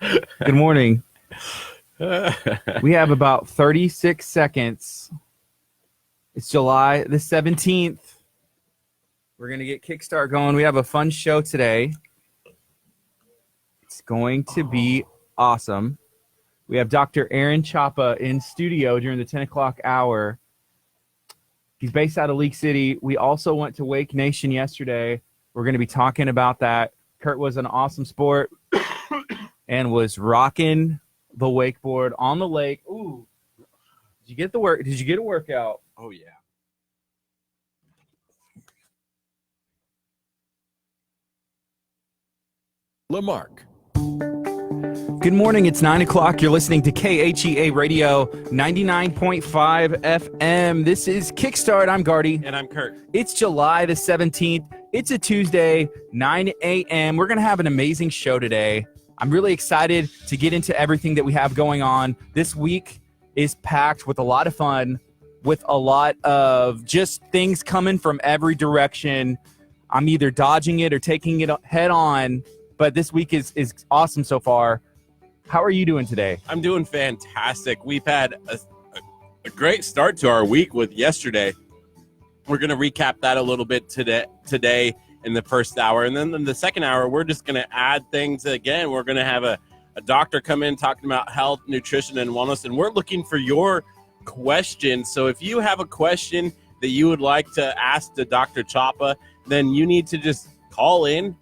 Good morning. We have about 36 seconds. It's July the 17th. We're going to get Kickstart going. We have a fun show today. It's going to be awesome. We have Dr. Aaron Chapa in studio during the 10 o'clock hour. He's based out of League City. We also went to Wake Nation yesterday. We're going to be talking about that. Curt was an awesome sport and was rocking the wakeboard on the lake. Ooh. Did you get a workout? Oh, yeah. Lamarck. Good morning. It's 9 o'clock. You're listening to KHEA Radio 99.5 FM. This is Kickstart. I'm Gardy. And I'm Curt. It's July the 17th. It's a Tuesday, 9 a.m. We're going to have an amazing show today. I'm really excited to get into everything that we have going on. This week is packed with a lot of fun, with a lot of just things coming from every direction. I'm either dodging it or taking it head on, but this week is awesome so far. How are you doing today? I'm doing fantastic. We've had a great start to our week with yesterday. We're going to recap that a little bit today in the first hour. And then in the second hour, we're just going to add things again. We're going to have a doctor come in talking about health, nutrition, and wellness. And we're looking for your questions. So if you have a question that you would like to ask to Dr. Chapa, then you need to just call in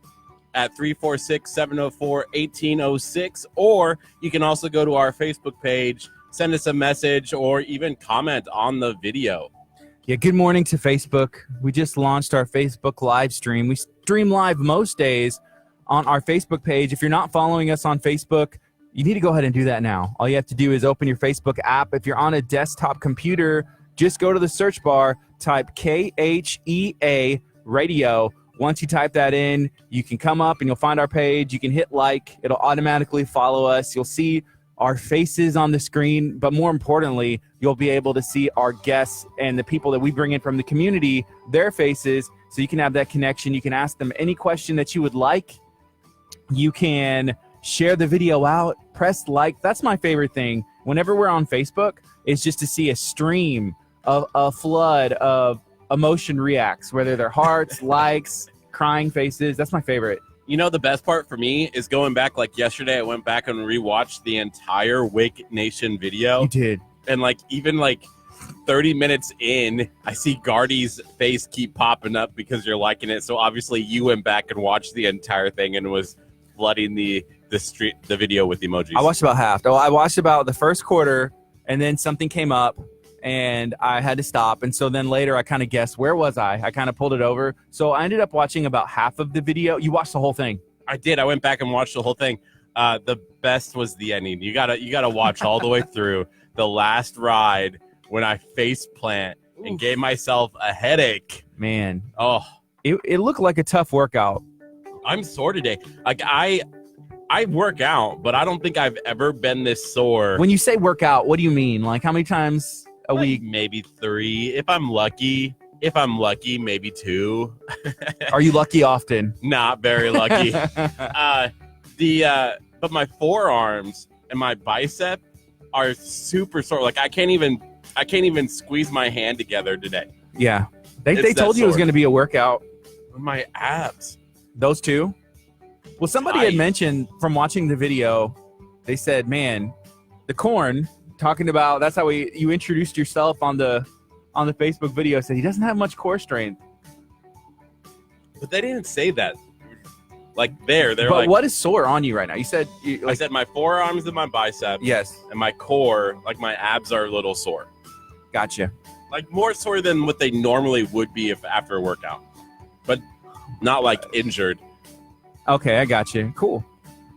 at 346-704-1806, or you can also go to our Facebook page, send us a message, or even comment on the video. Yeah, good morning to Facebook. We just launched our Facebook live stream. We stream live most days on our Facebook page. If you're not following us on Facebook, you need to go ahead and do that now. All you have to do is open your Facebook app. If you're on a desktop computer, just go to the search bar, type KHEA Radio. Once you type that in, you can come up and you'll find our page. You can hit like. It'll automatically follow us. You'll see our faces on the screen, but more importantly, you'll be able to see our guests and the people that we bring in from the community, their faces, so you can have that connection. You can ask them any question that you would like. You can share the video out, press like. That's my favorite thing. Whenever we're on Facebook, is just to see a stream of a flood of emotion reacts, whether they're hearts, likes, crying faces. That's my favorite. You know, the best part for me is going back, like yesterday, I went back and rewatched the entire Wake Nation video. You did. And even 30 minutes in, I see Gardy's face keep popping up because you're liking it. So obviously you went back and watched the entire thing and was flooding the video with emojis. I watched about half. I watched about the first quarter, and then something came up and I had to stop. And so then later I kind of guessed, where was I? I kind of pulled it over. So I ended up watching about half of the video. You watched the whole thing? I did. I went back and watched the whole thing. The best was the ending. You gotta watch all the way through. The last ride when I face plant and gave myself a headache. Man. Oh. It looked like a tough workout. I'm sore today. I work out, but I don't think I've ever been this sore. When you say work out, what do you mean? Like how many times a week? Maybe 3. If I'm lucky, maybe 2. Are you lucky often? Not very lucky. But my forearms and my bicep are super sore. Like I can't even squeeze my hand together today. Yeah. They told you it was going to be a workout. My abs. Those two? Well, somebody had mentioned from watching the video, they said, man, the corn, talking about, that's how you introduced yourself on the Facebook video, said he doesn't have much core strength. But they didn't say that. They're but like, what is sore on you right now? You said I said my forearms and my biceps. Yes. And my core, my abs are a little sore. Gotcha. More sore than what they normally would be after a workout, but not injured. Okay, I got you. Cool.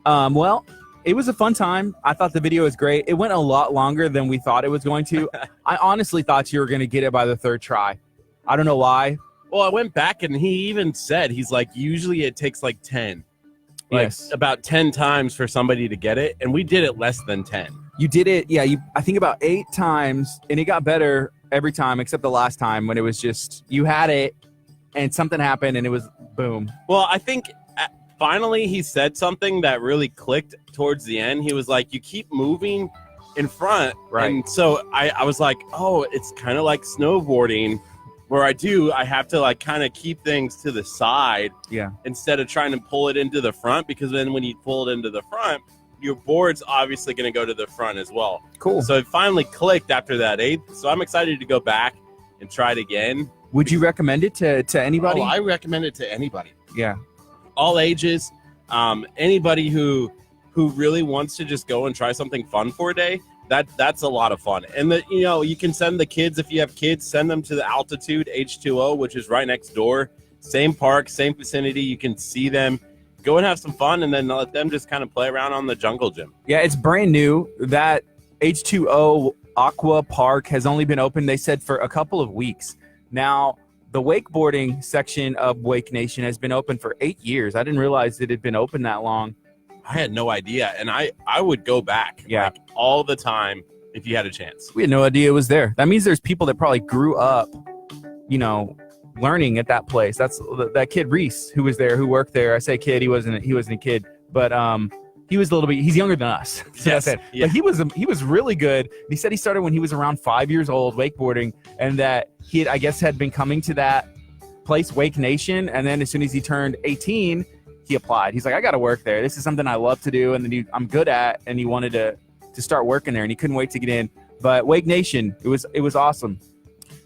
Well, it was a fun time. I thought the video was great. It went a lot longer than we thought it was going to. I honestly thought you were going to get it by the third try. I don't know why. Well, I went back and he even said, he's like, usually it takes 10. Yes. About 10 times for somebody to get it. And we did it less than 10. You did it. Yeah. I think about 8 times, and it got better every time except the last time when it was just, you had it and something happened and it was boom. Well, I think finally he said something that really clicked towards the end. He was like, you keep moving in front. Right. And so I was like, oh, it's kind of like snowboarding where I have to like kind of keep things to the side instead of trying to pull it into the front, because then when you pull it into the front, your board's obviously going to go to the front as well. Cool. So it finally clicked after that eighth. So I'm excited to go back and try it again. Would you recommend it to anybody? Oh, I recommend it to anybody. Yeah. All ages. Anybody who really wants to just go and try something fun for a day. That's a lot of fun. And you can send the kids, if you have kids, send them to the Altitude H2O, which is right next door. Same park, same vicinity. You can see them. Go and have some fun, and then let them just kind of play around on the jungle gym. Yeah, it's brand new. That H2O Aqua Park has only been open, they said, for a couple of weeks. Now, the wakeboarding section of Wake Nation has been open for 8 years. I didn't realize it had been open that long. I had no idea, and I would go back like all the time if you had a chance. We had no idea it was there. That means there's people that probably grew up, learning at that place. That's that kid Reese who was there, who worked there. I say kid, he wasn't a kid, but he was he's younger than us. So yes. Yeah. But he was really good. He said he started when he was around 5 years old wakeboarding, and that he had been coming to that place, Wake Nation, and then as soon as he turned 18, he applied. He's like, I got to work there. This is something I love to do, and then I'm good at, and he wanted to start working there, and he couldn't wait to get in. But Wake Nation, it was awesome.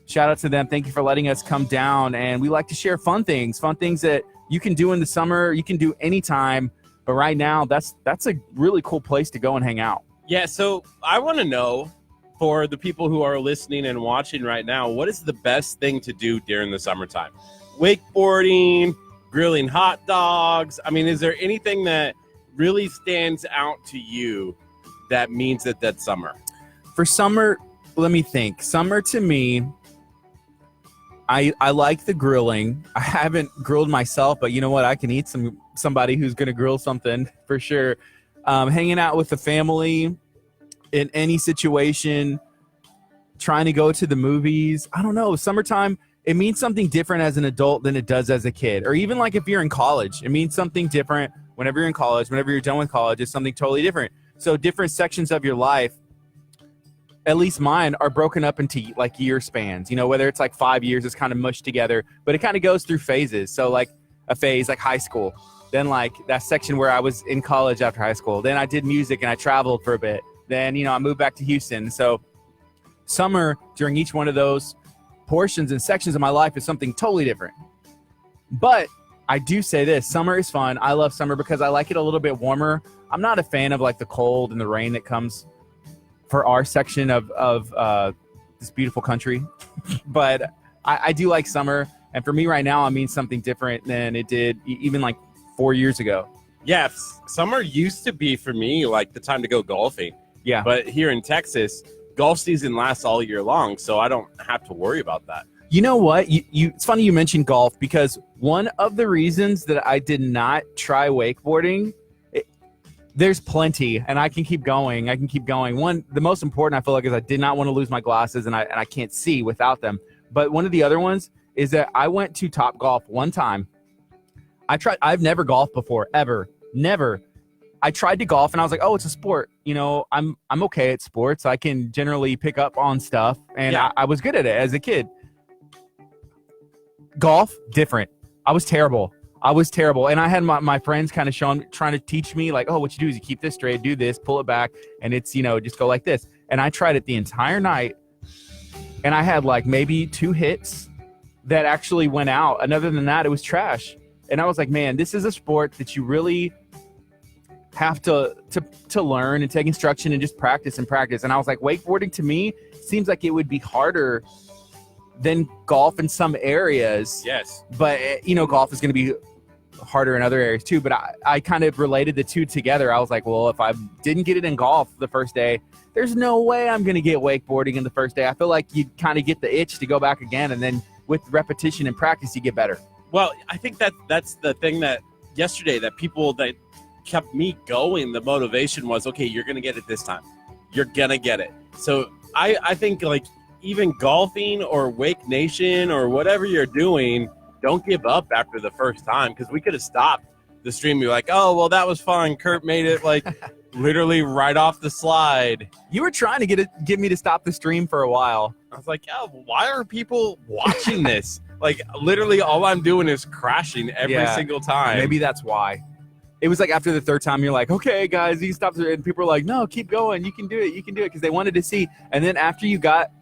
Shout out to them. Thank you for letting us come down, and we like to share fun things that you can do in the summer, you can do anytime. But right now, that's a really cool place to go and hang out. Yeah, so I want to know, for the people who are listening and watching right now, what is the best thing to do during the summertime? Wakeboarding, grilling hot dogs. I mean, is there anything that really stands out to you that means that's summer? For summer, let me think. Summer to me, I like the grilling. I haven't grilled myself, but you know what? I can eat somebody who's going to grill something for sure. Hanging out with the family in any situation, trying to go to the movies. I don't know. Summertime, it means something different as an adult than it does as a kid. Or even like if you're in college, it means something different whenever you're in college. Whenever you're done with college, it's something totally different. So different sections of your life, at least mine, are broken up into like year spans. Whether it's like 5 years, it's kind of mushed together, but it kind of goes through phases. So like a phase like high school, then like that section where I was in college after high school. Then I did music and I traveled for a bit. Then, I moved back to Houston. So summer during each one of those portions and sections of my life is something totally different. But I do say this, summer is fun. I love summer because I like it a little bit warmer. I'm not a fan of like the cold and the rain that comes for our section of this beautiful country. But I do like summer. And for me right now, it means something different than it did even like 4 years ago. Yes. Summer used to be for me like the time to go golfing. Yeah. But here in Texas, golf season lasts all year long, so I don't have to worry about that. You know what? It's funny you mentioned golf, because one of the reasons that I did not try wakeboarding, there's plenty, and I can keep going. One, the most important, I feel like, is I did not want to lose my glasses, and I can't see without them. But one of the other ones is that I went to Top Golf one time. I've never golfed before, ever. Never. I tried to golf, and I was like, oh, it's a sport. I'm okay at sports. I can generally pick up on stuff, and I was good at it as a kid. Golf, different. I was terrible. And I had my friends kind of trying to teach me, like, oh, what you do is you keep this straight, do this, pull it back, and it's, just go like this. And I tried it the entire night, and I had like maybe 2 hits that actually went out. And other than that, it was trash. And I was like, man, this is a sport that you really have to learn and take instruction and just practice. And I was like, wakeboarding to me seems like it would be harder than golf in some areas. Yes. But, golf is going to be harder in other areas too. But I kind of related the two together. I was like, well, if I didn't get it in golf the first day, there's no way I'm going to get wakeboarding in the first day. I feel like you kind of get the itch to go back again. And then with repetition and practice, you get better. Well, I think that's the thing that yesterday that people that kept me going, the motivation was, okay, you're going to get it this time. You're going to get it. So I think like even golfing or Wake Nation or whatever you're doing, don't give up after the first time, because we could have stopped the stream, you're like, oh, well, that was fun. Curt made it like literally right off the slide. You were trying to get me to stop the stream for a while. I was like, oh, why are people watching this? Like, literally all I'm doing is crashing every single time. Maybe that's why. It was like after the third time, you're like, okay, guys, you can stop. And people are like, no, keep going. You can do it. You can do it. Because they wanted to see. And then after you got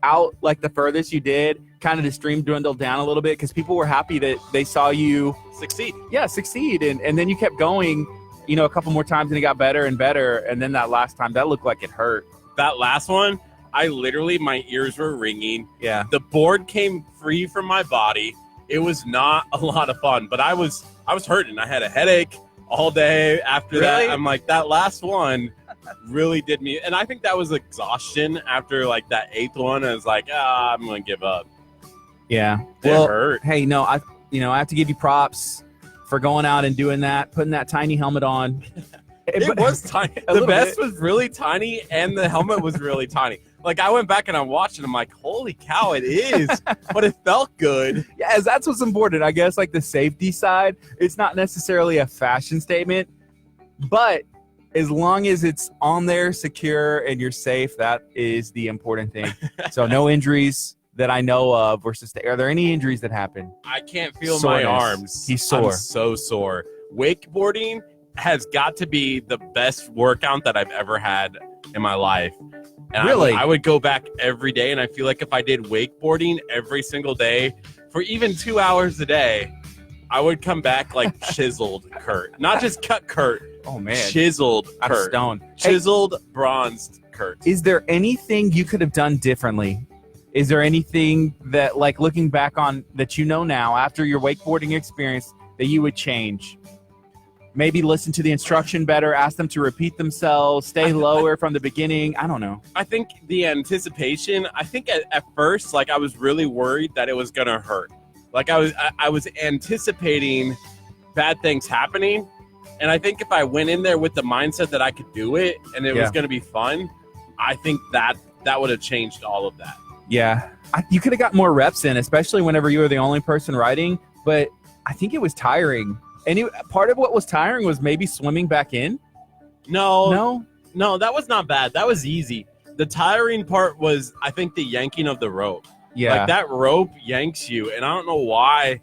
out like the furthest you did, kind of the stream dwindled down a little bit because people were happy that they saw you succeed. Yeah, succeed. And then you kept going, a couple more times and it got better and better. And then that last time, that looked like it hurt. That last one, my ears were ringing. Yeah. The board came free from my body. It was not a lot of fun, but I was hurting. I had a headache all day after that. I'm like, that last one really did me. And I think that was exhaustion after like that 8th one. I was like, I'm going to give up. Yeah. It hurt. Hey, no, I have to give you props for going out and doing that, putting that tiny helmet on. It was tiny. The vest was really tiny and the helmet was really tiny. Like, I went back and I'm watching. I'm like, holy cow, it is. But it felt good. Yeah, that's what's important. I guess, like the safety side, it's not necessarily a fashion statement. But as long as it's on there, secure, and you're safe, that is the important thing. So no injuries that I know of. Are there any injuries that happen? I can't feel Soreness. my arms. He's sore. I'm so sore. Wakeboarding has got to be the best workout that I've ever had in my life. And really? I would go back every day, and I feel like if I did wakeboarding every single day for even 2 hours a day, I would come back like chiseled Curt. Not just cut Curt. Oh, man. Chiseled out of Curt. stone. Chiseled, bronzed Curt. Is there anything you could have done differently? Is there anything that, like, looking back on that now after your wakeboarding experience that you would change? Maybe listen to the instruction better, ask them to repeat themselves, stay lower from the beginning. I don't know. I think the anticipation, at first, like, I was really worried that it was going to hurt. Like, I was anticipating bad things happening. And I think if I went in there with the mindset that I could do it and it was going to be fun, I think that would have changed all of that. Yeah. You could have got more reps in, especially whenever you were the only person riding. But I think it was tiring. And part of what was tiring was maybe swimming back in? No, that was not bad. That was easy. The tiring part was, I think, the yanking of the rope. Yeah. Like, that rope yanks you, and I don't know why.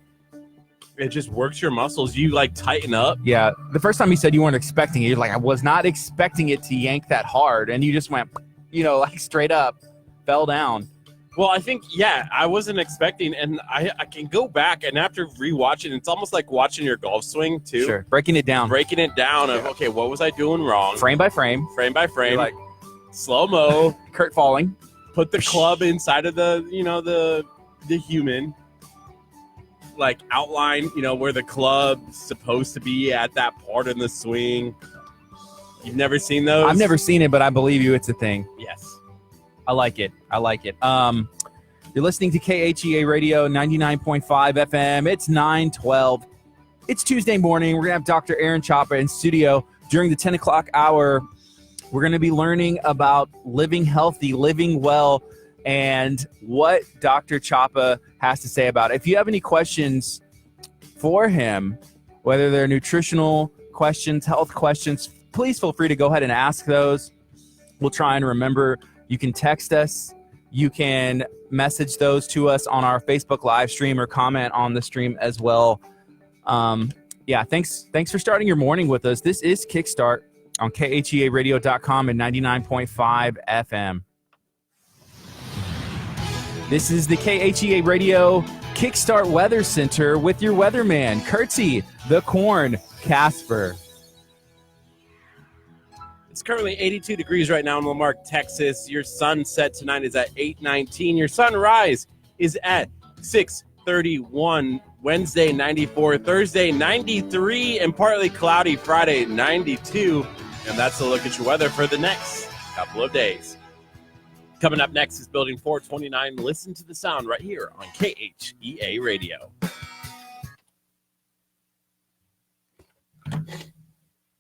It just works your muscles. You, like, tighten up. Yeah. The first time you said you weren't expecting it, you're like, I was not expecting it to yank that hard. And you just went, like straight up, fell down. Well, I think, I wasn't expecting, and I can go back, and after rewatching, it's almost like watching your golf swing, too. Sure, breaking it down of, okay, what was I doing wrong? Frame by frame. You're like, slow-mo. Curt falling. Put the club inside of the human. Like, outline, where the club's supposed to be at that part in the swing. You've never seen those? I've never seen it, but I believe you. It's a thing. Yes. I like it. You're listening to KHEA Radio 99.5 FM. It's 9:12. It's Tuesday morning. We're going to have Dr. Aaron Chapa in studio during the 10 o'clock hour. We're going to be learning about living healthy, living well, and what Dr. Chapa has to say about it. If you have any questions for him, whether they're nutritional questions, health questions, please feel free to go ahead and ask those. We'll try and remember. You can text us. You can message those to us on our Facebook live stream or comment on the stream as well. Thanks for starting your morning with us. This is Kickstart on KHEAradio.com and 99.5 FM. This is the KHEA Radio Kickstart Weather Center with your weatherman, Curtsy, the Corn, Casper. It's currently 82 degrees right now in Lamarck, Texas. Your sunset tonight is at 8:19. Your sunrise is at 6:31. Wednesday, 94. Thursday, 93. And partly cloudy. Friday, 92. And that's a look at your weather for the next couple of days. Coming up next is Building 429. Listen to the sound right here on KHEA Radio.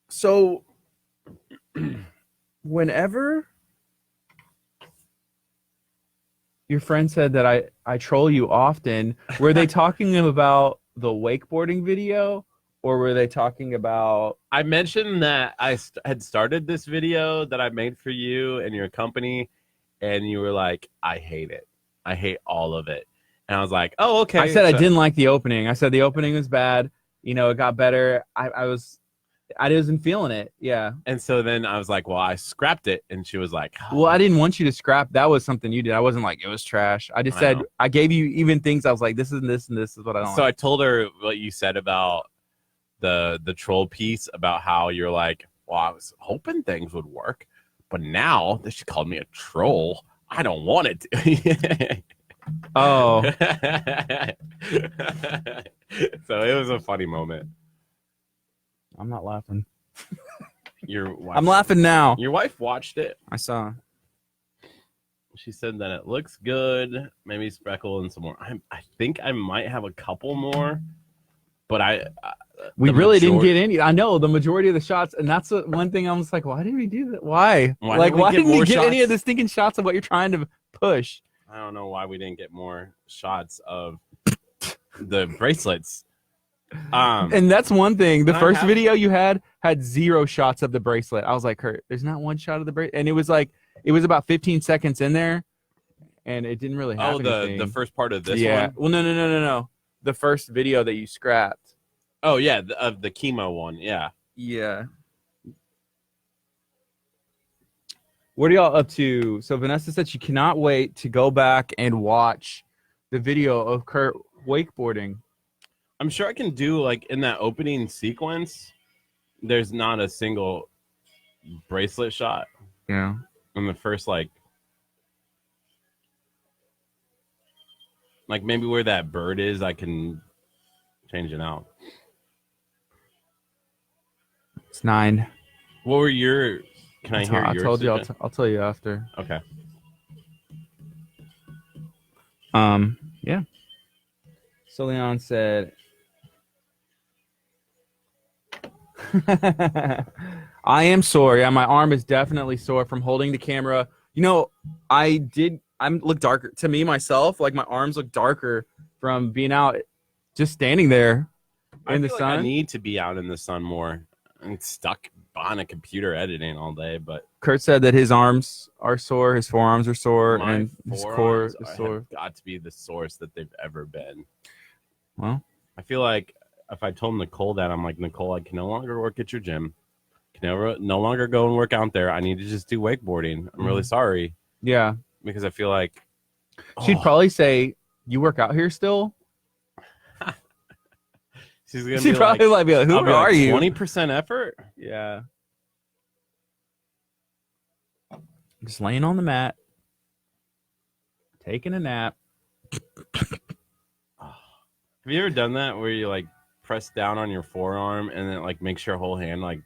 So, whenever your friend said that I troll you often, were they talking about the wakeboarding video or were they talking about? I mentioned that I had started this video that I made for you and your company, and you were like, I hate it. I hate all of it. And I was like, oh, okay. I said I didn't like the opening. I said the opening was bad. You know, it got better. I wasn't feeling it. Yeah. And so then I was like, well, I scrapped it. And she was like, oh. Well, I didn't want you to scrap. That was something you did. I wasn't like, it was trash. I just said, I gave you even things. I was like, this is this, and this is what I don't So like. I told her what you said about the troll piece, about how you're like, well, I was hoping things would work, but now that she called me a troll, I don't want it to. Oh. So it was a funny moment. I'm not laughing. Your wife, I'm laughing now. Your wife watched it. I saw. She said that it looks good. Maybe speckle and some more. I think I might have a couple more, but we really didn't get any. I know the majority of the shots, and that's one thing I was like, why did we do that? Why didn't we get any of the stinking shots of what you're trying to push? I don't know why we didn't get more shots of the bracelets. And that's one thing. The first video you had 0 shots of the bracelet. I was like, Kurt, there's not one shot of the bracelet. And it was about 15 seconds in there, and it didn't really have anything. The first part of this one? Well, no. The first video that you scrapped. Oh, yeah, of the chemo one, yeah. Yeah. What are y'all up to? So Vanessa said she cannot wait to go back and watch the video of Kurt wakeboarding. I'm sure I can do, like, in that opening sequence, there's not a single bracelet shot. Yeah. In the first, like maybe where that bird is, I can change it out. It's 9. What were your... Can I hear yours? I told you. I'll tell you after. Okay. Yeah. So Leon said... I am sore. Yeah, my arm is definitely sore from holding the camera. You know, I look darker to me myself. Like my arms look darker from being out, just standing there in the sun. I need to be out in the sun more. I'm stuck behind a computer editing all day. But Kurt said that his arms are sore, his forearms are sore, and his core is sore. Have got to be the sorest that they've ever been. Well, I feel like if I told Nicole that, I'm like, Nicole, I can no longer work at your gym. No longer go and work out there. I need to just do wakeboarding. I'm really sorry. Yeah. Because I feel like... She'd probably say, you work out here still? She'd probably be like, who are you? 20% effort? Yeah. Just laying on the mat. Taking a nap. Have you ever done that where you like press down on your forearm and then like makes your whole hand like...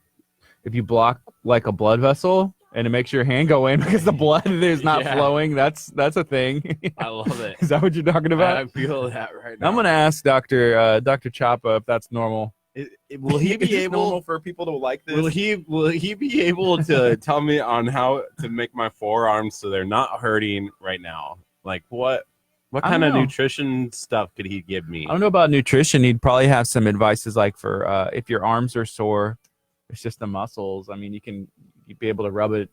If you block like a blood vessel and it makes your hand go in because the blood is not flowing, that's a thing. I love it. Is that what you're talking about? I feel that right now. I'm gonna ask Dr. Chapa if that's normal. Will he be able normal for people to like this? Will he be able to tell me on how to make my forearms so they're not hurting right now? Like what kind of nutrition stuff could he give me? I don't know about nutrition. He'd probably have some advices like for if your arms are sore. It's just the muscles. I mean, you'd be able to rub it,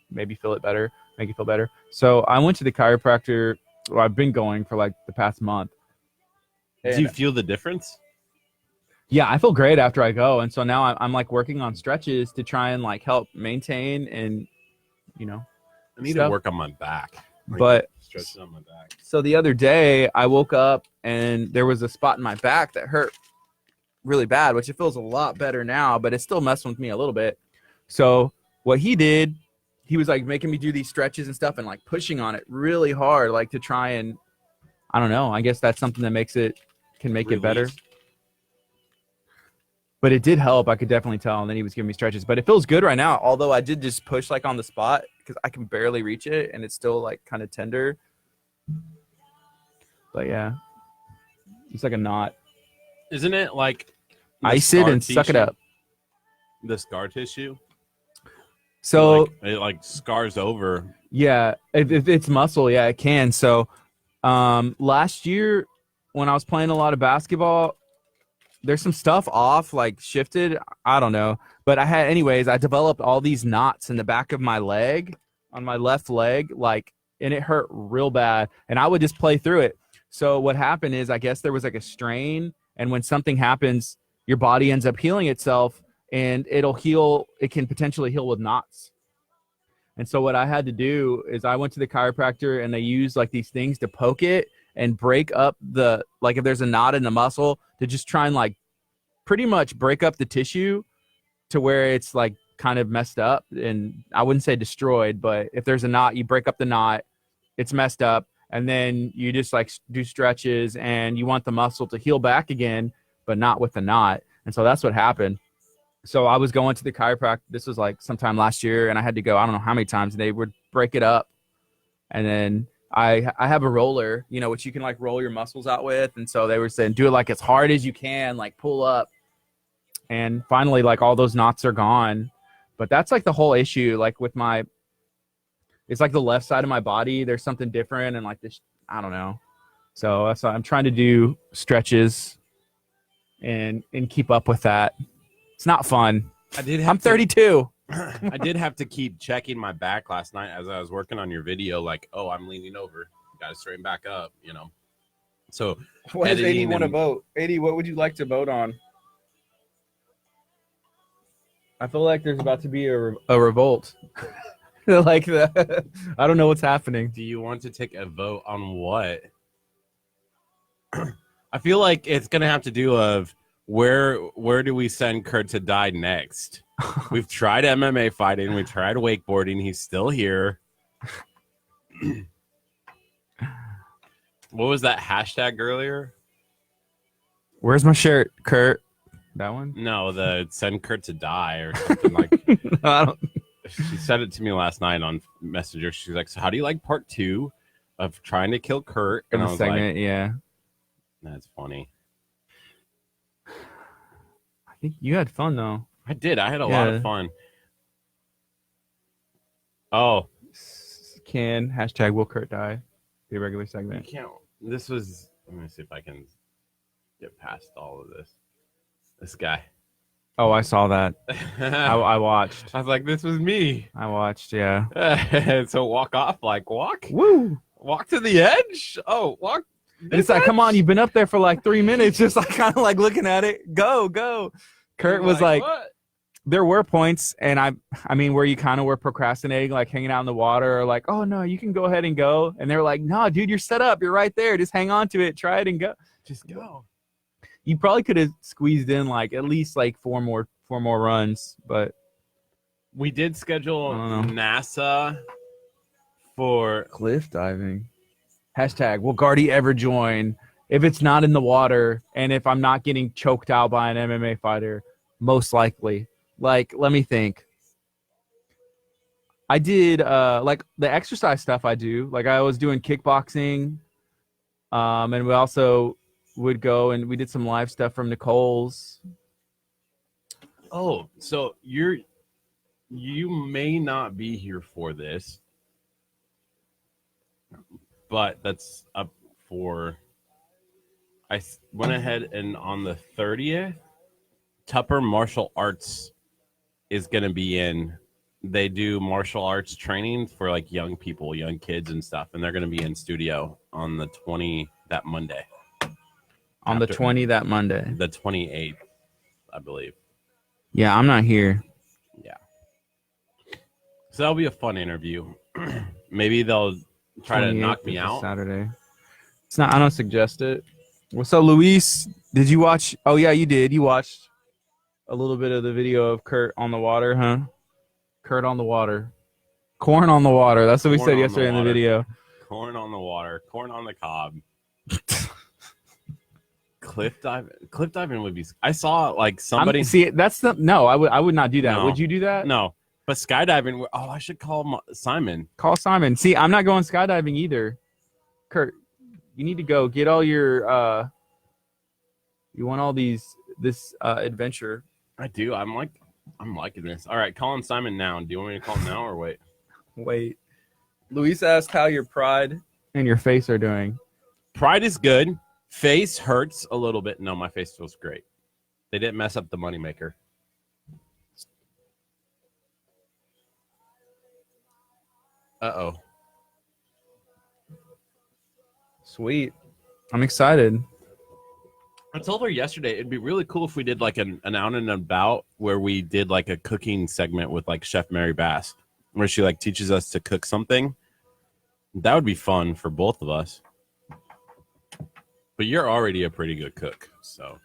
maybe feel it better, make it feel better. So I went to the chiropractor. Well, I've been going for like the past month. Do you feel the difference? Yeah, I feel great after I go. And so now I'm like working on stretches to try and like help maintain and, I need to work on my back. But stretches on my back. So the other day I woke up and there was a spot in my back that hurt really bad, which it feels a lot better now, but it's still messing with me a little bit. So what he did, he was like making me do these stretches and stuff and like pushing on it really hard, like to try and, I don't know, I guess that's something that can make it better. But it did help. I could definitely tell. And then he was giving me stretches, but it feels good right now. Although I did just push like on the spot because I can barely reach it and it's still like kind of tender. But yeah, it's like a knot. Isn't it like ice it and suck it up? The scar tissue. So it like scars over. Yeah, if it's muscle, yeah, it can. So last year when I was playing a lot of basketball, there's some stuff off, like shifted. I don't know. But I developed all these knots in the back of my leg, on my left leg, like, and it hurt real bad. And I would just play through it. So what happened is, I guess there was like a strain. And when something happens, your body ends up healing itself, and it'll heal. It can potentially heal with knots. And so what I had to do is I went to the chiropractor, and they used like these things to poke it and break up like if there's a knot in the muscle, to just try and like pretty much break up the tissue to where it's like kind of messed up. And I wouldn't say destroyed, but if there's a knot, you break up the knot, it's messed up. And then you just like do stretches, and you want the muscle to heal back again, but not with the knot. And so that's what happened. So I was going to the chiropractor. This was like sometime last year, and I had to go, I don't know how many times, and they would break it up. And then I have a roller, which you can like roll your muscles out with. And so they were saying, do it like as hard as you can, like pull up. And finally, like all those knots are gone. But that's like the whole issue. Like it's like the left side of my body, there's something different. And like this, I don't know. So that's why I'm trying to do stretches and keep up with that. It's not fun. I'm 32. I did have to keep checking my back last night as I was working on your video. Like, oh, I'm leaning over. Got to straighten back up, So, what does 80 want to vote? 80, what would you like to vote on? I feel like there's about to be a revolt. Like that. I don't know what's happening. Do you want to take a vote on what? I feel like it's gonna have to do of where do we send Curt to die next? We've tried MMA fighting. We tried wakeboarding. He's still here. What was that hashtag earlier? Where's my shirt, Curt? That one? No, the send Curt to die or something like. No, I don't. She said it to me last night on Messenger. She's like, "So how do you like part 2 of trying to kill Curt?" And I was segment, like, yeah, that's funny. I think you had fun though. I did. I had a lot of fun. Oh, can hashtag will Curt die? The regular segment. You can't. This was. Let me see if I can get past all of this. This guy. Oh, I saw that. I watched. I was like, this was me. I watched, yeah. So walk off, like walk. Woo! Walk to the edge. Oh, walk. It's like, come on, you've been up there for like 3 minutes, just like kind of like looking at it. Go. Curt was like what? There were points, and I mean, where you kind of were procrastinating, like hanging out in the water, or like, oh no, you can go ahead and go. And they're like, no, dude, you're set up. You're right there. Just hang on to it. Try it and go. Just go. You probably could have squeezed in like at least like four more runs, but we did schedule NASA for cliff diving. Hashtag will Gardy ever join? If it's not in the water, and if I'm not getting choked out by an MMA fighter, most likely. Like, let me think. I did like the exercise stuff I do. Like I was doing kickboxing, and we also would go and we did some live stuff from Nicole's. Oh, so you may not be here for this, but that's up for. I went ahead and on the 30th, Tupper Martial Arts is going to be in. They do martial arts training for like young people, young kids and stuff, and they're going to be in studio on the 20 that Monday. On the 20 that Monday. The 28th, I believe. Yeah, I'm not here. Yeah. So that'll be a fun interview. Maybe they'll try to knock me out. Saturday. It's not. I don't suggest it. Well, so Luis, did you watch? Oh yeah, you did. You watched a little bit of the video of Curt on the water, huh? Curt on the water. Corn on the water. That's what we said yesterday in the video. Corn on the water. Corn on the cob. Cliff diving would be. I saw like somebody. I would not do that. No. Would you do that? No. But skydiving. Oh, I should call Simon. Call Simon. See, I'm not going skydiving either. Curt, you need to go get all your. You want all this adventure. I do. I'm liking this. All right, call him Simon now. Do you want me to call him now or wait? Wait. Luis asked how your pride and your face are doing. Pride is good. Face hurts a little bit. No, my face feels great. They didn't mess up the moneymaker. Uh-oh. Sweet. I'm excited. I told her yesterday it'd be really cool if we did like an out and about where we did like a cooking segment with like Chef Mary Bass, where she like teaches us to cook something. That would be fun for both of us. But you're already a pretty good cook, so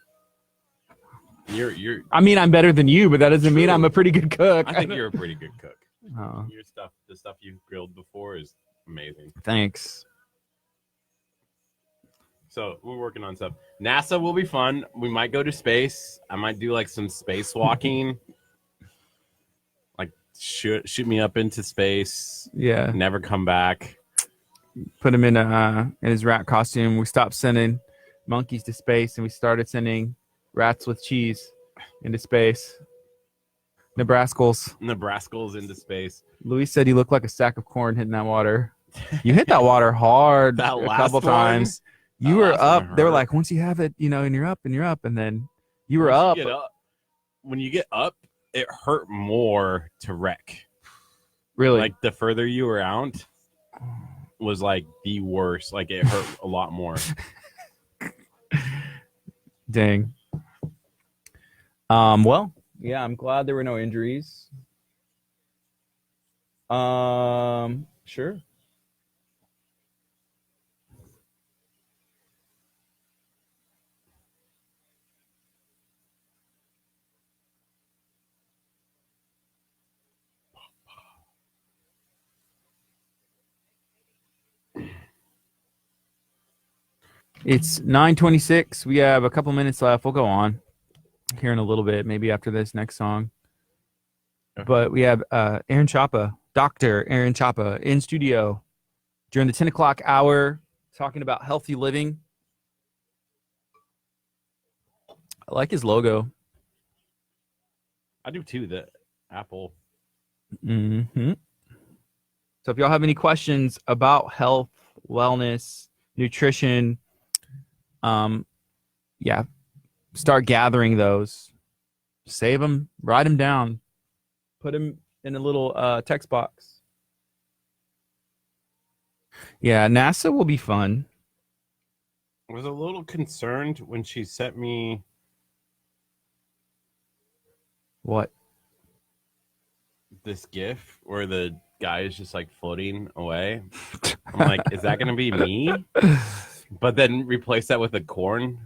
you're. I mean, I'm better than you, but that doesn't mean I'm a pretty good cook. I think you're a pretty good cook. Oh, The stuff you've grilled before is amazing. thanks. So we're working on stuff. NASA will be fun. We might go to space. I might do like some space walking. Like shoot me up into space. Yeah. Never come back. Put him in his rat costume. We stopped sending monkeys to space, and we started sending rats with cheese into space. Nebraskals into space. Luis said he looked like a sack of corn hitting that water. You hit that water hard That a last couple one? times. You That were last one up. They were hurt. like, once you have it, and you're up, and then you were Once up. you get when you get up, it hurt more to wreck. Really? Like the further you were out was like the worst. Like it hurt a lot more. Dang. Well, yeah, I'm glad there were no injuries. Sure. It's 9:26. We have a couple minutes left. We'll go on here in a little bit, maybe after this next song. Okay. But we have Aaron Chapa, Dr. Aaron Chapa, in studio during the 10 o'clock hour, talking about healthy living. I like his logo. I do too. The Apple. Mm-hmm. So if y'all have any questions about health, wellness, nutrition, yeah, start gathering those. Save them, write them down, put them in a little text box. Yeah, NASA will be fun. I was a little concerned when she sent me What? this GIF where the guy is just like floating away. I'm like, is that going to be me? But then replace that with a corn.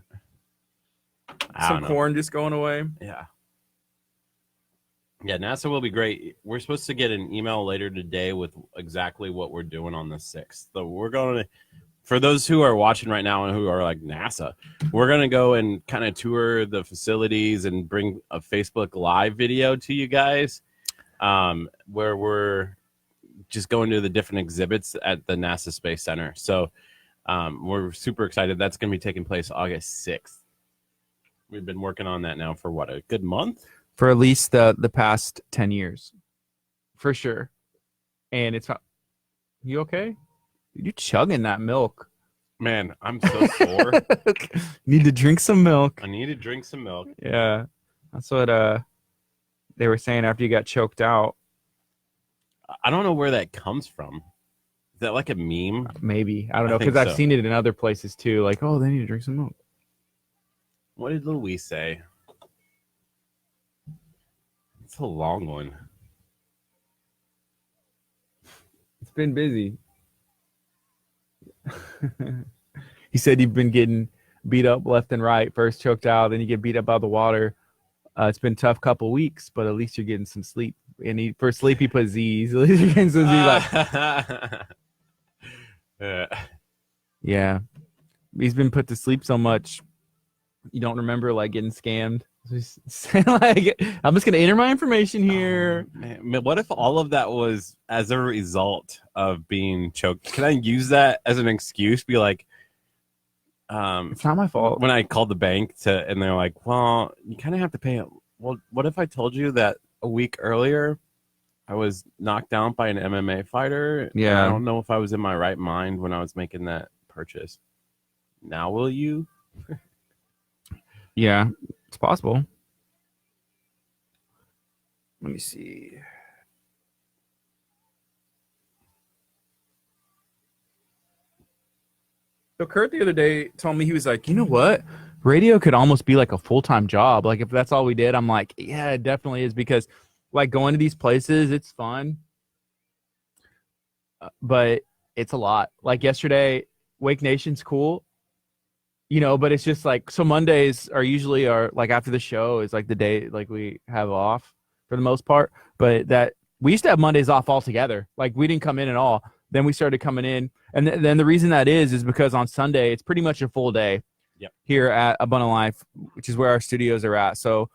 I don't know. Corn just going away. Yeah. Yeah, NASA will be great. We're supposed to get an email later today with exactly what we're doing on the 6th. So we're going to, for those who are watching right now and who are like NASA, we're going to go and kind of tour the facilities and bring a Facebook Live video to you guys where we're just going to the different exhibits at the NASA Space Center. So we're super excited. That's going to be taking place August 6th. We've been working on that now for what, a good month? For at least the past 10 years. For sure. And it's not... You okay? You're chugging that milk. Man, I'm so sore. Need to drink some milk. I need to drink some milk. Yeah. That's what they were saying after you got choked out. I don't know where that comes from. Is that like a meme? Maybe. I don't I know, think because I've so. seen it in other places too. Like, oh, they need to drink some milk. What did Louise say? It's a long one. It's been busy. He said you've been getting beat up left and right. First choked out, then you get beat up by the water. It's been a tough couple weeks, but at least you're getting some sleep. And for sleep, he put Z's. At least you're getting some Z's. Yeah. He's been put to sleep so much, you don't remember like getting scammed. Like, I'm just gonna enter my information here. Man, what if all of that was as a result of being choked? Can I use that as an excuse? Be like, It's not my fault. when I called the bank and they're like, well, you kind of have to pay it. Well, what if I told you that a week earlier I was knocked out by an MMA fighter? Yeah. I don't know if I was in my right mind when I was making that purchase. Now will you? Yeah, it's possible. Let me see. So Kurt the other day told me, he was like, you know what? Radio could almost be like a full-time job. Like if that's all we did, I'm like, yeah, it definitely is, because like going to these places, it's fun, but it's a lot. Like yesterday, Wake Nation's cool, but it's just like, so Mondays are usually like after the show is like the day like we have off for the most part. But that we used to have Mondays off altogether. Like we didn't come in at all. Then we started coming in, and then the reason that is because on Sunday it's pretty much a full day. Yep. Here at Abundant Life, which is where our studios are at. So,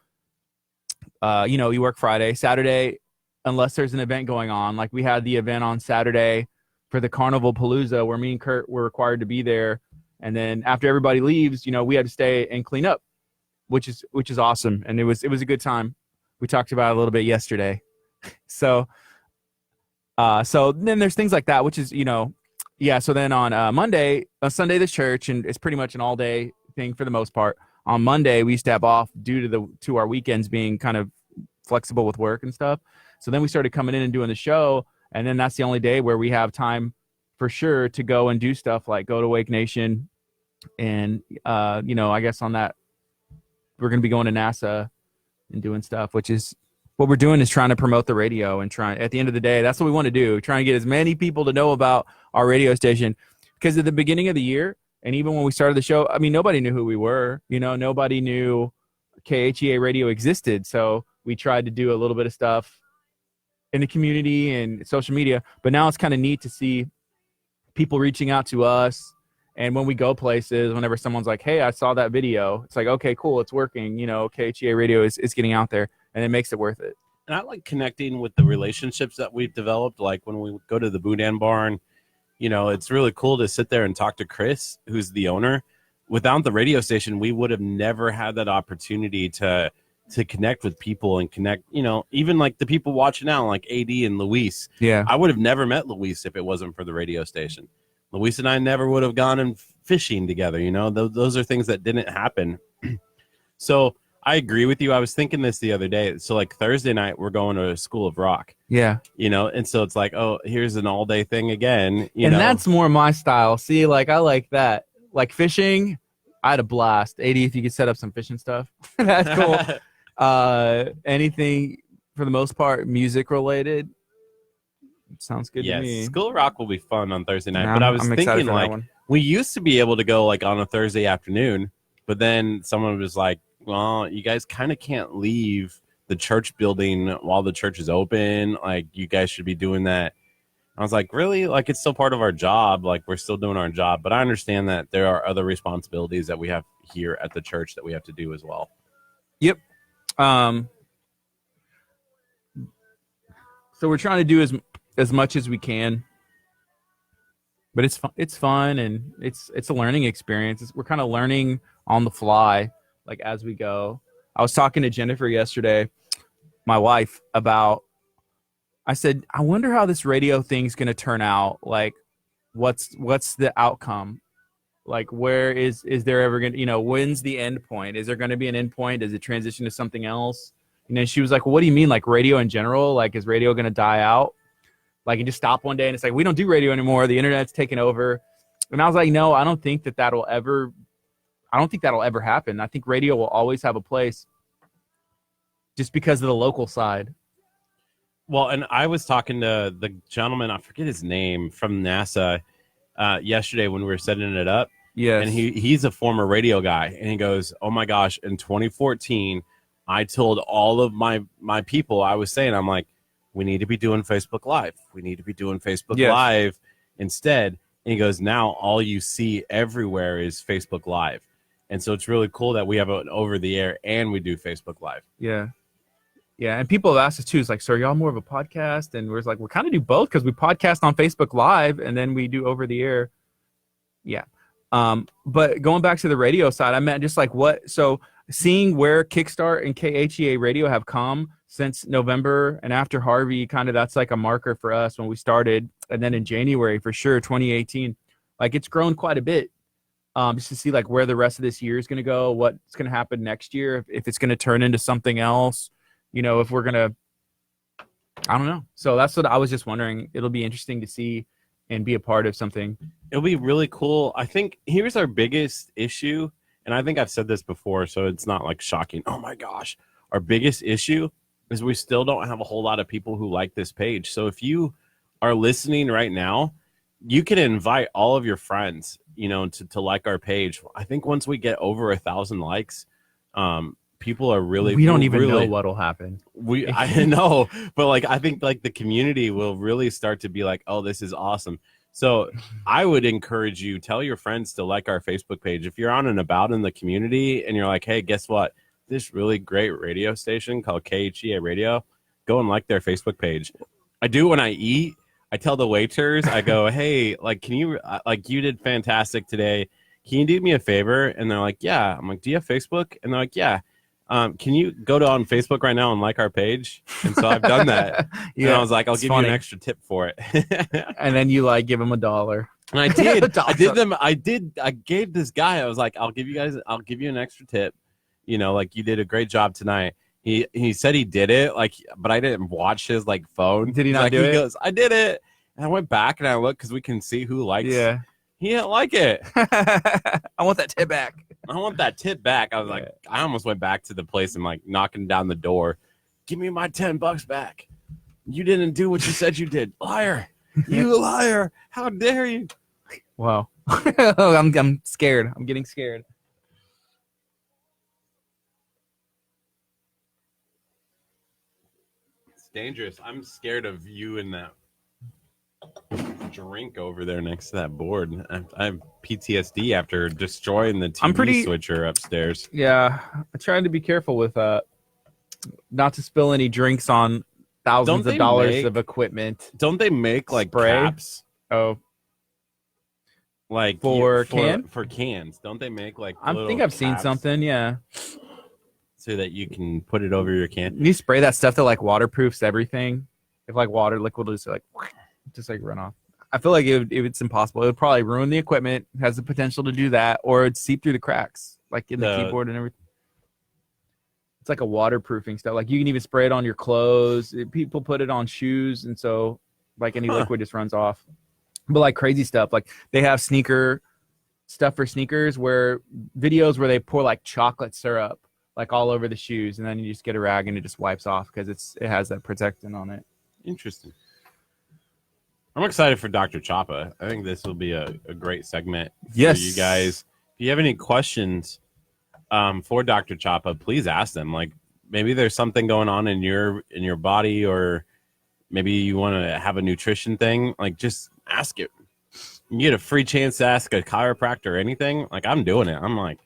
you work Friday, Saturday, unless there's an event going on. Like we had the event on Saturday for the Carnival Palooza, where me and Kurt were required to be there. And then after everybody leaves, we had to stay and clean up, which is awesome. And it was a good time. We talked about it a little bit yesterday. So then there's things like that, which is, yeah. So then on Monday, Sunday, there's church, and it's pretty much an all day thing for the most part. On Monday, we used to have off due to our weekends being kind of flexible with work and stuff. So then we started coming in and doing the show. And then that's the only day where we have time for sure to go and do stuff like go to Wake Nation. And, I guess on that, we're going to be going to NASA and doing stuff, which is what we're doing, is trying to promote the radio and at the end of the day, that's what we want to do. Trying to get as many people to know about our radio station, because at the beginning of the year, and even when we started the show, I mean, nobody knew who we were, nobody knew KHEA radio existed. So we tried to do a little bit of stuff in the community and social media, but now it's kind of neat to see people reaching out to us. And when we go places, whenever someone's like, hey, I saw that video, it's like, okay, cool, it's working. KHEA radio is getting out there, and it makes it worth it. And I like connecting with the relationships that we've developed. Like when we go to the Boudin Barn, it's really cool to sit there and talk to Chris, who's the owner. Without the radio station, we would have never had that opportunity to connect with people and connect, even like the people watching now, like AD and Luis. Yeah. I would have never met Luis if it wasn't for the radio station. Luis and I never would have gone and fishing together. Those are things that didn't happen. So I agree with you. I was thinking this the other day. So like Thursday night, we're going to a School of Rock. Yeah. And so it's like, oh, here's an all day thing again. That's more my style. See, like I like that. Like fishing, I had a blast. AD, if you could set up some fishing stuff, that's cool. Anything for the most part, music related. Sounds good to me. School of Rock will be fun on Thursday night. But I was thinking, like, we used to be able to go like on a Thursday afternoon, but then someone was like, well, you guys kind of can't leave the church building while the church is open. Like, you guys should be doing that. I was like, really? Like, it's still part of our job. Like, we're still doing our job. But I understand that there are other responsibilities that we have here at the church that we have to do as well. Yep. So we're trying to do as much as we can, but it's fun, and it's a learning experience. We're kind of learning on the fly, like as we go. I was talking to Jennifer yesterday, my wife, I said, I wonder how this radio thing's going to turn out. Like, what's the outcome? Like, where is there ever going to, when's the end point? Is there going to be an end point? Does it transition to something else? She was like, well, what do you mean? Like radio in general? Like, is radio going to die out? Like, and just stop one day and it's like, we don't do radio anymore. The internet's taken over. And I was like, no, I don't think that'll ever happen. I think radio will always have a place just because of the local side. Well, and I was talking to the gentleman, I forget his name, from NASA yesterday when we were setting it up. Yes. And he's a former radio guy. And he goes, oh my gosh, in 2014, I told all of my people, I was saying, I'm like, we need to be doing Facebook Live. We need to be doing Facebook Live instead. And he goes, now all you see everywhere is Facebook Live. And so it's really cool that we have an over the air and we do Facebook Live. Yeah. Yeah. And people have asked us too, it's like, so are y'all more of a podcast? And we're like, we kind of do both, because we podcast on Facebook Live and then we do over the air. Yeah. But going back to the radio side, I meant just like so seeing where Kickstart and KHEA radio have come since November and after Harvey, kind of that's like a marker for us when we started. And then in January, for sure, 2018, like it's grown quite a bit. Just to see like where the rest of this year is going to go, what's going to happen next year, if it's going to turn into something else, if we're going to I don't know. So that's what I was just wondering. It'll be interesting to see and be a part of something. It'll be really cool. I think here's our biggest issue, and I think I've said this before, so it's not like shocking. Oh my gosh. Our biggest issue is we still don't have a whole lot of people who like this page. So if you are listening right now, you can invite all of your friends, to like our page. I think once we get over 1,000 likes, people are really, we don't even really know what'll happen. I know, but like I think like the community will really start to be like, oh, this is awesome. So I would encourage you, tell your friends to like our Facebook page. If you're on and about in the community and you're like, hey, guess what? This really great radio station called KHEA Radio, go and like their Facebook page. I do when I eat. I tell the waiters, I go, hey, like, can you, like, you did fantastic today. Can you do me a favor? And they're like, yeah. I'm like, do you have Facebook? And they're like, yeah. Can you go on Facebook right now and like our page? And so I've done that. Yeah, and I was like, I'll give funny. you an extra tip for it. And then you like give them $1. And I did. I gave this guy, I was like, I'll give you an extra tip. Like you did a great job tonight. He said he did it, like, but I didn't watch his like phone. Did he not do it? He goes, I did it. And I went back and I looked because we can see who likes. Yeah. He didn't like it. I want that tip back. I want that tip back. I was like, I almost went back to the place and like knocking down the door. Give me my $10 back. You didn't do what you said you did. Liar. You liar. How dare you? Wow. I'm scared. I'm getting scared. It's dangerous. I'm scared of you and that drink over there next to that board. I have PTSD after destroying the TV switcher upstairs. Yeah, I tried to be careful with not to spill any drinks on thousands of dollars of equipment. Don't they make like spray caps? Oh, like for cans? Don't they make like? I think I've seen something. Yeah, so that you can put it over your can. You spray that stuff that like waterproofs everything. If like water liquid is like just like run off. I feel like it's impossible. It would probably ruin the equipment. It has the potential to do that, or it'd seep through the cracks, like in the keyboard and everything. It's like a waterproofing stuff. Like you can even spray it on your clothes. People put it on shoes, and so like any liquid just runs off. But like crazy stuff, like they have sneaker stuff for sneakers, where videos where they pour like chocolate syrup like all over the shoes, and then you just get a rag and it just wipes off because it has that protectant on it. Interesting. I'm excited for Dr. Choppa. I think this will be a great segment for you guys. If you have any questions for Dr. Choppa, please ask them. Like maybe there's something going on in your body, or maybe you want to have a nutrition thing. Like just ask it. You get a free chance to ask a chiropractor or anything. Like I'm doing it. I'm like,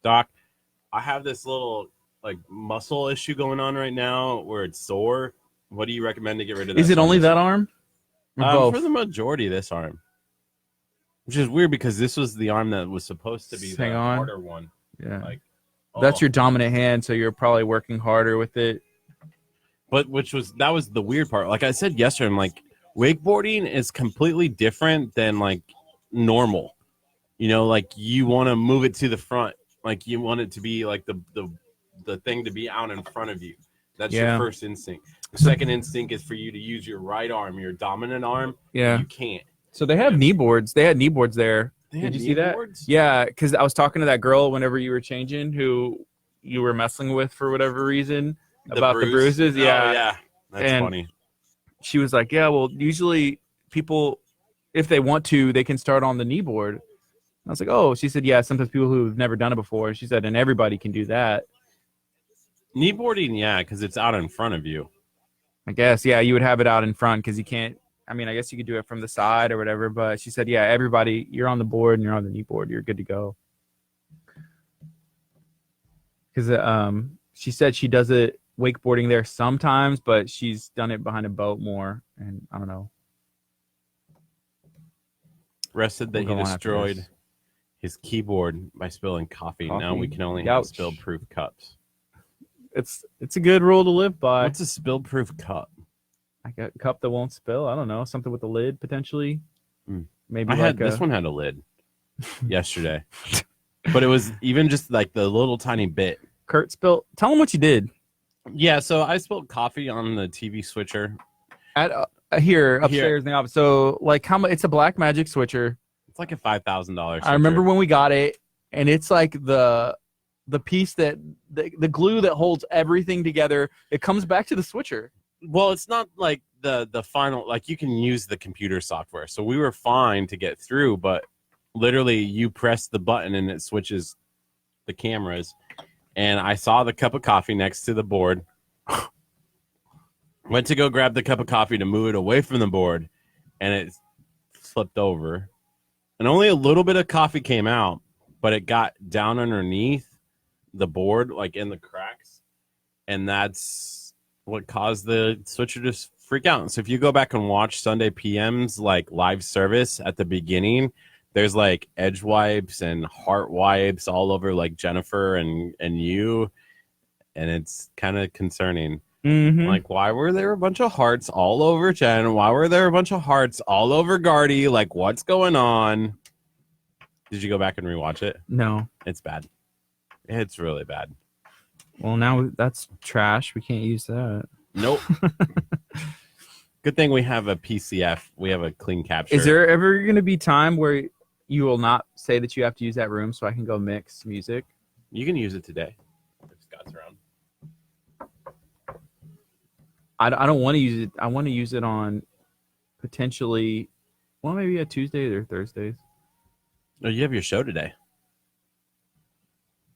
Doc, I have this little like muscle issue going on right now where it's sore. What do you recommend to get rid of that? Is it only that arm? For the majority of this arm. Which is weird because this was the arm that was supposed to be the harder one. Yeah. Like, that's your dominant hand, so you're probably working harder with it. But that was the weird part. Like I said yesterday, I'm like, wakeboarding is completely different than like normal. Like you want to move it to the front. Like you want it to be like the thing to be out in front of you. That's your first instinct. The second instinct is for you to use your right arm, your dominant arm. Yeah. You can't. So they have knee boards. They had knee boards there. Did you see that? Yeah, because I was talking to that girl whenever you were changing, who you were messing with for whatever reason about the bruises. Yeah. Oh, yeah. That's funny. She was like, yeah, well, usually people, if they want to, they can start on the knee board. And I was like, oh, she said, yeah, sometimes people who've never done it before. She said, and everybody can do that. Kneeboarding, yeah, because it's out in front of you. I guess, yeah, you would have it out in front because you can't. I mean, I guess you could do it from the side or whatever. But she said, yeah, everybody, you're on the board and you're on the knee board. You're good to go. Because she said she does it wakeboarding there sometimes, but she's done it behind a boat more. And I don't know. Rested that he destroyed his keyboard by spilling coffee. Now we can only have spill-proof cups. It's a good rule to live by. What's a spill-proof cup? Like a cup that won't spill. I don't know. Something with a lid potentially. Maybe this one had a lid yesterday, but it was even just like the little tiny bit. Curt spilled. Tell him what you did. Yeah, so I spilled coffee on the TV switcher, At here upstairs in the office. So like how much? It's a Black Magic switcher. It's like a $5,000. I remember when we got it, and it's like the piece that the glue that holds everything together. It comes back to the switcher. Well, it's not like the final, like you can use the computer software. So we were fine to get through, but literally you press the button and it switches the cameras. And I saw the cup of coffee next to the board. Went to go grab the cup of coffee to move it away from the board, and it flipped over. And only a little bit of coffee came out, but it got down underneath the board, like in the cracks. And that's what caused the switcher to freak out. So if you go back and watch Sunday PM's like live service at the beginning, there's like edge wipes and heart wipes all over like Jennifer and you. And it's kind of concerning. Mm-hmm. Like, why were there a bunch of hearts all over Jen? Why were there a bunch of hearts all over Gardy? Like, what's going on? Did you go back and rewatch it? No. It's bad. It's really bad. Well, now that's trash. We can't use that. Nope. Good thing we have a PCF. We have a clean capture. Is there ever going to be time where you will not say that you have to use that room so I can go mix music? You can use it today if Scott's around. I don't want to use it. I want to use it on potentially, well, maybe a Tuesday or Thursdays. Oh, you have your show today.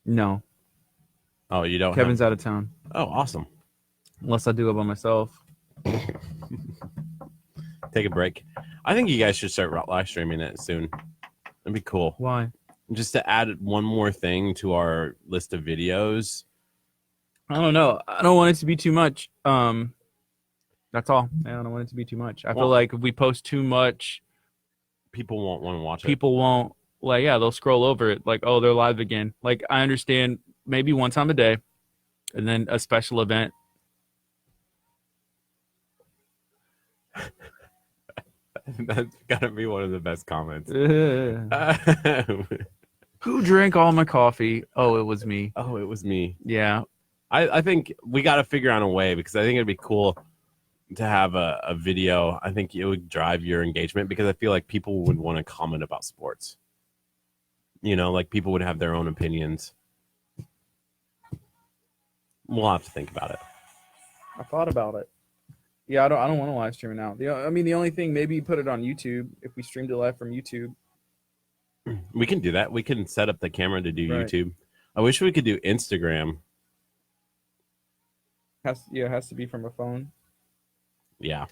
No. Oh, you don't? Kevin's out of town. Oh, awesome. Unless I do it by myself. Take a break. I think you guys should start live streaming it soon. That'd be cool. Why? Just to add one more thing to our list of videos. I don't know. I don't want it to be too much. That's all. I don't want it to be too much. I feel like if we post too much, people won't want to watch it. People won't, like, yeah, they'll scroll over it. Like, oh, they're live again. Like, I understand maybe one time a day and then a special event. That's got to be one of the best comments. Who drank all my coffee? Oh, it was me. Oh, it was me. Yeah. I think we got to figure out a way, because I think it'd be cool to have a video. I think it would drive your engagement, because I feel like people would want to comment about sports. You know, like people would have their own opinions. We'll have to think about it. I thought about it. Yeah, I don't want to live stream it now. I mean, the only thing, maybe put it on YouTube if we streamed it live from YouTube. We can do that. We can set up the camera to do Right. YouTube. I wish we could do Instagram. It has to be from a phone. Yeah.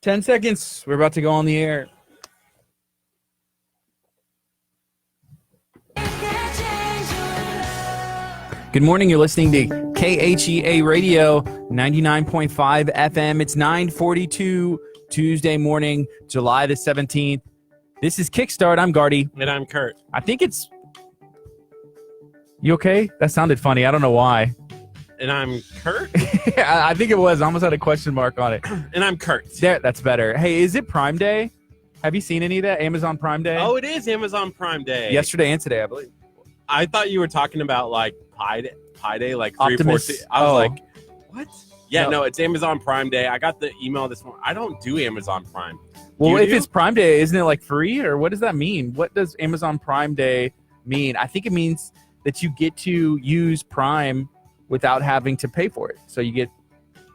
Ten seconds. We're about to go on the air. Good morning. You're listening to KHEA Radio 99.5 FM. It's 9:42 Tuesday morning, July the 17th. This is Kickstart. I'm Gardy. And I'm Curt. I think it's... You okay? That sounded funny. I don't know why. And I'm Curt. I think it was. I almost had a question mark on it. And I'm Curt. There, that's better. Hey, is it Prime Day? Have you seen any of that? Amazon Prime Day? Oh, it is Amazon Prime Day. Yesterday and today, I believe. I thought you were talking about like Pi Day, like 3 or 4. Optimus. I was Oh. like, what? Yeah, No. no, it's Amazon Prime Day. I got the email this morning. I don't do Amazon Prime. Well, You if do? it's Prime Day, isn't it like free, or what does that mean? What does Amazon Prime Day mean? I think it means that you get to use Prime without having to pay for it. So you get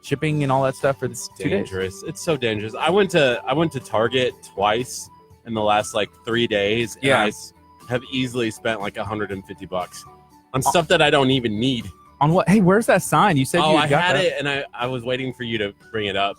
shipping and all that stuff for It's 2 days. dangerous. It's so dangerous. I went to Target twice in the last like 3 days. And Yeah. I have easily spent like $150 on stuff that I don't even need. On what? Hey, where's that sign? You said Oh, you I got had that. it, and I was waiting for you to bring it up.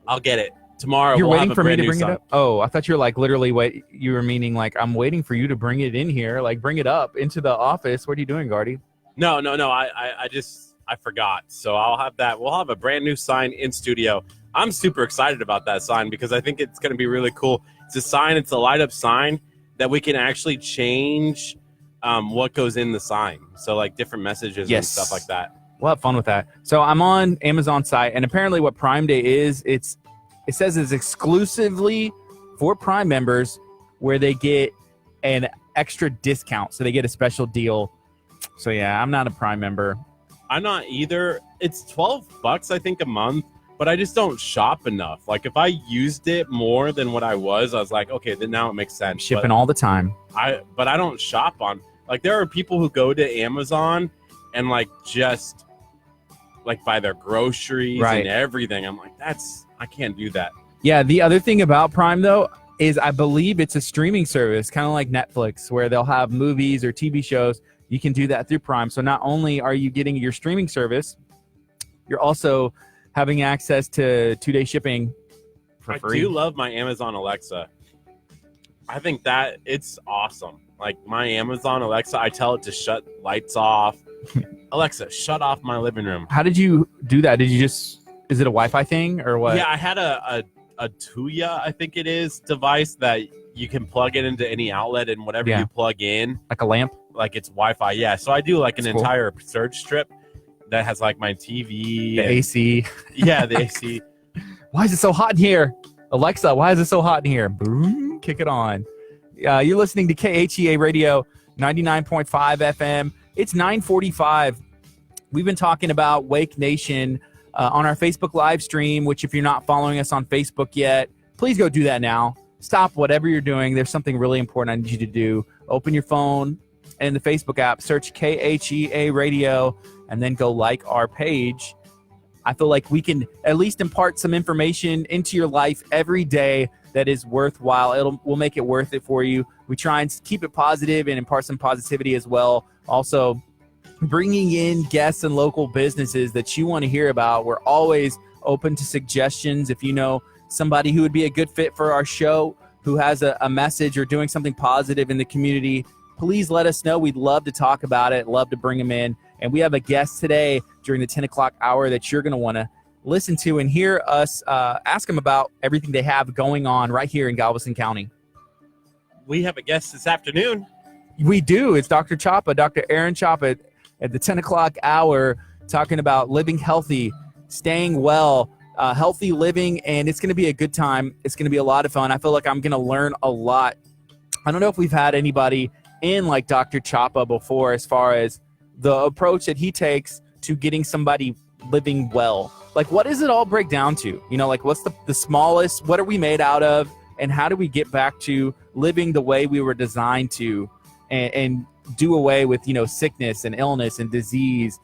I'll get it tomorrow. You're we'll waiting have a for me brand to new bring it sign. up? Oh, I thought you were like literally wait. You were meaning like I'm waiting for you to bring it in here, like bring it up into the office. What are you doing, Gardy? No. I forgot. So I'll have that. We'll have a brand new sign in studio. I'm super excited about that sign because I think it's going to be really cool. It's a sign. It's a light up sign that we can actually change what goes in the sign. So like different messages and Yes. stuff like that. We'll have fun with that. So I'm on Amazon site, and apparently what Prime Day is, it says it's exclusively for Prime members, where they get an extra discount, so they get a special deal. So yeah, I'm not a Prime member. I'm not either. It's $12, I think, a month, but I just don't shop enough. Like if I used it more than what I was like, okay, then now it makes sense. Shipping all the time. But I don't shop on, like, there are people who go to Amazon and like just like buy their groceries Right. and everything. I'm like, I can't do that. Yeah, the other thing about Prime, though, is I believe it's a streaming service, kind of like Netflix, where they'll have movies or TV shows. You can do that through Prime. So not only are you getting your streaming service, you're also having access to 2-day shipping for free. I do love my Amazon Alexa. I think that it's awesome. Like my Amazon Alexa, I tell it to shut lights off. Alexa, shut off my living room. How did you do that? Did you just, is it a Wi-Fi thing or what? Yeah, I had a KHEA, I think it is, device that you can plug it into any outlet, and whatever you plug in, like a lamp? like it's Wi-Fi. Yeah, so I do like That's an cool. entire surge strip that has like my TV, The AC. Yeah, the AC. Why is it so hot in here? Alexa, why is it so hot in here? Boom, kick it on. You're listening to KHEA Radio 99.5 FM. It's 9:45. We've been talking about Wake Nation on our Facebook live stream, which if you're not following us on Facebook yet, please go do that now. Stop whatever you're doing. There's something really important I need you to do. Open your phone and the Facebook app, search KHEA Radio, and then go like our page. I feel like we can at least impart some information into your life every day that is worthwhile. We'll make it worth it for you. We try and keep it positive and impart some positivity as well. Also, bringing in guests and local businesses that you want to hear about. We're always open to suggestions. If you know somebody who would be a good fit for our show, who has a message or doing something positive in the community, please let us know. We'd love to talk about it, love to bring them in. And we have a guest today during the 10 o'clock hour that you're going to want to listen to and hear us ask them about everything they have going on right here in Galveston County. We have a guest this afternoon. We do. It's Dr. Chapa, Dr. Aaron Chapa at the 10 o'clock hour, talking about living healthy, staying well, healthy living, and it's going to be a good time. It's going to be a lot of fun. I feel like I'm going to learn a lot. I don't know if we've had anybody in like Dr. Chapa before as far as the approach that he takes to getting somebody living well. Like, what does it all break down to? You know, like, what's the smallest, what are we made out of, and how do we get back to living the way we were designed to, and do away with, you know, sickness and illness and disease?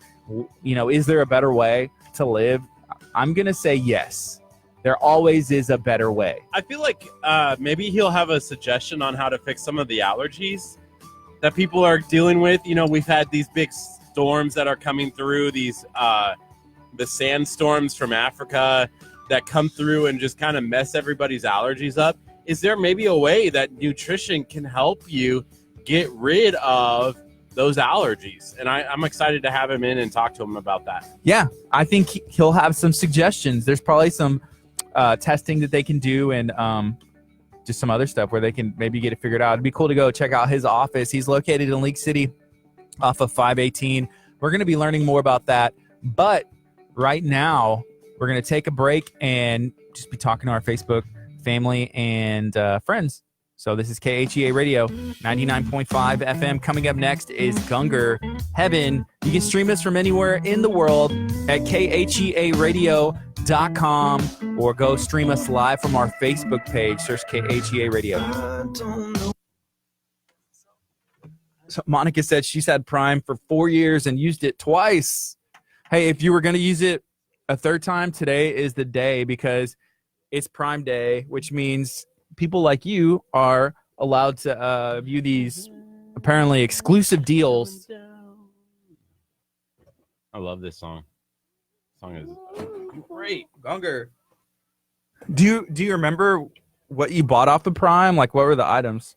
You know, is there a better way to live? I'm going to say yes. There always is a better way. I feel like maybe he'll have a suggestion on how to fix some of the allergies that people are dealing with. You know, we've had these big storms that are coming through, these the sandstorms from Africa that come through and just kind of mess everybody's allergies up. Is there maybe a way that nutrition can help you get rid of those allergies? And I'm excited to have him in and talk to him about that. Yeah, I think he'll have some suggestions. There's probably some testing that they can do, and just some other stuff where they can maybe get it figured out. It'd be cool to go check out his office. He's located in League City off of 518. We're going to be learning more about that. But right now, we're going to take a break and just be talking to our Facebook family and friends. So this is KHEA Radio, 99.5 FM. Coming up next is Gunger Heaven. You can stream us from anywhere in the world at KHEARadio.com or go stream us live from our Facebook page. Search KHEA Radio. So Monica said she's had Prime for 4 years and used it twice. Hey, if you were going to use it a third time, today is the day, because it's Prime Day, which means people like you are allowed to view these apparently exclusive deals. I love this song. This song is great. Gunger. Do you remember what you bought off the Prime? Like, what were the items?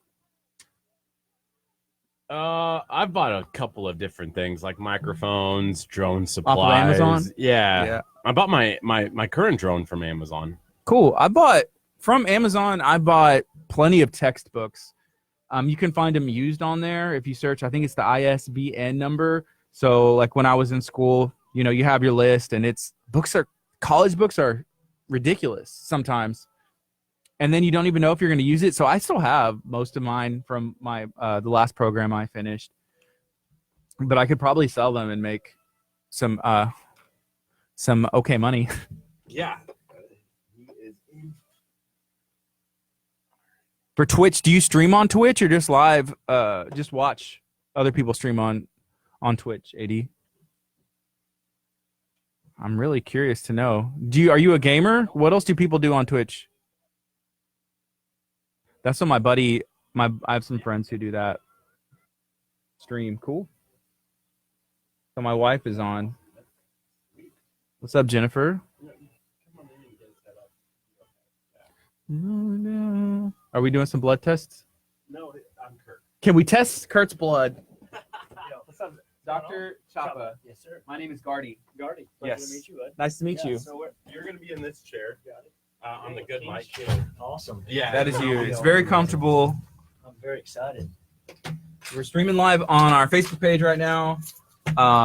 I've bought a couple of different things, like microphones, drone supplies. Off of Amazon? Yeah. I bought my current drone from Amazon. Cool. From Amazon, I bought plenty of textbooks. You can find them used on there if you search. I think it's the ISBN number. So, like when I was in school, you know, you have your list, and college books are ridiculous sometimes. and then you don't even know if you're going to use it. So I still have most of mine from my the last program I finished, but I could probably sell them and make some okay money. Yeah. For Twitch, do you stream on Twitch or just live? Just watch other people stream on Twitch. AD, I'm really curious to know. Are you a gamer? What else do people do on Twitch? That's what my buddy. I have some friends who do that. Stream, cool. So my wife is on. What's up, Jennifer? Are we doing some blood tests? No, I'm Kurt. Can we test Kurt's blood? What's up, Dr. Chapa? Yes, sir. My name is Gardy. Gardy. Yes. Pleasure to meet you, bud. Nice to meet you. So you're going to be in this chair on the good mic. Awesome. Yeah. That is you. It's very comfortable. I'm very excited. We're streaming live on our Facebook page right now.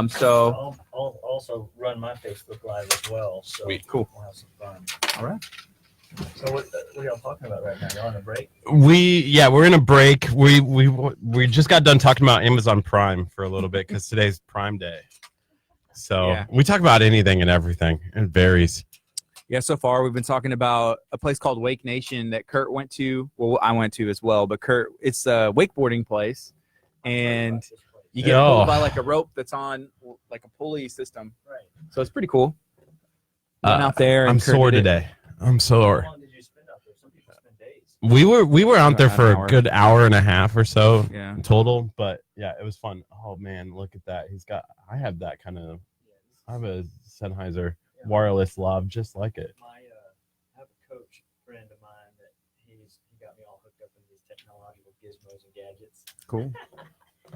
So I'll also run my Facebook Live as well. So Sweet. Cool. We'll have some fun. All right. So what are y'all talking about right now? Y'all on a break? We're in a break. We just got done talking about Amazon Prime for a little bit because today's Prime Day. So Yeah. we talk about anything and everything. It varies. Yeah, so far we've been talking about a place called Wake Nation that Kurt went to. Well, I went to as well, but Kurt, it's a wakeboarding place, and you get pulled by like a rope that's on like a pulley system. Right. So it's pretty cool. Went out there. And I'm Kurt sore did it. today. I'm How sore. long did you spend out there? Some people spend days. We were out there About for an a hour. good hour and a half or so Yeah. total, but yeah, it was fun. Oh man, look at that. I have that kind of. I have a Sennheiser wireless love just like it. I have a coach friend of mine that he got me all hooked up in these technological gizmos and gadgets. Cool.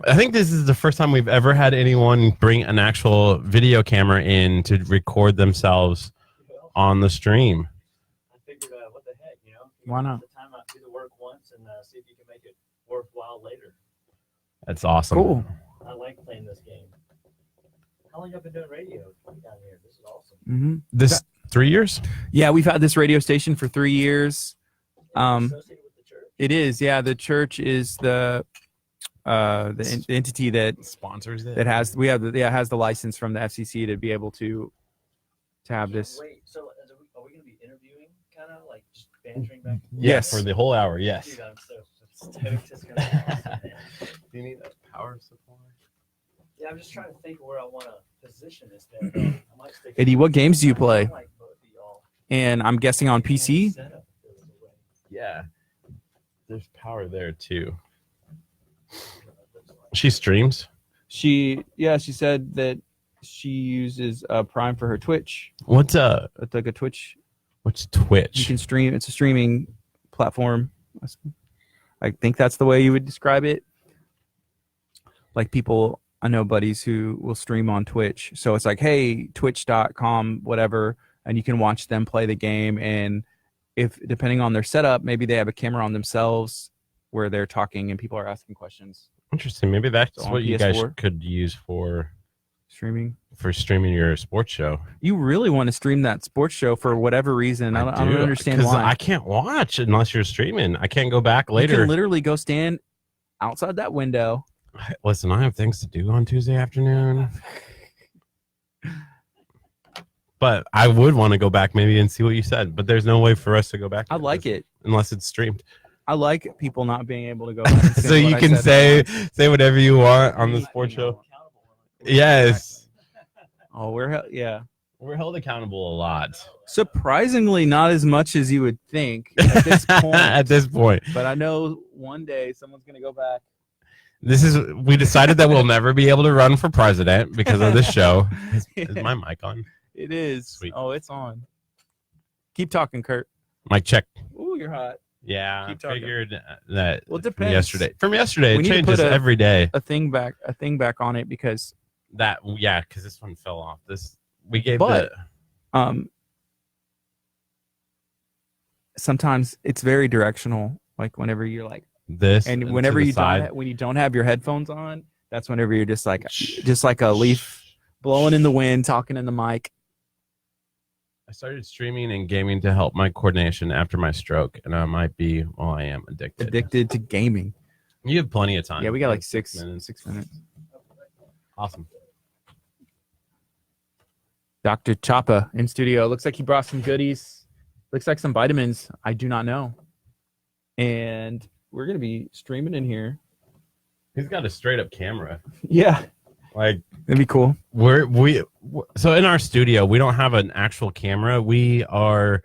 I think this is the first time we've ever had anyone bring an actual video camera in to record themselves Well, on the stream. I figured, what the heck, you know? Why not? The time out, do the work once and see if you can make it worthwhile later. That's awesome. Cool. I like playing this game. How long have you been doing radio down here? This is awesome. Mm-hmm. This 3 years? Yeah, we've had this radio station for 3 years. Associated with the church? It is. Yeah, the church is the entity that Sponsors it. has the license from the FCC to be able to have this. Wait, so are we going to be interviewing, kind of like just bantering back? Yes. For the whole hour, yes. Dude, I'm so stoked. It's gonna be awesome, man. Do you need a power supply? Yeah, I'm just trying to think where I want to position this thing. I might stick Eddie, what games do you I play? like both of y'all. And I'm guessing on PC. Setup if there was a way. Yeah. There's power there too. She streams. She said that she uses Prime for her Twitch. What's It's like a Twitch. You Twitch? can stream. It's a streaming platform. I think that's the way you would describe it. Like people, I know buddies who will stream on Twitch. So it's like, hey, twitch.com, whatever, and you can watch them play the game. And if depending on their setup, maybe they have a camera on themselves where they're talking and people are asking questions. Interesting. Maybe that's So on what you guys PS4? could use for Streaming. streaming your sports show. You really want to stream that sports show for whatever reason. I don't understand 'cause why. I can't watch unless you're streaming. I can't go back You later. can literally go stand outside that window. Listen, I have things to do on Tuesday afternoon. But I would want to go back maybe and see what you said. But there's no way for us to go back. I like it. unless it's streamed. I like people not being able to go. back and So say you what I can said. say whatever you want on the sports show. Yes. Oh, yeah. We're held accountable a lot Surprisingly, not as much as you would think at this point. at this point. But I know one day someone's gonna go back. We decided that we'll never be able to run for president because of this show. Is my mic on? It is. Sweet. Oh, it's on. Keep talking, Kurt. Mic check. Ooh, you're hot. Yeah, Keep I talking. figured that Well, it from depends. yesterday. From yesterday, We it need to changes put every day. A thing back on it because Because this one fell off. We gave But- sometimes it's very directional. Like whenever you're like, this and to whenever the you side. when you don't have your headphones on, that's whenever you're just like a leaf blowing in the wind, talking in the mic. I started streaming and gaming to help my coordination after my stroke, and I might be, well, I am addicted. Addicted to gaming. You have plenty of time. Yeah, we got like 6 minutes. 6 minutes. Awesome. Dr. Chapa in studio. Looks like he brought some goodies. Looks like some vitamins. I do not know. And we're going to be streaming in here. He's got a straight up camera. Yeah. Like, that'd be cool. So in our studio, we don't have an actual camera. We are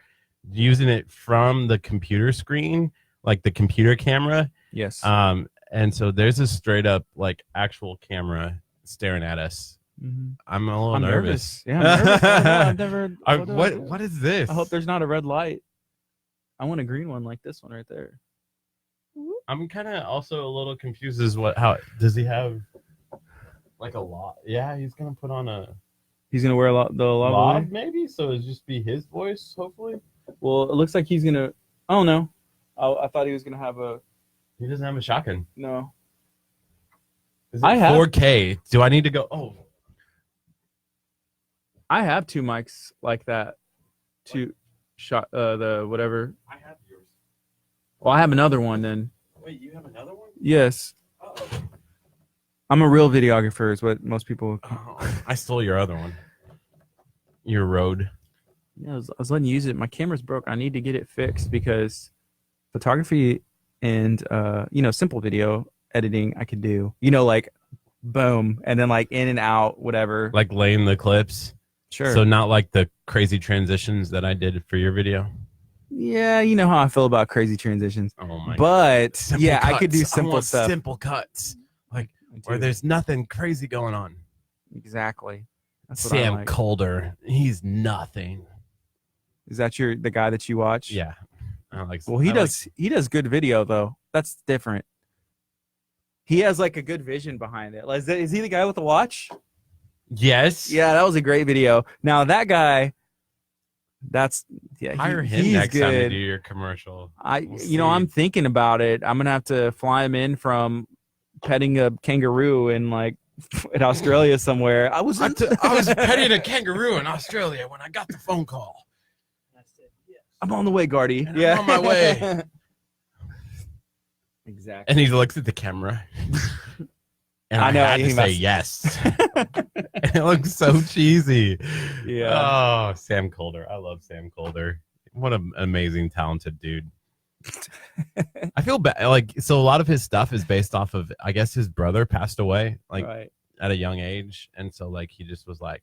using it from the computer screen, like the computer camera. Yes. And so there's a straight up like actual camera staring at us. Mm-hmm. I'm a little nervous. Yeah, I'm nervous. I've never. What is this? I hope there's not a red light. I want a green one like this one right there. I'm kind of also a little confused as how does he have like a lot? Yeah, he's gonna put on a. He's gonna wear a lot. The log maybe, so it'd just be his voice, hopefully. Well, it looks like he's gonna. Oh no, I thought he was gonna have a. He doesn't have a shotgun. No. Is it 4K? Do I need to go? Oh. I have 2 mics like that. 2 shot the whatever. I have yours. Well, I have another one then. Wait, you have another one? Yes. Uh-oh. I'm a real videographer, is what most people. Oh, I stole your other one. Your Rode. Yeah, I was letting you use it. My camera's broke. I need to get it fixed because photography and simple video editing I could do. Like boom and then like in and out, whatever. Like laying the clips. Sure. So not like the crazy transitions that I did for your video. Yeah, you know how I feel about crazy transitions. Oh my! But simple yeah, cuts. I could do simple stuff. Simple cuts, like where there's nothing crazy going on. Exactly. That's what I Sam like. Calder, he's nothing. Is that the guy that you watch? Yeah. I like. Well, he does good video though. That's different. He has like a good vision behind it. Like, is he the guy with the watch? Yes. Yeah, that was a great video. Now that guy, hire him he's next time to good. do your commercial. I'm thinking about it. I'm gonna have to fly him in from petting a kangaroo in Australia somewhere. I was petting a kangaroo in Australia when I got the phone call. I said, yes. I'm on the way, Gardy. And I'm on my way. Exactly. And he looks at the camera. And I had to say yes. It looks so cheesy. Yeah. Oh, Sam Calder. I love Sam Calder. What an amazing, talented dude. I feel bad. So a lot of his stuff is based off of, I guess his brother passed away right. at a young age. And so he just was I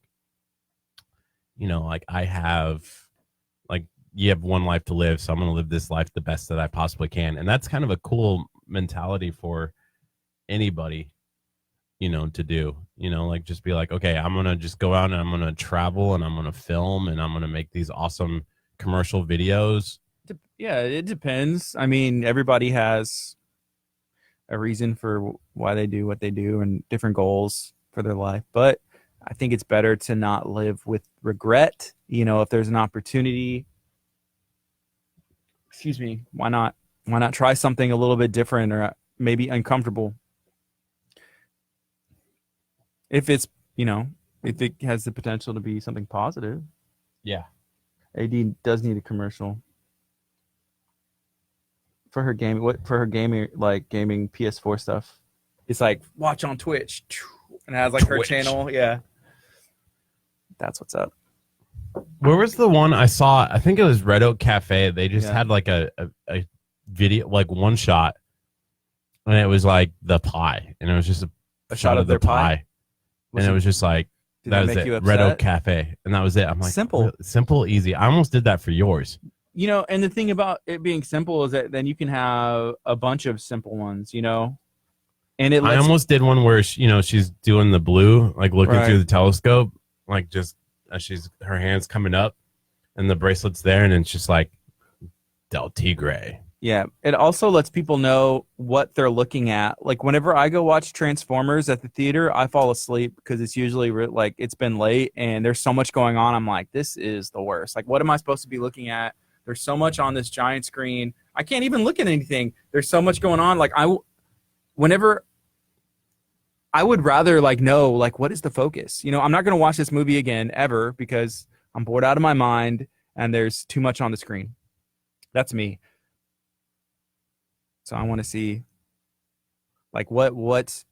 have, you have one life to live. So I'm going to live this life the best that I possibly can. And that's kind of a cool mentality for anybody. To do, just be like, okay, I'm going to just go out and I'm going to travel and I'm going to film and I'm going to make these awesome commercial videos. Yeah, it depends. I mean, everybody has a reason for why they do what they do and different goals for their life. But I think it's better to not live with regret. If there's an opportunity, why not? Why not try something a little bit different or maybe uncomfortable? If it's, if it has the potential to be something positive. Yeah. AD does need a commercial for her gaming. Gaming PS4 stuff. It's watch on Twitch and it has her channel. Yeah. That's what's up. Where was the one I saw? I think it was Red Oak Cafe. They just had a video, one shot, and it was the pie, and it was just a shot of their pie. And it was just that was it. Red Oak Cafe. And that was it. I'm simple, easy. I almost did that for yours. And the thing about it being simple is that then you can have a bunch of simple ones, And I almost did one where, she's doing the blue, looking through the telescope, just as her hands coming up and the bracelet's there. And it's just Del Tigre. Yeah, it also lets people know what they're looking at. Whenever I go watch Transformers at the theater, I fall asleep because it's usually it's been late and there's so much going on. I'm like, this is the worst. What am I supposed to be looking at? There's so much on this giant screen. I can't even look at anything. There's so much going on. Whenever I would rather know what is the focus? I'm not going to watch this movie again ever because I'm bored out of my mind, and there's too much on the screen. That's me. So I want to see, like, what's,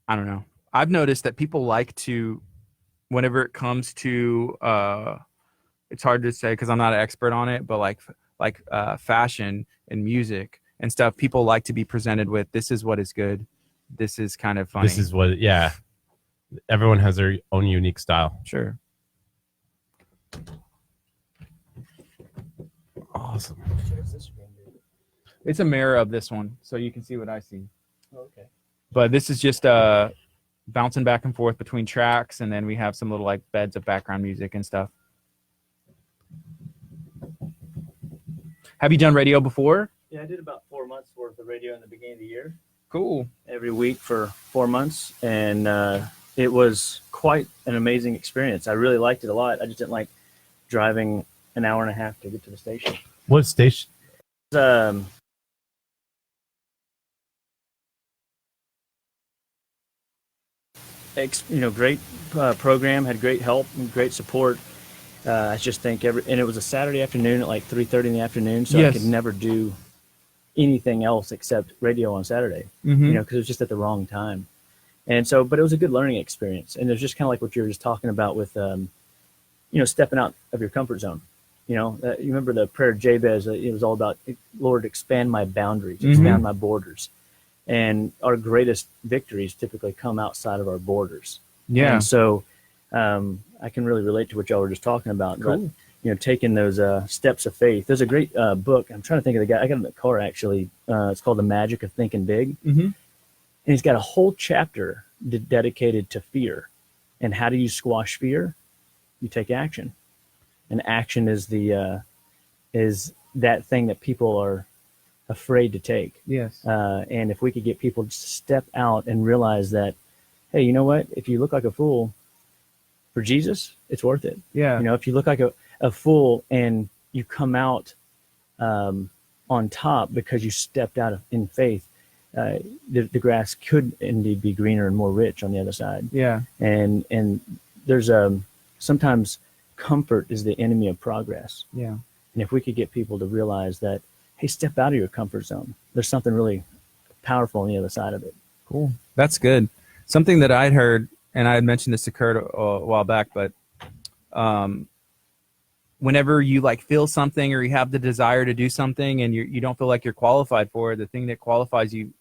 I don't know. I've noticed that people like to, whenever it comes to, it's hard to say because I'm not an expert on it, but like fashion and music and stuff, people like to be presented with, this is what is good. This is kind of funny. This is what, yeah. Everyone has their own unique style. Sure. Awesome. What's this screen do? It's a mirror of this one, so you can see what I see. Oh, okay. But this is just bouncing back and forth between tracks, and then we have some little like beds of background music and stuff. Have you done radio before? Yeah, I did about 4 months worth of radio in the beginning of the year. Cool. Every week for 4 months, and it was quite an amazing experience. I really liked it a lot. I just didn't like driving an hour and a half to get to the station. What station? Great program, had great help and great support. I just think and it was a Saturday afternoon at like 3:30 in the afternoon, so Yes. I could never do anything else except radio on Saturday. Mm-hmm. Because it was just at the wrong time. And so, but it was a good learning experience. And there's just kind of like what you were just talking about with, stepping out of your comfort zone. You remember the prayer of Jabez, it was all about, Lord, expand my boundaries, expand my borders. And our greatest victories typically come outside of our borders. Yeah. And so I can really relate to what y'all were just talking about. Cool. But, taking those steps of faith. There's a great book. I'm trying to think of the guy. I got it in the car, actually. It's called The Magic of Thinking Big. Mm-hmm. And he's got a whole chapter dedicated to fear. And how do you squash fear? You take action. And action is is that thing that people are afraid to take. Yes. And if we could get people to step out and realize that, hey, you know what? If you look like a fool for Jesus, it's worth it. Yeah. If you look like a fool and you come out on top because you stepped out in faith, the grass could indeed be greener and more rich on the other side. Yeah. And there's sometimes comfort is the enemy of progress. Yeah. And if we could get people to realize that, hey, step out of your comfort zone. There's something really powerful on the other side of it. Cool. That's good. Something that I'd heard, and I had mentioned this to Curt a while back, but whenever you like feel something or you have the desire to do something and you don't feel like you're qualified for it, the thing that qualifies you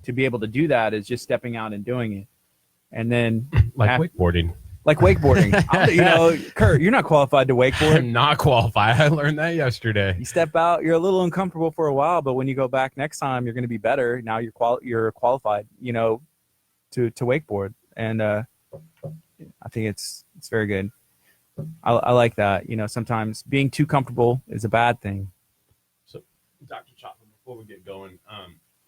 to be able to do that is just stepping out and doing it. And then wakeboarding. Like wakeboarding. Curt, you're not qualified to wakeboard. I'm not qualified. I learned that yesterday. You step out, you're a little uncomfortable for a while, but when you go back next time, you're going to be better. Now you're qualified, to wakeboard. And I think it's very good. I like that. Sometimes being too comfortable is a bad thing. So, Dr. Chapman, before we get going,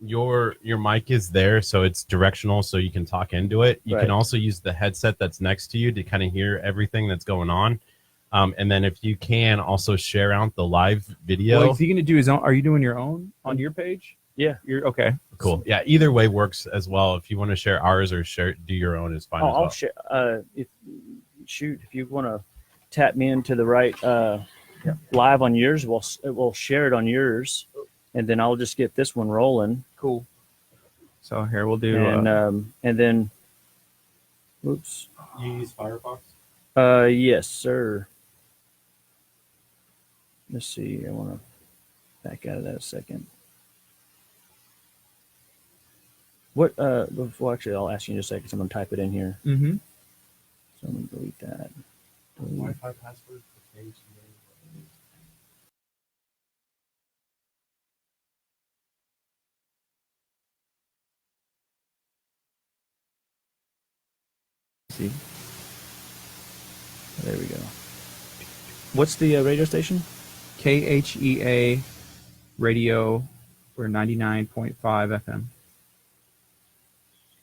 your mic is there, so it's directional, so you can talk into it. You can also use the headset that's next to you to kind of hear everything that's going on. And then if you can also share out the live video. Well, is he going to do his own? Are you doing your own on your page? Yeah. You're okay. Cool. Yeah. Either way works as well. If you want to share ours or do your own is fine. I'll share. If you want to tap me into the right live on yours, we'll share it on yours, and then I'll just get this one rolling. Cool. So here we'll do. And then, oops. You use Firefox? Yes, sir. Let's see. I want to back out of that a second. What? Well, actually, I'll ask you in just a second. So I'm gonna type it in here. Mm-hmm. So I'm gonna delete that. Wi-Fi password for KHEA. See. There we go. What's the radio station? KHEA radio for 99.5 FM.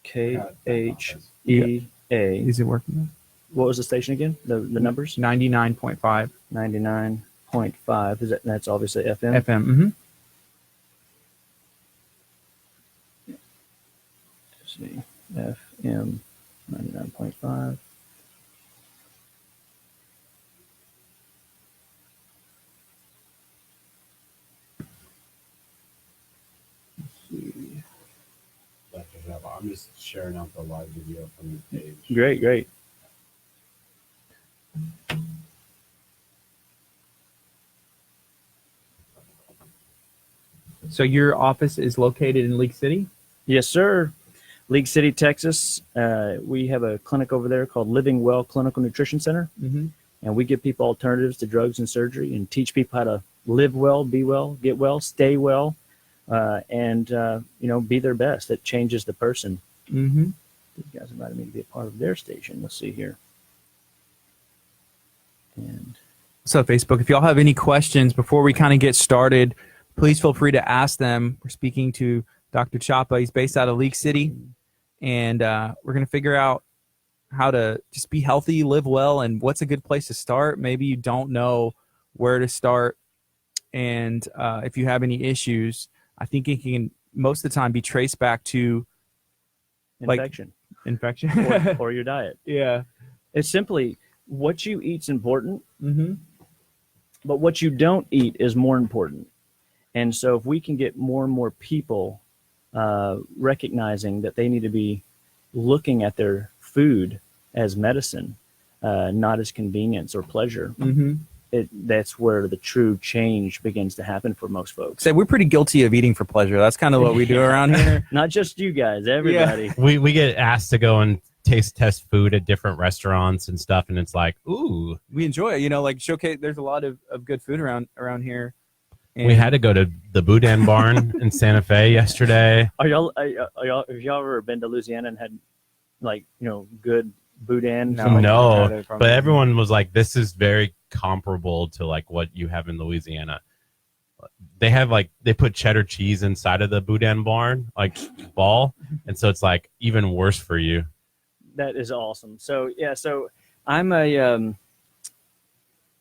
KHEA. Is it working? What was the station again? The numbers? 99.5. 99.5. That's obviously FM. FM. Mm-hmm. Let's see. FM 99.5. I'm just sharing out the live video from the page. Great. So your office is located in League City? Yes, sir. League City, Texas. We have a clinic over there called Living Well Clinical Nutrition Center. Mm-hmm. And we give people alternatives to drugs and surgery and teach people how to live well, be well, get well, stay well, and be their best. It changes the person. Mm-hmm. You guys invited me to be a part of their station. Let's see here. And So Facebook, if y'all have any questions before we kind of get started, please feel free to ask them. We're speaking to Dr. Chapa. He's based out of League City, and we're going to figure out how to just be healthy, live well, and what's a good place to start. Maybe you don't know where to start, and if you have any issues, I think it can most of the time be traced back to infection. or your diet. Yeah. It's simply what you eat's important, Mm-hmm. but what you don't eat is more important. And so if we can get more and more people recognizing that they need to be looking at their food as medicine, not as convenience or pleasure, Mm-hmm. That's where the true change begins to happen for most folks. So we're pretty guilty of eating for pleasure. That's kind of what we do around here. Not just you guys, everybody. We get asked to go and test food at different restaurants and stuff, and it's like, ooh. We enjoy it, like showcase. There's a lot of good food around here. And We had to go to the Boudin Barn in Santa Fe yesterday. Have y'all ever been to Louisiana and had good boudin? No, but everyone was like, this is very comparable to like what you have in Louisiana. They have they put cheddar cheese inside of the Boudin Barn, ball, and so it's like even worse for you. That is awesome. So I'm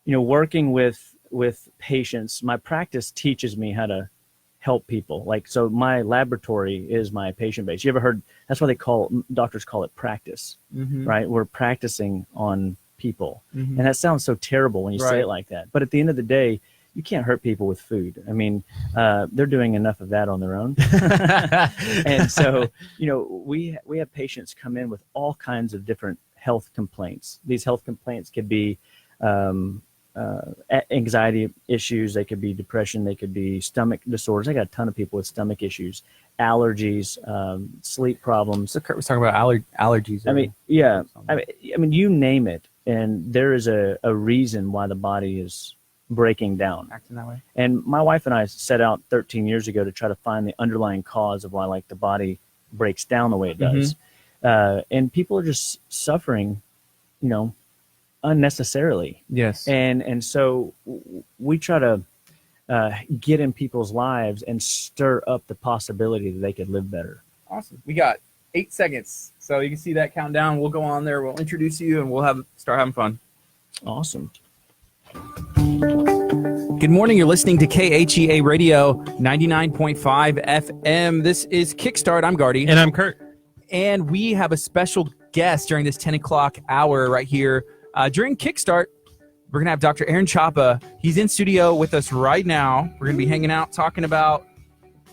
working with patients. My practice teaches me how to help people. So my laboratory is my patient base. You ever heard? That's why doctors call it practice, Mm-hmm. right? We're practicing on people, Mm-hmm. and that sounds so terrible when you say it like that. But at the end of the day, you can't hurt people with food. I mean, they're doing enough of that on their own. And so, we have patients come in with all kinds of different health complaints. These health complaints could be anxiety issues. They could be depression. They could be stomach disorders. I got a ton of people with stomach issues, allergies, sleep problems. So Kurt was talking about allergies. I mean, you name it. And there is a reason why the body is breaking down. Acting that way. And my wife and I set out 13 years ago to try to find the underlying cause of why the body breaks down the way it does. And people are just suffering, unnecessarily. Yes. And so we try to get in people's lives and stir up the possibility that they could live better. Awesome. We got 8 seconds. So you can see that countdown. We'll go on there. We'll introduce you and we'll start having fun. Awesome. Good morning. You're listening to KHEA Radio 99.5 FM. This is Kickstart. I'm Gardy. And I'm Curt. And we have a special guest during this 10 o'clock hour right here. During Kickstart, we're going to have Dr. Aaron Chapa. He's in studio with us right now. We're going to be hanging out, talking about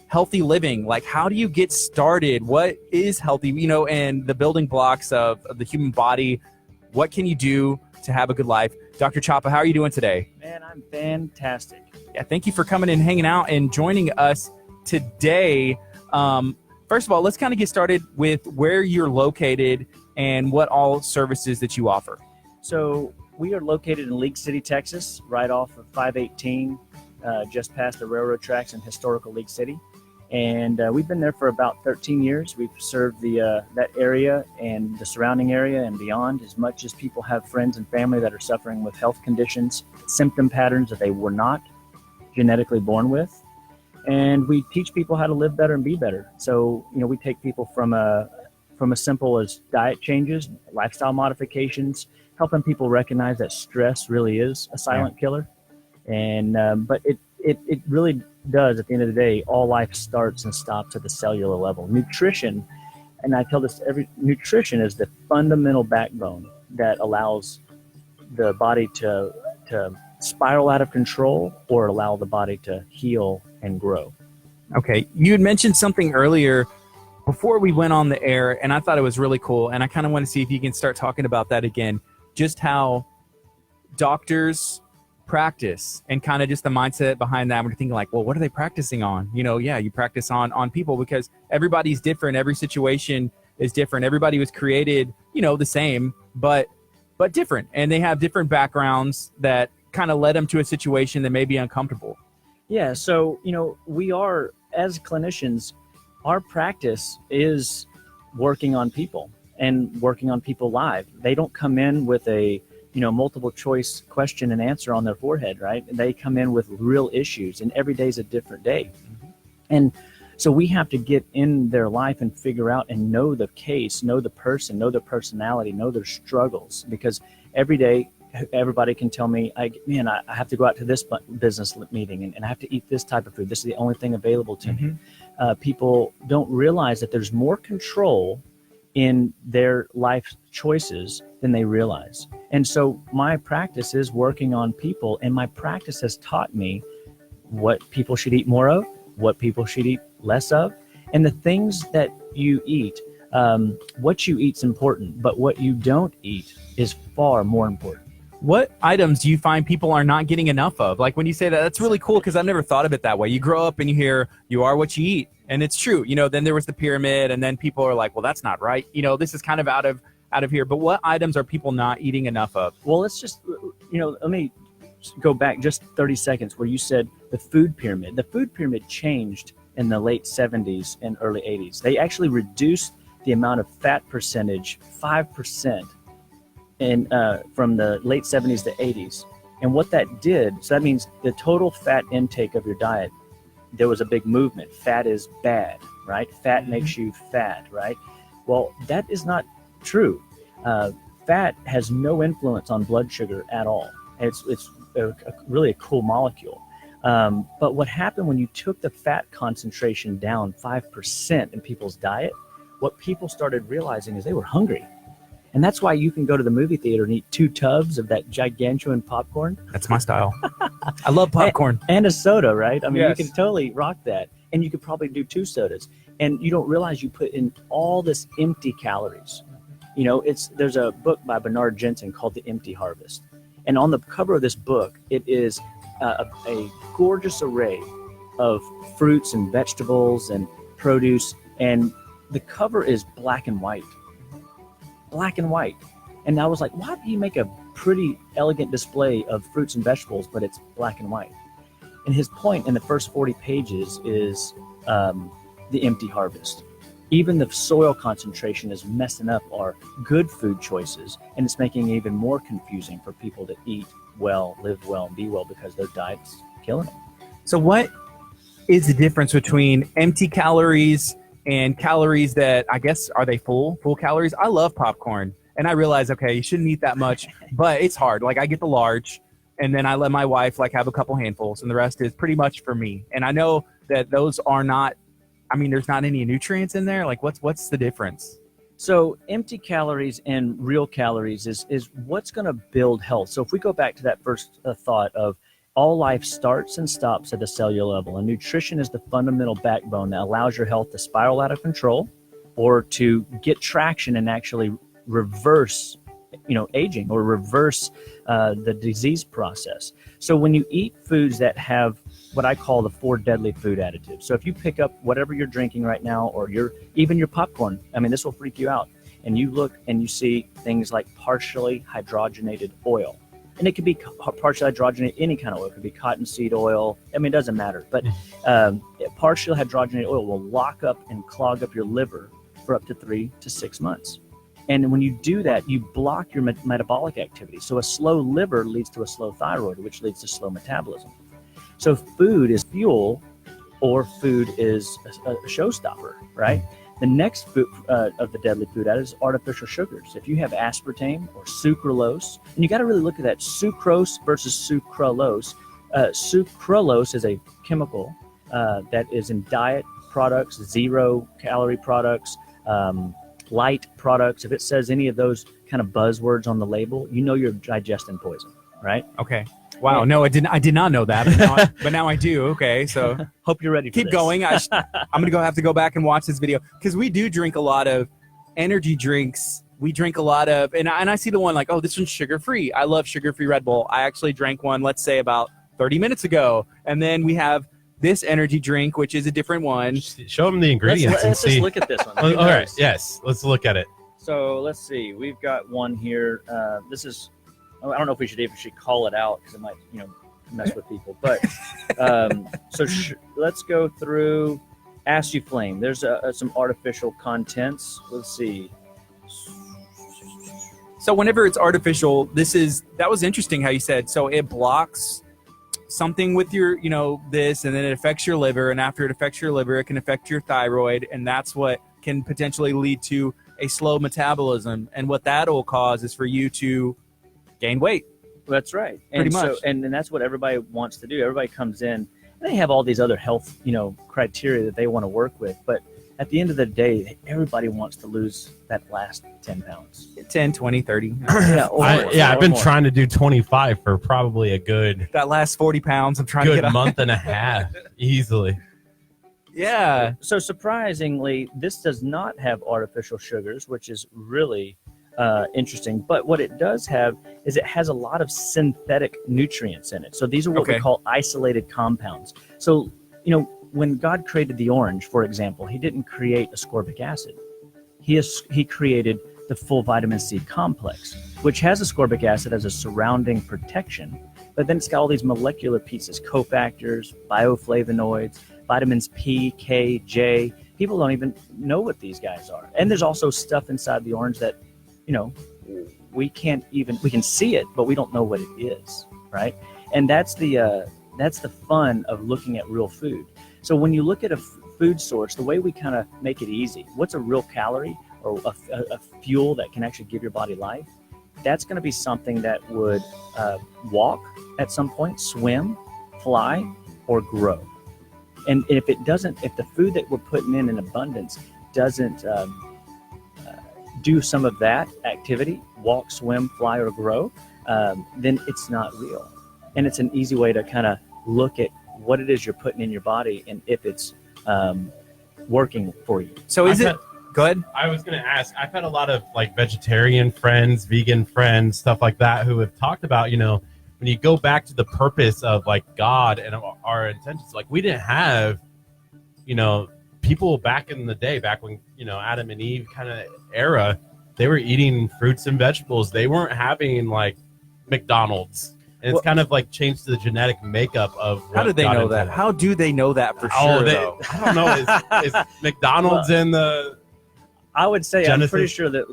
healthy living. How do you get started? What is healthy, and the building blocks of the human body. What can you do to have a good life? Dr. Chapa, how are you doing today? Man, I'm fantastic. Yeah, thank you for coming and hanging out and joining us today. First of all, let's kind of get started with where you're located and what all services that you offer. So we are located in League City, Texas, right off of 518, just past the railroad tracks in historical League City. And we've been there for about 13 years. We've served that area and the surrounding area and beyond, as much as people have friends and family that are suffering with health conditions, symptom patterns that they were not genetically born with. And we teach people how to live better and be better. So, we take people from as simple as diet changes, lifestyle modifications, helping people recognize that stress really is a silent killer. And but it really does, at the end of the day, all life starts and stops at the cellular level. Nutrition, and I tell this nutrition is the fundamental backbone that allows the body to spiral out of control or allow the body to heal and grow. Okay. You had mentioned something earlier before we went on the air, and I thought it was really cool, and I kind of want to see if you can start talking about that again, just how doctors practice and kind of just the mindset behind that. We're thinking like, well, what are they practicing on? You practice on people because everybody's different. Every situation is different. Everybody was created, the same, but different. And they have different backgrounds that kind of led them to a situation that may be uncomfortable. Yeah. So, we are, as clinicians, our practice is working on people and working on people live. They don't come in with a, multiple choice question and answer on their forehead, right? They come in with real issues, and every day is a different day. Mm-hmm. And so we have to get in their life and figure out and know the case, know the person, know their personality, know their struggles, because every day everybody can tell me, I have to go out to this business meeting and I have to eat this type of food. This is the only thing available to me. People don't realize that there's more control in their life choices than they realize. And so my practice is working on people, and my practice has taught me what people should eat more of, what people should eat less of, and the things that you eat. What you eat's important, but what you don't eat is far more important. What items do you find people are not getting enough of? Like when you say that, that's really cool because I've never thought of it that way. You grow up and you hear you are what you eat. And it's true. Then there was the pyramid, and then people are like, well, that's not right. This is kind of out of here. But what items are people not eating enough of? Well, let's just, let me go back just 30 seconds where you said the food pyramid. The food pyramid changed in the late 70s and early 80s. They actually reduced the amount of fat percentage 5% from the late 70s to 80s. And what that did, so that means the total fat intake of your diet, there was a big movement. Fat is bad, right? Fat makes you fat, right? Well, that is not true. Fat has no influence on blood sugar at all. It's really a cool molecule. But what happened when you took the fat concentration down 5% in people's diet, what people started realizing is they were hungry. And that's why you can go to the movie theater and eat 2 tubs of that gigantuan popcorn. That's my style. I love popcorn. And a soda, right? I mean, yes. You can totally rock that. And you could probably do 2 sodas. And you don't realize you put in all this empty calories. There's a book by Bernard Jensen called The Empty Harvest. And on the cover of this book, it is a gorgeous array of fruits and vegetables and produce. And the cover is black and white. Black and white. And I was like, why do you make a pretty elegant display of fruits and vegetables, but it's black and white? And his point in the first 40 pages is the empty harvest. Even the soil concentration is messing up our good food choices, and it's making it even more confusing for people to eat well, live well, and be well because their diet's killing them. So what is the difference between empty calories and calories that, I guess, are they full calories? I love popcorn, and I realize, okay, you shouldn't eat that much, but it's hard. Like I get the large, and then I let my wife have a couple handfuls, and the rest is pretty much for me. And I know that those are not, there's not any nutrients in there. Like what's the difference? So empty calories and real calories is what's going to build health. So if we go back to that first thought of all life starts and stops at the cellular level, and nutrition is the fundamental backbone that allows your health to spiral out of control or to get traction and actually reverse, aging or reverse the disease process. So when you eat foods that have what I call the 4 deadly food additives. So if you pick up whatever you're drinking right now, or even your popcorn, this will freak you out. And you look and you see things like partially hydrogenated oil. And it could be partially hydrogenated, any kind of oil. It could be cottonseed oil. It doesn't matter. But partially hydrogenated oil will lock up and clog up your liver for up to 3 to 6 months. And when you do that, you block your metabolic activity. So a slow liver leads to a slow thyroid, which leads to slow metabolism. So food is fuel, or food is a showstopper, right? The next food of the deadly food additives is artificial sugars. If you have aspartame or sucralose, and you got to really look at that sucrose versus sucralose. Sucralose is a chemical that is in diet products, 0-calorie products, light products. If it says any of those kind of buzzwords on the label, you're digesting poison, right? Okay. Wow, no, I did not know that, but now I do. Okay, so Hope you're ready for keep this. going. I'm gonna have to go back and watch this video because we do drink a lot of energy drinks. We drink a lot of, and I see the one like, oh, this one's sugar free. I love sugar free Red Bull. I actually drank one, let's say about 30 minutes ago, and then we have this energy drink, which is a different one. Show them the ingredients Let's and see. just look at this one. All right. Yes. Let's look at it. So let's see. We've got one here. This is. I don't know if we should call it out because it might, mess with people. But let's go through Flame. There's some artificial contents. Let's see. So whenever it's artificial, that was interesting how you said. So it blocks something with your, this, and then it affects your liver. And after it affects your liver, it can affect your thyroid. And that's what can potentially lead to a slow metabolism. And what that will cause is for you to gain weight. That's right. Pretty And much. So, and that's what everybody wants to do. Everybody comes in and they have all these other health, criteria that they want to work with. But at the end of the day, everybody wants to lose that last 10 pounds. 10, 20, 30. Yeah, I've been trying to do 25 for probably a good That last 40 pounds I'm trying to get month and a half easily. Yeah. So surprisingly, this does not have artificial sugars, which is really interesting. But what it does have is it has a lot of synthetic nutrients in it. So these are what we call isolated compounds. So, when God created the orange, for example, he didn't create ascorbic acid. He created the full vitamin C complex, which has ascorbic acid as a surrounding protection, but then it's got all these molecular pieces, cofactors, bioflavonoids, vitamins P, K, J. People don't even know what these guys are. And there's also stuff inside the orange that, we can see it, but we don't know what it is, right? And that's the fun of looking at real food. So when you look at a food source, the way we kind of make it easy, what's a real calorie or a fuel that can actually give your body life? That's going to be something that would walk at some point, swim, fly, or grow. And if the food that we're putting in abundance doesn't do some of that activity, walk, swim, fly, or grow, then it's not real. And it's an easy way to kind of look at what it is you're putting in your body and if it's working for you. So go ahead. I was going to ask, I've had a lot of like vegetarian friends, vegan friends, stuff like that, who have talked about, when you go back to the purpose of like God and our intentions, like we didn't have, people back in the day, back when, Adam and Eve kind of era, they were eating fruits and vegetables. They weren't having like McDonald's. And it's kind of like changed to the genetic makeup of what How do they God know that? intended. How do they know that for sure, though? I don't know. Is McDonald's in the... I would say Genesis? I'm pretty sure that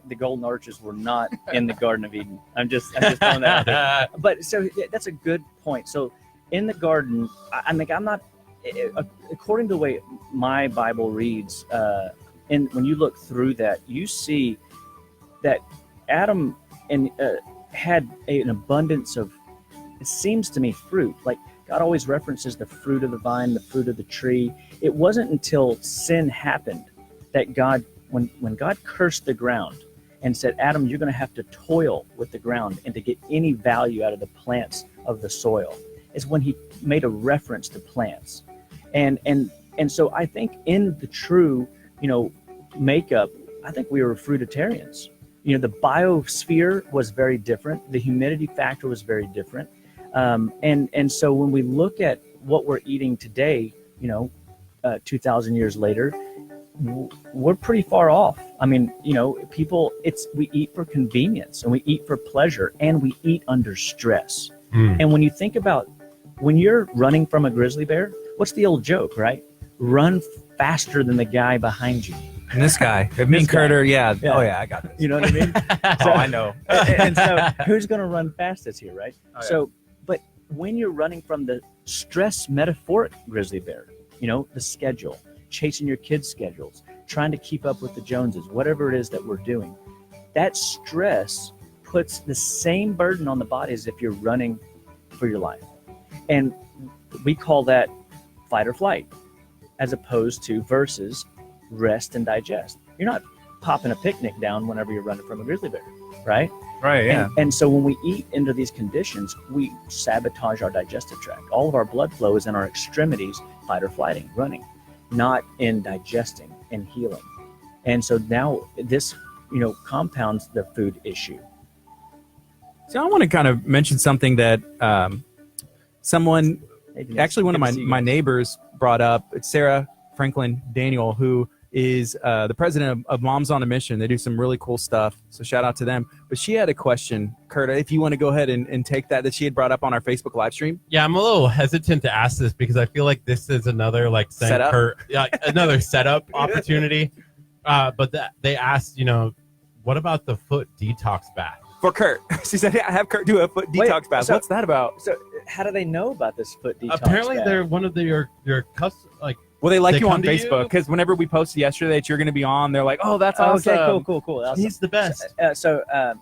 the golden arches were not in the Garden of Eden. I'm just throwing that out there. But so that's a good point. So in the garden, I'm not, according to the way my Bible reads, and when you look through that, you see that Adam had an abundance of, it seems to me, fruit. Like God always references the fruit of the vine, the fruit of the tree. It wasn't until sin happened that God, when God cursed the ground and said, Adam, you're going to have to toil with the ground and to get any value out of the plants of the soil, is when he made a reference to plants. And so I think in the true, makeup, I think we were fruitarians. The biosphere was very different. The humidity factor was very different. And so when we look at what we're eating today, 2,000 years later, we're pretty far off. I mean, we eat for convenience and we eat for pleasure and we eat under stress. And when you think about when you're running from a grizzly bear, what's the old joke, right? Run faster than the guy behind you. And this guy, me and Curt, yeah. Oh yeah, I got this. You know what I mean? Oh, I know. And so who's going to run fastest here, right? Oh, yeah. So, but when you're running from the stress metaphoric grizzly bear, the schedule, chasing your kids' schedules, trying to keep up with the Joneses, whatever it is that we're doing, that stress puts the same burden on the body as if you're running for your life. And we call that fight or flight, as opposed to versus rest and digest. You're not popping a picnic down whenever you're running from a grizzly bear, right? Right. Yeah. And so when we eat into these conditions, we sabotage our digestive tract. All of our blood flow is in our extremities, fight or flighting, running, not in digesting and healing. And so now this, compounds the food issue. So I want to kind of mention something that someone, actually one of my neighbors brought up. It's Sarah Franklin Daniel, who is the president of Moms on a Mission. They do some really cool stuff, so shout out to them. But she had a question, Curt, if you want to go ahead and take that she had brought up on our Facebook live stream. Yeah, I'm a little hesitant to ask this because I feel like this is another Setup? Another setup opportunity. But they asked, what about the foot detox bath? For Curt. She said, have Curt do a foot detox bath. What's that about? So how do they know about this foot detox Apparently bath? they're one of your custom, Well, they like They you on come to you? Facebook because whenever we posted yesterday that you're going to be on, they're like, "Oh, that's awesome." Okay, cool. Awesome. He's the best.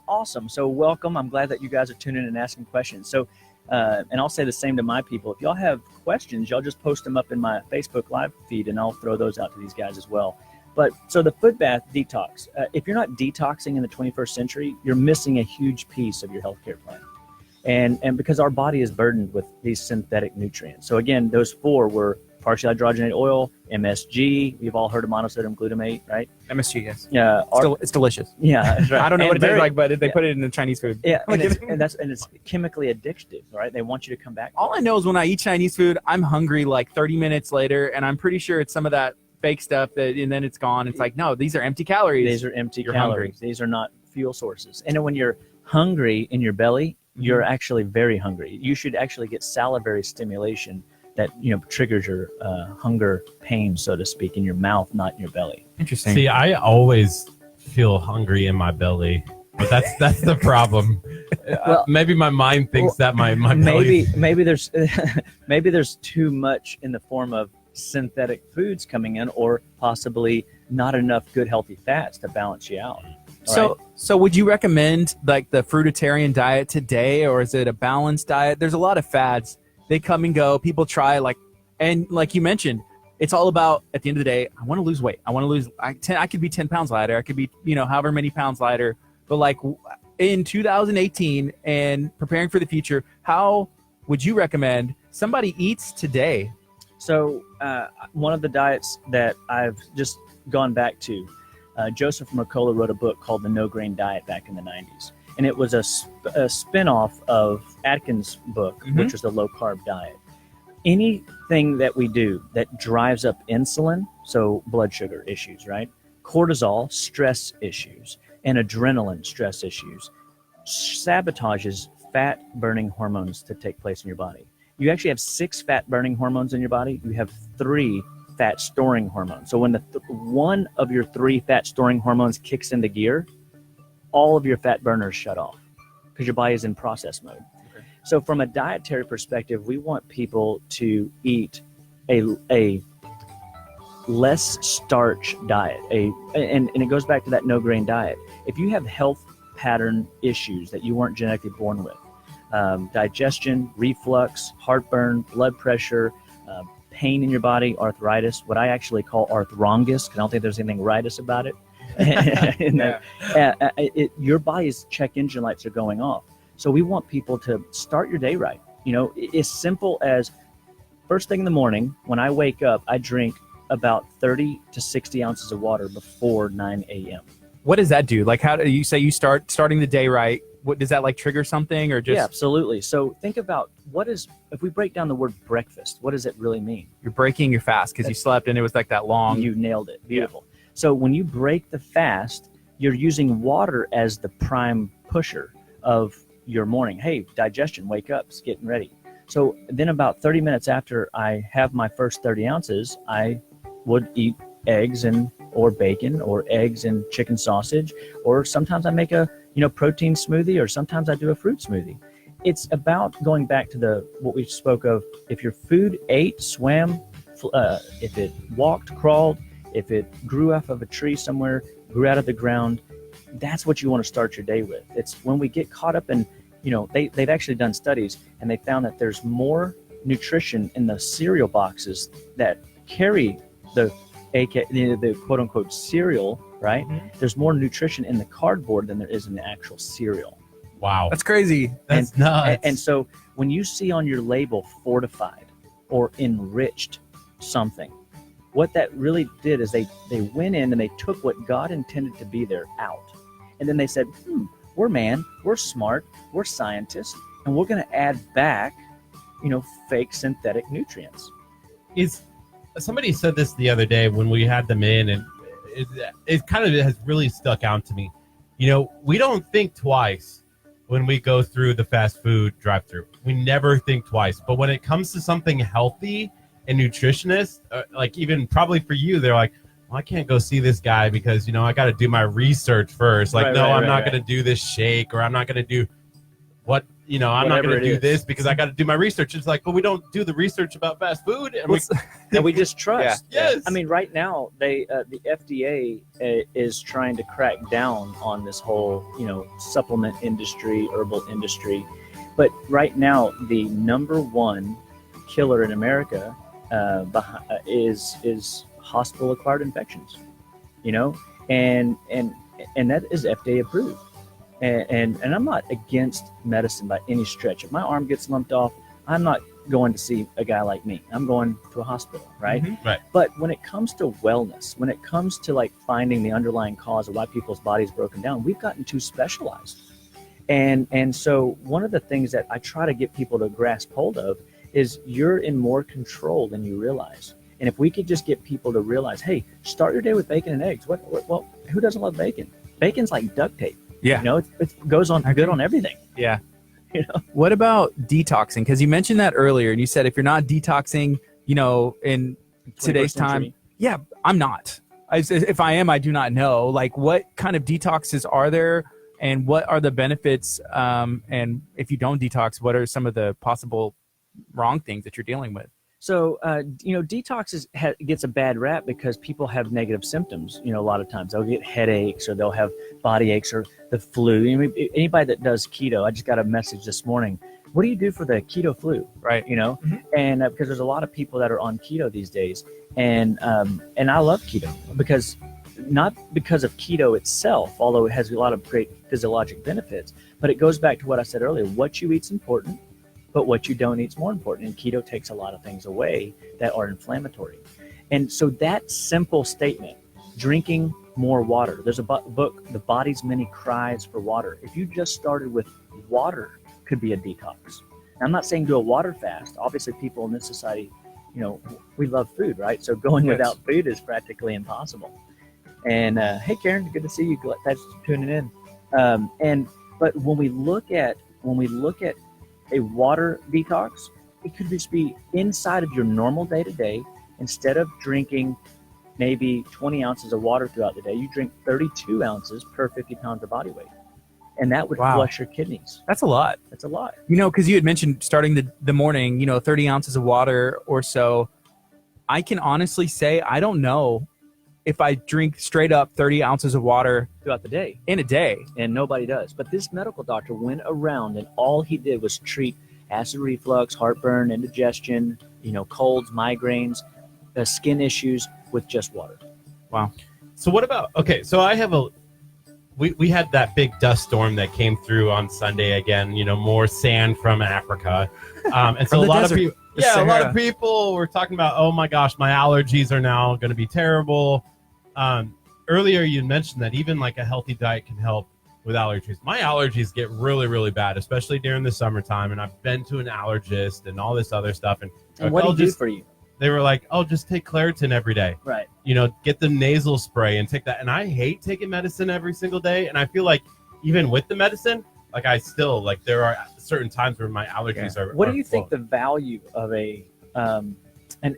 Awesome. So welcome. I'm glad that you guys are tuning in and asking questions. So, and I'll say the same to my people. If y'all have questions, y'all just post them up in my Facebook live feed, and I'll throw those out to these guys as well. But so the foot bath detox. If you're not detoxing in the 21st century, you're missing a huge piece of your healthcare plan. And because our body is burdened with these synthetic nutrients. So again, those four were partially hydrogenated oil, MSG. We've all heard of monosodium glutamate, right? MSG, yes. Yeah, It's delicious. yeah. That's right. I don't know what it And tastes like, but they put it in the Chinese food. Yeah, and it's chemically addictive, right? They want you to come back. All I know is when I eat Chinese food, I'm hungry like 30 minutes later, and I'm pretty sure it's some of that fake stuff and then it's gone. It's like, no, these are empty calories. These are empty You're calories. hungry. These are not fuel sources. And then when you're hungry in your belly, you're actually very hungry. You should actually get salivary stimulation that triggers your hunger pain, so to speak, in your mouth, not in your belly. Interesting. See, I always feel hungry in my belly, but that's the problem. Well, maybe my mind thinks that my belly. Maybe there's maybe there's too much in the form of synthetic foods coming in, or possibly not enough good healthy fats to balance you out. So would you recommend like the fruitarian diet today, or is it a balanced diet? There's a lot of fads. They come and go. People try and like you mentioned, it's all about, at the end of the day, I want to lose weight. I could be 10 pounds lighter. I could be, however many pounds lighter. But like in 2018 and preparing for the future, how would you recommend somebody eats today? So one of the diets that I've just gone back to, Joseph Mercola wrote a book called The No Grain Diet back in the 90s. And it was a spin-off of Atkins' book, which was the low-carb diet. Anything that we do that drives up insulin, so blood sugar issues, right? Cortisol, stress issues, and adrenaline, stress issues, sabotages fat-burning hormones to take place in your body. You actually have 6 fat-burning hormones in your body. You have 3 fat-storing hormones. So when one of your 3 fat-storing hormones kicks into gear, all of your fat burners shut off because your body is in process mode. Okay. So from a dietary perspective, we want people to eat a less starch diet. And it goes back to that no grain diet. If you have health pattern issues that you weren't genetically born with, digestion, reflux, heartburn, blood pressure, pain in your body, arthritis, what I actually call arthrongus, because I don't think there's anything rightus about it. Your body's check engine lights are going off. So we want people to start your day right. It's simple as first thing in the morning, when I wake up, I drink about 30 to 60 ounces of water before 9 a.m. What does that do? Like, how do you say you starting the day right? What does that trigger something or just? Yeah, absolutely. So think about if we break down the word breakfast, what does it really mean? You're breaking your fast because you slept and it was like that long. You nailed it. Beautiful. Yeah. So when you break the fast, you're using water as the prime pusher of your morning. Hey, digestion, wake up, it's getting ready. So then about 30 minutes after I have my first 30 ounces, I would eat eggs or bacon or eggs and chicken sausage, or sometimes I make a protein smoothie, or sometimes I do a fruit smoothie. It's about going back to what we spoke of. If your food ate, swam, if it walked, crawled, if it grew off of a tree somewhere, grew out of the ground, that's what you want to start your day with. It's when we get caught up in, they've actually done studies and they found that there's more nutrition in the cereal boxes that carry the quote unquote cereal, right? Mm-hmm. There's more nutrition in the cardboard than there is in the actual cereal. Wow. That's crazy. That's nuts. And so when you see on your label fortified or enriched something, what that really did is they went in and they took what God intended to be there out. And then they said, we're man, we're smart, we're scientists, and we're going to add back, fake synthetic nutrients. Somebody said this the other day when we had them in, and it kind of has really stuck out to me. We don't think twice when we go through the fast food drive-thru. We never think twice. But when it comes to something healthy and nutritionist, like even probably for you, they're like, well, I can't go see this guy because, I got to do my research first. Like, I'm not going to do this shake, or I'm not going to do what, I'm not going to do this because I got to do my research. It's like, but we don't do the research about fast food. And we just trust. Yes. I mean, right now, the FDA is trying to crack down on this whole, supplement industry, herbal industry. But right now, the number one killer in America is hospital-acquired infections, and that is FDA approved. And I'm not against medicine by any stretch. If my arm gets lumped off, I'm not going to see a guy like me. I'm going to a hospital, right? Mm-hmm. Right. But when it comes to wellness, when it comes to like finding the underlying cause of why people's bodies broken down, we've gotten too specialized. And so one of the things that I try to get people to grasp hold of is you're in more control than you realize. And if we could just get people to realize, hey, start your day with bacon and eggs. Well, who doesn't love bacon? Bacon's like duct tape. Yeah. It goes on good on everything. Yeah. What about detoxing? Because you mentioned that earlier, and you said if you're not detoxing, in today's time, yeah, I'm not. If I am, I do not know. Like, what kind of detoxes are there, and what are the benefits? And if you don't detox, what are some of the possible wrong things that you're dealing with? So, detox gets a bad rap because people have negative symptoms. A lot of times they'll get headaches, or they'll have body aches, or the flu. Anybody that does keto, I just got a message this morning. What do you do for the keto flu? Right. Mm-hmm. And because there's a lot of people that are on keto these days, and I love keto because not because of keto itself, although it has a lot of great physiologic benefits, but it goes back to what I said earlier. What you eat's important, but what you don't eat's more important. And keto takes a lot of things away that are inflammatory. And so that simple statement, drinking more water. There's a book, The Body's Many Cries for Water. If you just started with water, could be a detox. Now, I'm not saying do a water fast. Obviously, people in this society, we love food, right? So going without food is practically impossible. And hey, Karen, good to see you. Thanks for tuning in. But when we look at a water detox, it could just be inside of your normal day-to-day. Instead of drinking maybe 20 ounces of water throughout the day, you drink 32 ounces per 50 pounds of body weight. And that would flush your kidneys. That's a lot. That's a lot. Because you had mentioned starting the morning, 30 ounces of water or so. I can honestly say I don't know if I drink straight up 30 ounces of water throughout the day. In a day. And nobody does. But this medical doctor went around and all he did was treat acid reflux, heartburn, indigestion, colds, migraines, skin issues with just water. Wow. So what about, so I have we had that big dust storm that came through on Sunday again, more sand from Africa. And so a lot of people were talking about, oh my gosh, my allergies are now going to be terrible. Earlier you mentioned that even like a healthy diet can help with allergies. My allergies get really, really bad, especially during the summertime. And I've been to an allergist and all this other stuff. And what do you do for you? They were like, oh, just take Claritin every day. Right. Get the nasal spray and take that. And I hate taking medicine every single day. And I feel like even with the medicine, like I still, like there are certain times where my allergies are. What do you think the value of an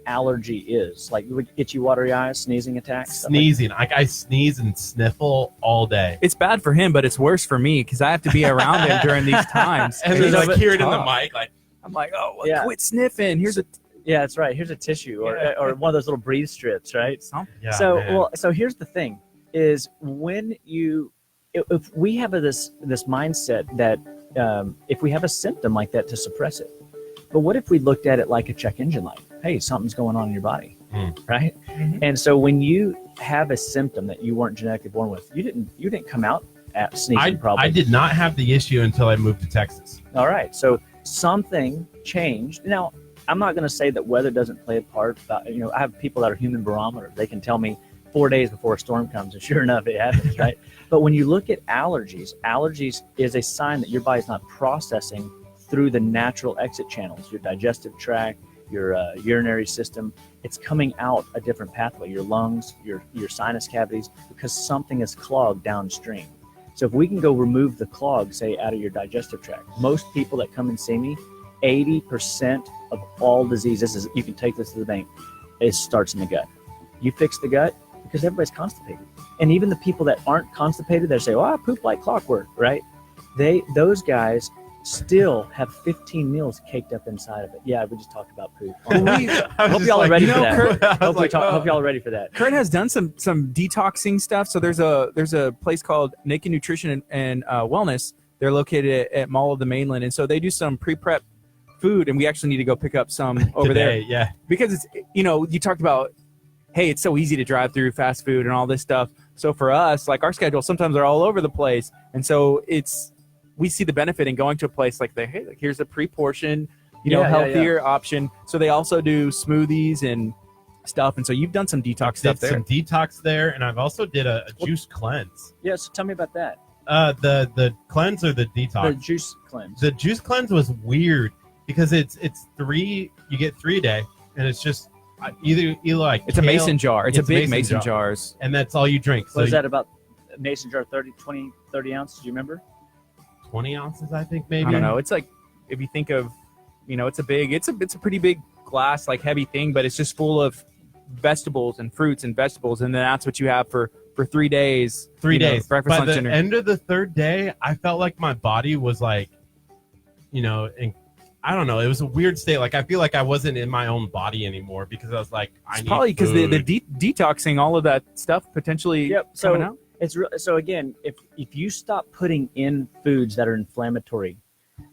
allergy is? Like, would itchy, watery eyes, sneezing attacks? Sneezing. Like I sneeze and sniffle all day. It's bad for him, but it's worse for me because I have to be around him during these times. And then like hear it in the mic. Like I'm like, quit sniffing. Here's a Yeah, that's right. Here's a tissue or one of those little breathe strips, right? Yeah, so here's the thing is if we have this mindset that if we have a symptom like that to suppress it, but what if we looked at it like a check engine light? Hey, something's going on in your body, right? Mm-hmm. And so when you have a symptom that you weren't genetically born with, you didn't come out sneezing problem. I did not have the issue until I moved to Texas. All right. So something changed. Now, I'm not going to say that weather doesn't play a part. But, I have people that are human barometers. They can tell me 4 days before a storm comes, and sure enough, it happens, right? But when you look at allergies is a sign that your body's not processing through the natural exit channels, your digestive tract, your urinary system. It's coming out a different pathway, your lungs, your sinus cavities, because something is clogged downstream. So if we can go remove the clog, say, out of your digestive tract, most people that come and see me, 80% of all diseases, you can take this to the bank, it starts in the gut. You fix the gut because everybody's constipated. And even the people that aren't constipated, they say, oh, I poop like clockwork, right? Those guys still have 15 meals caked up inside of it. Yeah, we just talked about poop. Hope y'all are ready for that. Hope y'all are ready for that. Curt has done some detoxing stuff. So there's a place called Naked Nutrition and Wellness. They're located at Mall of the Mainland, and so they do some pre-prep food, and we actually need to go pick up some over Today, there. Yeah, because it's you talked about, hey, it's so easy to drive through fast food and all this stuff. So for us, like our schedules sometimes are all over the place, and so we see the benefit in going to a place like hey, like here's a pre-portioned, healthier option. So they also do smoothies and stuff, and so you've done some detox stuff there. Some detox there, and I've also did a juice cleanse. Yeah, so tell me about that. The cleanse or the detox? The juice cleanse. The juice cleanse was weird because it's 3. You get 3 a day, and it's just either like it's kale, a mason jar. It's a big mason jar. jars, and that's all you drink. What is that about? A mason jar, 30 ounces? Do you remember? 20 ounces, I think, maybe. I don't know. It's like, if you think of, it's a pretty big glass, like heavy thing, but it's just full of vegetables and fruits and vegetables, and then that's what you have for 3 days. 3 days. Breakfast, By lunch, the dinner. end of the 3rd day, I felt like my body was like, and I don't know. It was a weird state. Like I feel like I wasn't in my own body anymore because I was like, I need probably because food. the detoxing all of that stuff potentially coming out. So again, if you stop putting in foods that are inflammatory,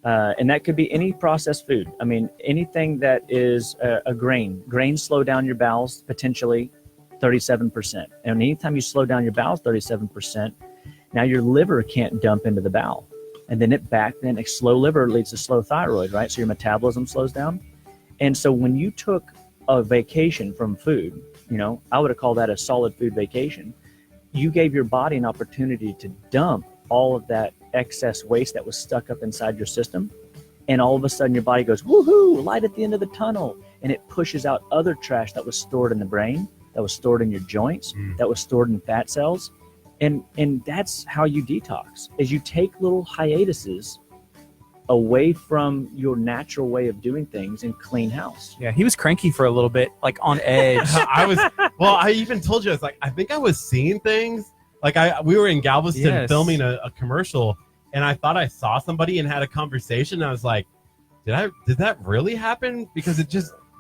and that could be any processed food. I mean, anything that is a grain. Grains slow down your bowels potentially 37%. And anytime you slow down your bowels 37%, now your liver can't dump into the bowel. And then a slow liver leads to slow thyroid, right? So your metabolism slows down. And so when you took a vacation from food, I would have called that a solid food vacation. You gave your body an opportunity to dump all of that excess waste that was stuck up inside your system. And all of a sudden your body goes, woohoo, light at the end of the tunnel. And it pushes out other trash that was stored in the brain, that was stored in your joints, that was stored in fat cells. And that's how you detox, is you take little hiatuses away from your natural way of doing things and clean house. Yeah, he was cranky for a little bit, like on edge. I even told you, I was like, I think I was seeing things. Like we were in Galveston filming a commercial, and I thought I saw somebody and had a conversation. And I was like, did that really happen? Because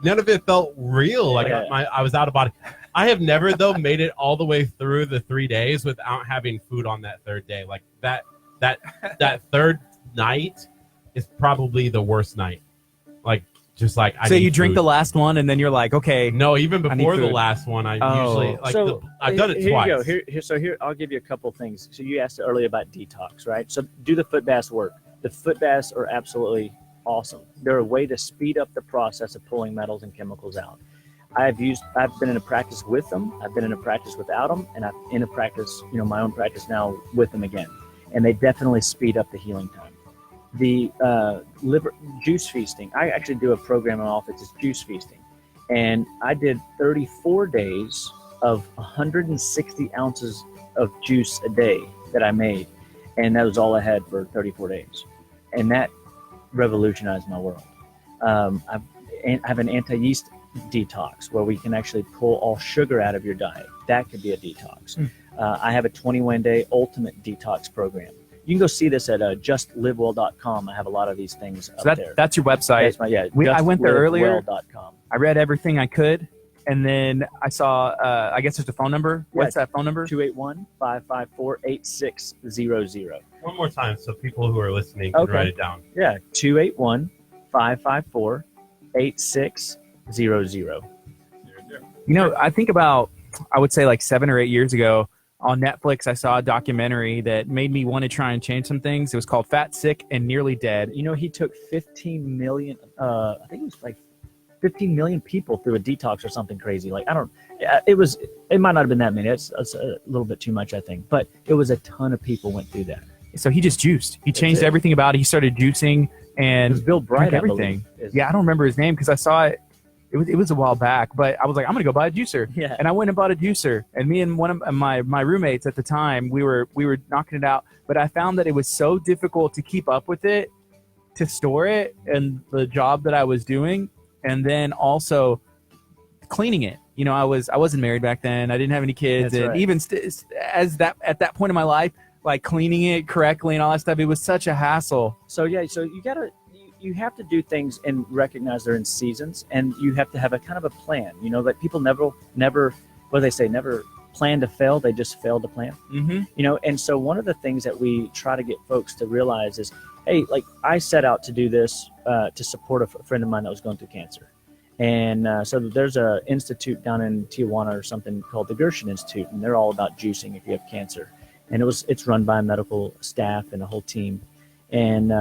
none of it felt real. Like I was out of body. I have never though made it all the way through the 3 days without having food on that 3rd day. Like that 3rd night is probably the worst night. Like just like I so need you drink food. the last one and then you're like, okay. No, even before the food. last one, I usually I've done it twice. Here you go. Here I'll give you a couple of things. So you asked earlier about detox, right? So do the foot baths work? The foot baths are absolutely awesome. They're a way to speed up the process of pulling metals and chemicals out. I've been in a practice with them. I've been in a practice without them, and I'm in a practice, my own practice now with them again. And they definitely speed up the healing time. The liver juice feasting. I actually do a program in my office. It's juice feasting, and I did 34 days of 160 ounces of juice a day that I made, and that was all I had for 34 days, and that revolutionized my world. I have an anti-yeast detox where we can actually pull all sugar out of your diet. That could be a detox. I have a 21-day ultimate detox program. You can go see this at justlivewell.com. I have a lot of these things up there. That's your website. I went there earlier. I read everything I could, and then I saw, I guess there's a phone number. What's that phone number? 281-554-8600. One more time so people who are listening can write it down. Yeah, 281-554-8600. I think about, I would say like 7 or 8 years ago, on Netflix, I saw a documentary that made me want to try and change some things. It was called Fat, Sick, and Nearly Dead. You know, he took 15 million, I think it was like 15 million people through a detox or something crazy. Like, it might not have been that many. That's a little bit too much, I think. But it was a ton of people went through that. So he just juiced. He changed everything about it. He started juicing and It was Bill Bright, everything. Yeah, I don't remember his name because I saw it. It was a while back, but I was like, I'm gonna go buy a juicer. Yeah. And I went and bought a juicer. And me and one of my roommates at the time, we were knocking it out. But I found that it was so difficult to keep up with it, to store it, and the job that I was doing, and then also cleaning it. You know, I wasn't married back then. I didn't have any kids, That's and right. even at that point in my life, like cleaning it correctly and all that stuff, it was such a hassle. So yeah, so you have to do things and recognize they're in seasons, and you have to have a kind of a plan. You know, like people never what do they say? Never plan to fail. They just fail to plan. Mm-hmm. You know, and so one of the things that we try to get folks to realize is, hey, like I set out to do this to support a friend of mine that was going through cancer. And so there's a institute down in Tijuana or something called the Gershon Institute, and they're all about juicing if you have cancer. And it's run by medical staff and a whole team. And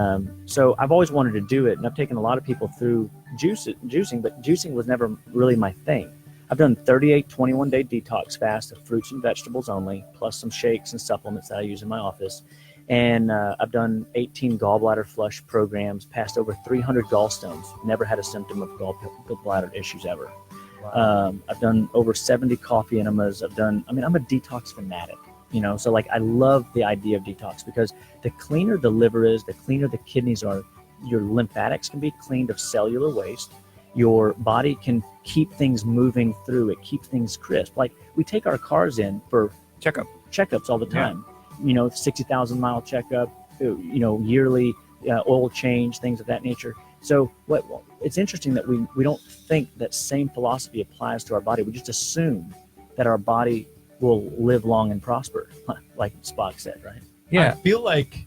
so I've always wanted to do it, and I've taken a lot of people through juicing, but juicing was never really my thing. I've done 38 21-day detox fast of fruits and vegetables only, plus some shakes and supplements that I use in my office. And I've done 18 gallbladder flush programs, passed over 300 gallstones, never had a symptom of gallbladder issues ever. Wow. I've done over 70 coffee enemas. I'm a detox fanatic, you know, so like I love the idea of detox because the cleaner the liver is, the cleaner the kidneys are, your lymphatics can be cleaned of cellular waste. Your body can keep things moving through. It keeps things crisp. Like we take our cars in for checkups all the time. You know, 60,000 mile checkup, you know, yearly oil change, things of that nature. So it's interesting that we don't think that same philosophy applies to our body. We just assume that our body will live long and prosper, like Spock said, right? Yeah. I feel like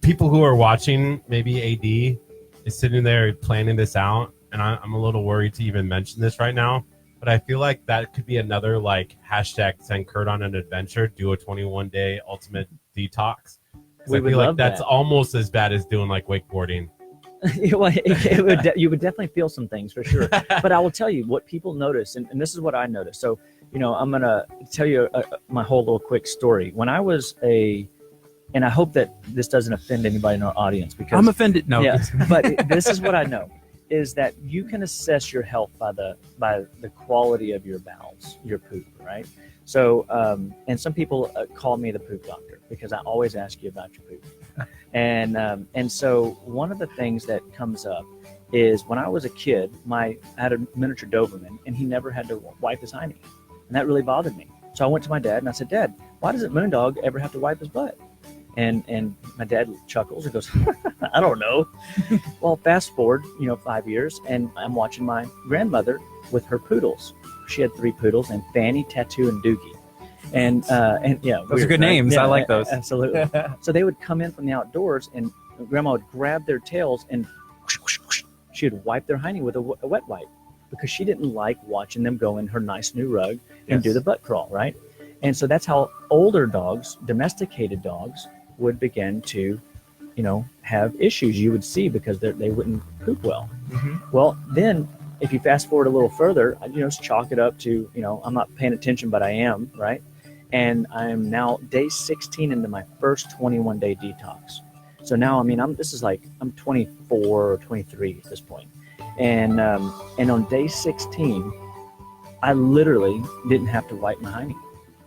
people who are watching, maybe AD is sitting there planning this out, and I'm a little worried to even mention this right now, but I feel like that could be another like hashtag send Curt on an adventure, do a 21-day ultimate detox. We I would feel like love that's that. almost as bad as doing like wakeboarding. You would definitely feel some things for sure. But I will tell you what people notice, and this is what I noticed. So, you know, I'm going to tell you my whole little quick story. When I was and I hope that this doesn't offend anybody in our audience because I'm offended. No. yeah, but this is what I know is that you can assess your health by the quality of your bowels, your poop, right? So, and some people call me the poop doctor because I always ask you about your poop. And so one of the things that comes up is when I was a kid, I had a miniature Doberman and he never had to wipe his hiney. And that really bothered me. So I went to my dad and I said, Dad, why doesn't Moondog ever have to wipe his butt? And my dad chuckles and goes, I don't know. Well, fast forward, 5 years, and I'm watching my grandmother with her poodles. She had 3 poodles, and Fanny, Tattoo, and Doogie. And yeah, Those are good names. Yeah, I like those. Absolutely. So they would come in from the outdoors, and Grandma would grab their tails, and she would wipe their hiney with a wet wipe because she didn't like watching them go in her nice new rug and do the butt crawl, right? And so that's how older dogs, domesticated dogs, would begin to, have issues you would see because they wouldn't poop well. Mm-hmm. Well, then if you fast forward a little further, just chalk it up to, I'm not paying attention, but I am, right? And I'm now day 16 into my first 21-day detox. So now, I'm 24 or 23 at this point. And on day 16, I literally didn't have to wipe my hiney.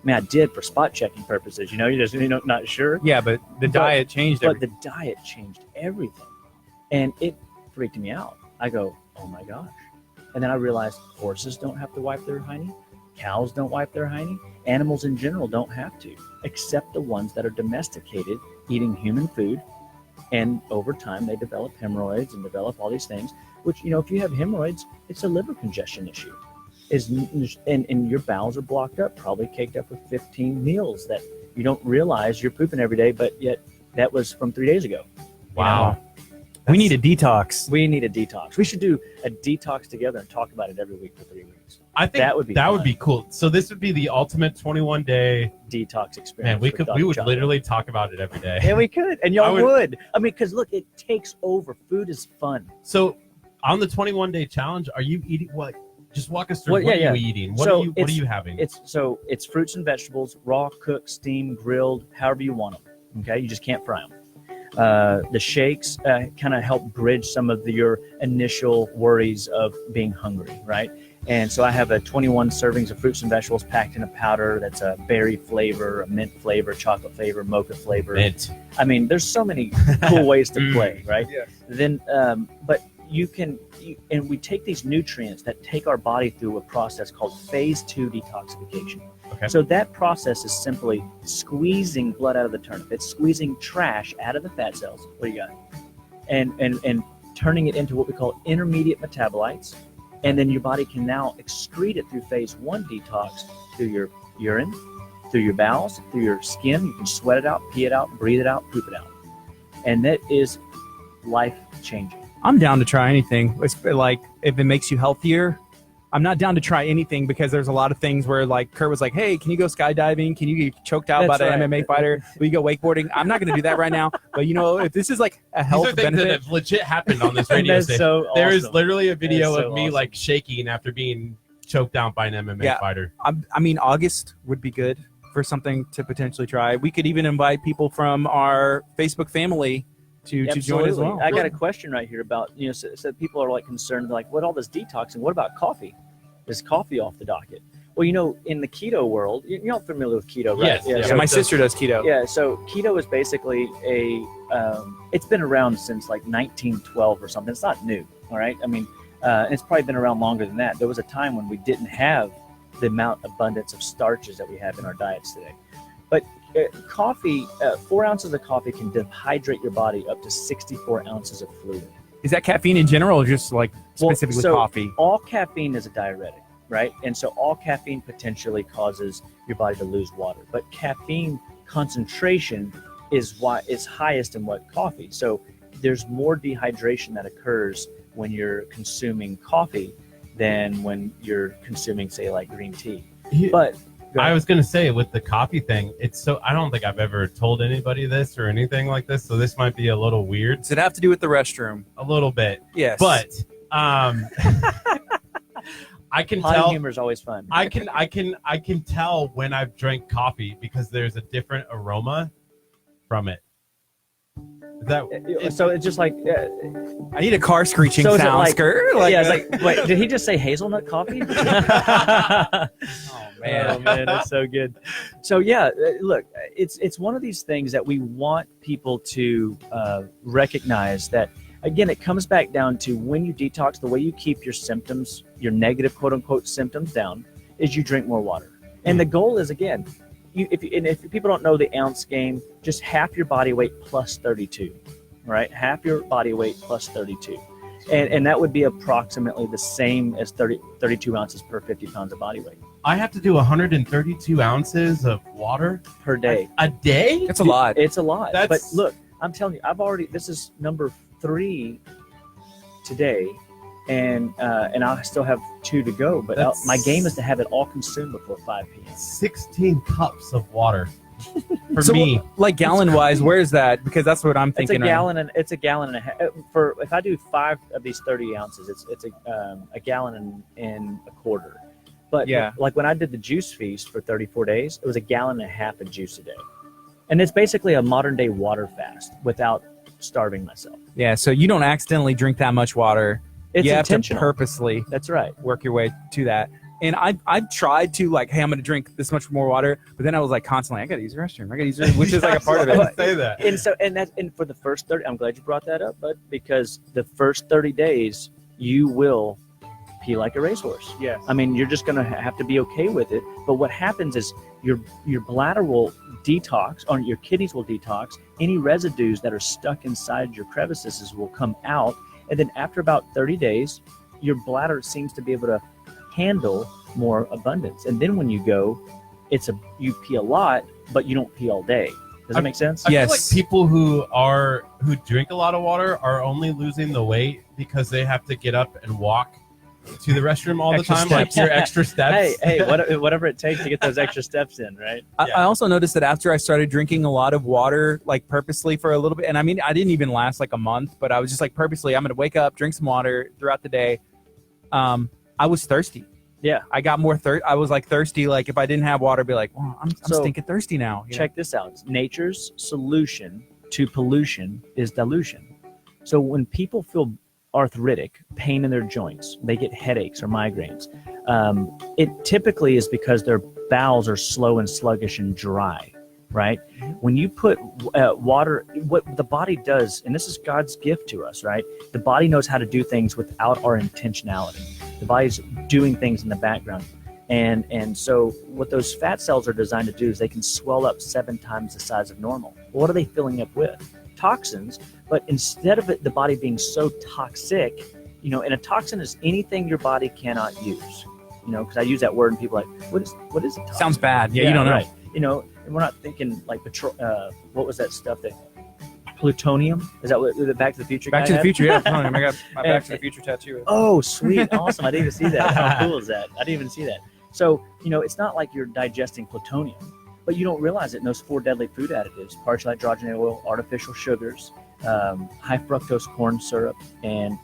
I did for spot checking purposes, you're just not sure. Yeah, but the diet changed But everything. the diet changed everything. And it freaked me out. I go, oh my gosh. And then I realized horses don't have to wipe their hiney. Cows don't wipe their hiney. Animals in general don't have to, except the ones that are domesticated, eating human food. And over time, they develop hemorrhoids and develop all these things, which, if you have hemorrhoids, it's a liver congestion issue. And your bowels are blocked up, probably caked up with 15 meals that you don't realize you're pooping every day, but yet that was from 3 days ago. Wow. We need a detox. We need a detox. We should do a detox together and talk about it every week for 3 weeks. I think That would be that would fun. be cool. So this would be the ultimate 21-day. Detox experience. Man, we with Dr. would John. literally talk about it every day. Yeah, we could, and y'all I would. I mean, because look, it takes over. Food is fun. So on the 21-day challenge, are you eating what? Just walk us through. Well, what yeah, are you eating? What So are you having? It's fruits and vegetables, raw, cooked, steamed, grilled, however you want them. Okay, you just can't fry them. The shakes kind of help bridge some of your initial worries of being hungry, right? And so I have 21 servings of fruits and vegetables packed in a powder that's a berry flavor, a mint flavor, chocolate flavor, mocha flavor. Mint. I mean, there's so many cool ways to play, right? Yes. Then, but and we take these nutrients that take our body through a process called phase 2 detoxification. Okay. So that process is simply squeezing blood out of the turnip. It's squeezing trash out of the fat cells. What do you got? And turning it into what we call intermediate metabolites. And then your body can now excrete it through phase 1 detox through your urine, through your bowels, through your skin. You can sweat it out, pee it out, breathe it out, poop it out. And that is life-changing. I'm down to try anything. It's like if it makes you healthier. I'm not down to try anything because there's a lot of things where like Kurt was like, hey, can you go skydiving? Can you get choked out by That's an right. MMA fighter? Will you go wakeboarding? I'm not going to do that right now. But you know, if this is like a These health are things that benefit, have legit happened on this radio That's station. so There is awesome. literally a video That is of so me awesome. like shaking after being choked out by an MMA fighter. I mean, August would be good for something to potentially try. We could even invite people from our Facebook family to join as well. I got a question right here about, so people are like concerned, like, what all this detoxing? What about coffee? Is coffee off the docket? Well, in the keto world, you're all familiar with keto, right? Yes. Yeah, my sister does keto. Yeah, so keto is basically it's been around since like 1912 or something. It's not new, all right? I mean, it's probably been around longer than that. There was a time when we didn't have the abundance of starches that we have in our diets today. But coffee, 4 ounces of coffee can dehydrate your body up to 64 ounces of fluid. Is that caffeine in general or just like specifically coffee? All caffeine is a diuretic, right? And so all caffeine potentially causes your body to lose water. But caffeine concentration is highest in coffee. So there's more dehydration that occurs when you're consuming coffee than when you're consuming, say, like green tea. But I was going to say with the coffee thing, I don't think I've ever told anybody this or anything like this. So this might be a little weird. Does it have to do with the restroom? A little bit. Yes. But I can potty tell. humor is always fun. I can tell when I've drank coffee because there's a different aroma from it. So it's just like, I need a car screeching So is it sound. like- Skirt. yeah, it's like, wait, did he just say hazelnut coffee? oh man. Oh man, that's so good. So yeah, look, it's one of these things that we want people to recognize that. Again, it comes back down to when you detox, the way you keep your symptoms, your negative quote unquote symptoms down, is you drink more water. And the goal is, again, if people don't know the ounce game, just half your body weight plus 32, right? Half your body weight plus 32. And that would be approximately the same as 32 ounces per 50 pounds of body weight. I have to do 132 ounces of water Per day. a day. It's a lot. It's a lot. But That's- look, I'm telling you, this is number 3 today, and I still have 2 to go. But That's- my game is to have it all consumed before 5 p.m. 16 cups of water for So, me. like gallon wise, where is that? Because that's what I'm It's a thinking. gallon and a half. For if I do 5 of these 30 ounces, it's a gallon and a quarter. But Yeah. like when I did the juice feast for 34 days, it was a gallon and a half of juice a day, and it's basically a modern day water fast without starving myself. Yeah, so you don't accidentally drink that much water. It's You have to intentional. purposely That's right. work your way to that. And I've tried to like, hey, I'm going to drink this much more water, but then I was like constantly, I got to use the restroom. which is like a part of I it. was gonna say that. And for the first 30, I'm glad you brought that up, bud, because the first 30 days you will pee like a racehorse. Yes. I mean, you're just going to have to be okay with it. But what happens is your bladder will detox, or your kidneys will detox. Any residues that are stuck inside your crevices will come out. And then after about 30 days, your bladder seems to be able to handle more abundance. And then when you go, you pee a lot, but you don't pee all day. Does that make sense? I Yes. feel like people who drink a lot of water are only losing the weight because they have to get up and walk to the restroom all Extra the time, steps. like your extra steps. Hey, whatever it takes to get those extra steps in, right? I also noticed that after I started drinking a lot of water, like purposely for a little bit, and I mean, I didn't even last like a month, but I was just like purposely, I'm going to wake up, drink some water throughout the day. I was thirsty. Yeah. I got more I was like thirsty. Like if I didn't have water, I'd be like, well, I'm So, stinking thirsty now. you know? Check this out. Nature's solution to pollution is dilution. So when people feel arthritic, pain in their joints, they get headaches or migraines, it typically is because their bowels are slow and sluggish and dry, right? When you put water, what the body does, and this is God's gift to us, right? The body knows how to do things without our intentionality. The body's doing things in the background. And so what those fat cells are designed to do is they can swell up 7 times the size of normal. Well, what are they filling up with? Toxins. But instead of the body being so toxic, and a toxin is anything your body cannot use. Because I use that word and people are like, what is a toxin? Sounds bad. Yeah, you don't know. Right. And we're not thinking like what was that stuff that plutonium? Is that what the Back to the Future? Back guy to the had? Future. Yeah, I got my Back to the Future tattoo. Oh, sweet. Awesome. I didn't even see that. How cool is that? I didn't even see that. So, it's not like you're digesting plutonium, but you don't realize it in those 4 deadly food additives: partial hydrogenated oil, artificial sugars, high fructose corn syrup, and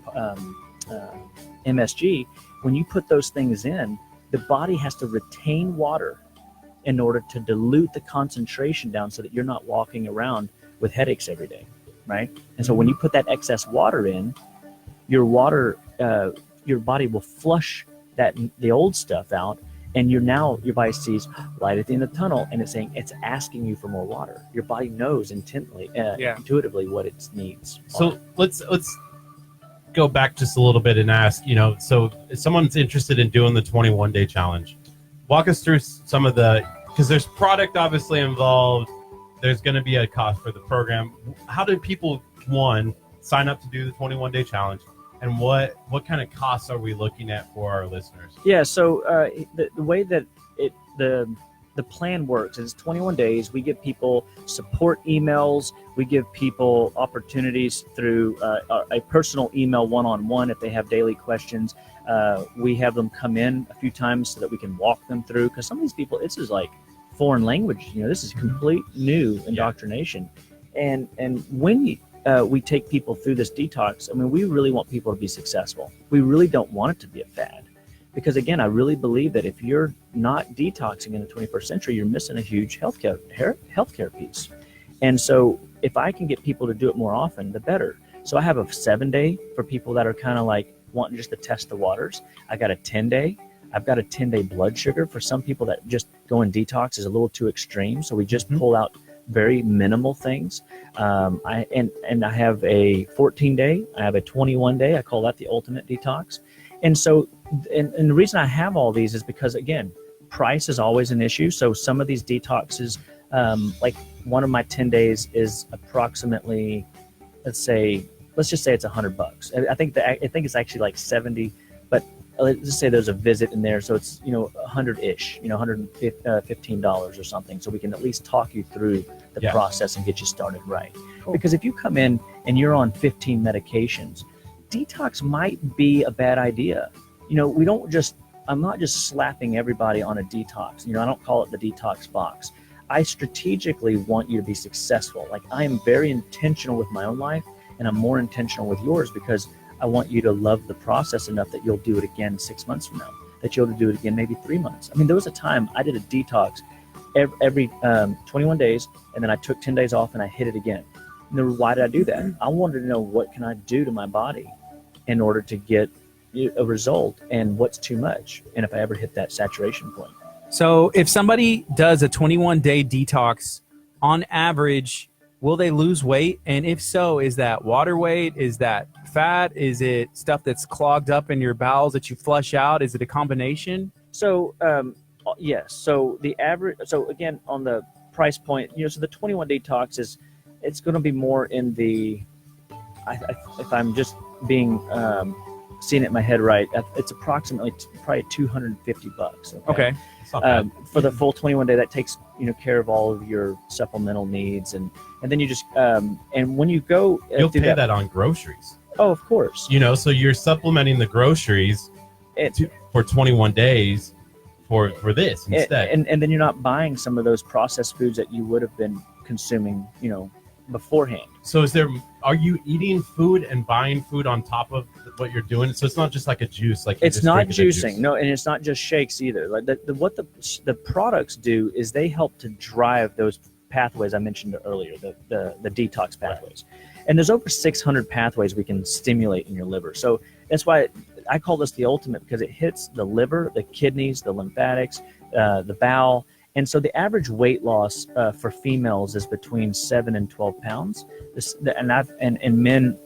MSG. When you put those things in, the body has to retain water in order to dilute the concentration down so that you're not walking around with headaches every day, right? And so when you put that excess water in, your body will flush the old stuff out, and your body sees light at the end of the tunnel, and it's asking you for more water. Your body knows intuitively what it needs. So let's go back just a little bit and ask, so if someone's interested in doing the 21-day challenge, walk us through some of because there's product obviously involved. There's going to be a cost for the program. How do people, one, sign up to do the 21-day challenge? And what kind of costs are we looking at for our listeners? Yeah, so the way that the plan works is 21 days. We give people support emails. We give people opportunities through a personal email one-on-one if they have daily questions. We have them come in a few times so that we can walk them through, because some of these people, this is like foreign language. This is complete new indoctrination. And when we take people through this detox, I mean, we really want people to be successful. We really don't want it to be a fad. Because again, I really believe that if you're not detoxing in the 21st century, you're missing a huge healthcare piece. And so if I can get people to do it more often, the better. So I have a 7-day for people that are kind of like wanting just to test the waters. I got a 10-day. I've got a 10-day blood sugar for some people that just going detox is a little too extreme. So we just pull out very minimal things. I have a 14-day. I have a 21-day. I call that the ultimate detox. And so, and the reason I have all these is because, again, price is always an issue. So some of these detoxes, like one of my 10 days is approximately, let's just say it's $100. I think it's actually like 70, but let's just say there's a visit in there. So it's, $100-ish, $115 or something. So we can at least talk you through the process and get you started right. Cool. Because if you come in and you're on 15 medications, detox might be a bad idea. I'm not just slapping everybody on a detox. I don't call it the detox box. I strategically want you to be successful. Like, I am very intentional with my own life, and I'm more intentional with yours because I want you to love the process enough that you'll do it again 6 months from now, that you'll do it again maybe 3 months. I mean, there was a time I did a detox every 21 days, and then I took 10 days off and I hit it again. And why did I do that? I wanted to know, what can I do to my body in order to get a result, and what's too much, and if I ever hit that saturation point. So if somebody does a 21-day detox, on average, will they lose weight? And if so, is that water weight? Is that fat? Is it stuff that's clogged up in your bowels that you flush out? Is it a combination? So yes. So the average. So again, on the price point, so the 21 detox it's going to be more in the. If I'm just being seeing it in my head right, it's approximately probably $250. Okay. For the full 21 day, that takes care of all of your supplemental needs, and then you just and when you go You'll do pay that on groceries. Oh, of course. So you're supplementing the groceries for 21 days for this instead. And then you're not buying some of those processed foods that you would have been consuming, beforehand. So are you eating food and buying food on top of what you're doing? So it's not just like a juice, like it's not juicing. Juice. No, and it's not just shakes either. Like what the products do is they help to drive those pathways I mentioned earlier, the detox pathways. Right. And there's over 600 pathways we can stimulate in your liver. So that's why I call this the ultimate, because it hits the liver, the kidneys, the lymphatics, the bowel. And so the average weight loss for females is between 7 and 12 pounds. And men,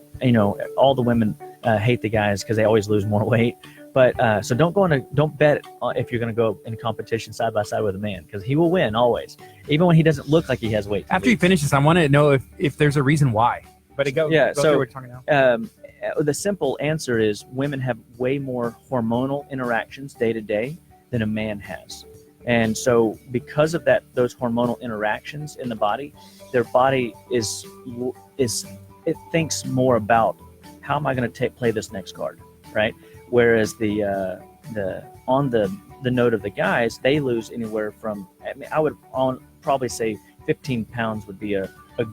all the women hate the guys because they always lose more weight. But so don't bet if you're going to go in competition side by side with a man, because he will win always, even when he doesn't look like he has weight. After he finishes, I want to know if there's a reason why. But go through what we're talking now. The simple answer is women have way more hormonal interactions day to day than a man has. And so because of that, those hormonal interactions in the body, their body it thinks more about how am I going to play this next card, right? Whereas on the note of the guys, they lose anywhere from, I would probably say 15 pounds would be a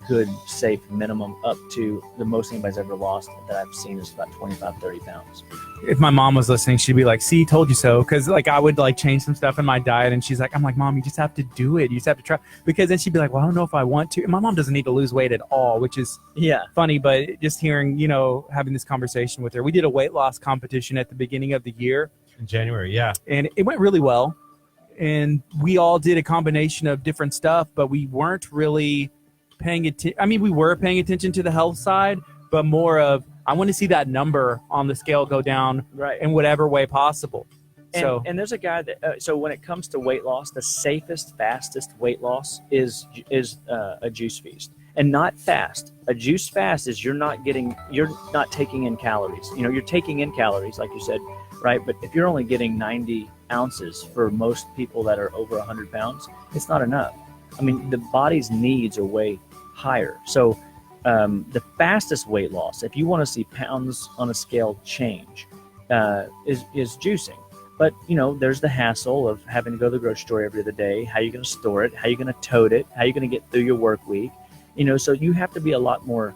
good safe minimum, up to the most anybody's ever lost that I've seen is about 25, 30 pounds. If my mom was listening, she'd be like, see, told you so. Because I would change some stuff in my diet, and she's like, I'm like, Mom, you just have to do it. You just have to try. Because then she'd be like, well, I don't know if I want to. And my mom doesn't need to lose weight at all, which is funny. But just hearing, having this conversation with her, we did a weight loss competition at the beginning of the year. In January, yeah. And it went really well. And we all did a combination of different stuff, but we weren't really paying attention. I mean, we were paying attention to the health side, but more of, I want to see that number on the scale go down in whatever way possible. And there's a guy that, so when it comes to weight loss, the safest, fastest weight loss is a juice feast. And not fast. A juice fast is you're not taking in calories. You're taking in calories, like you said, right? But if you're only getting 90 ounces for most people that are over 100 pounds, it's not enough. I mean, the body's needs are way higher. So the fastest weight loss, if you want to see pounds on a scale change, is juicing. But, there's the hassle of having to go to the grocery store every other day. How are you going to store it? How are you going to tote it? How are you going to get through your work week? So you have to be a lot more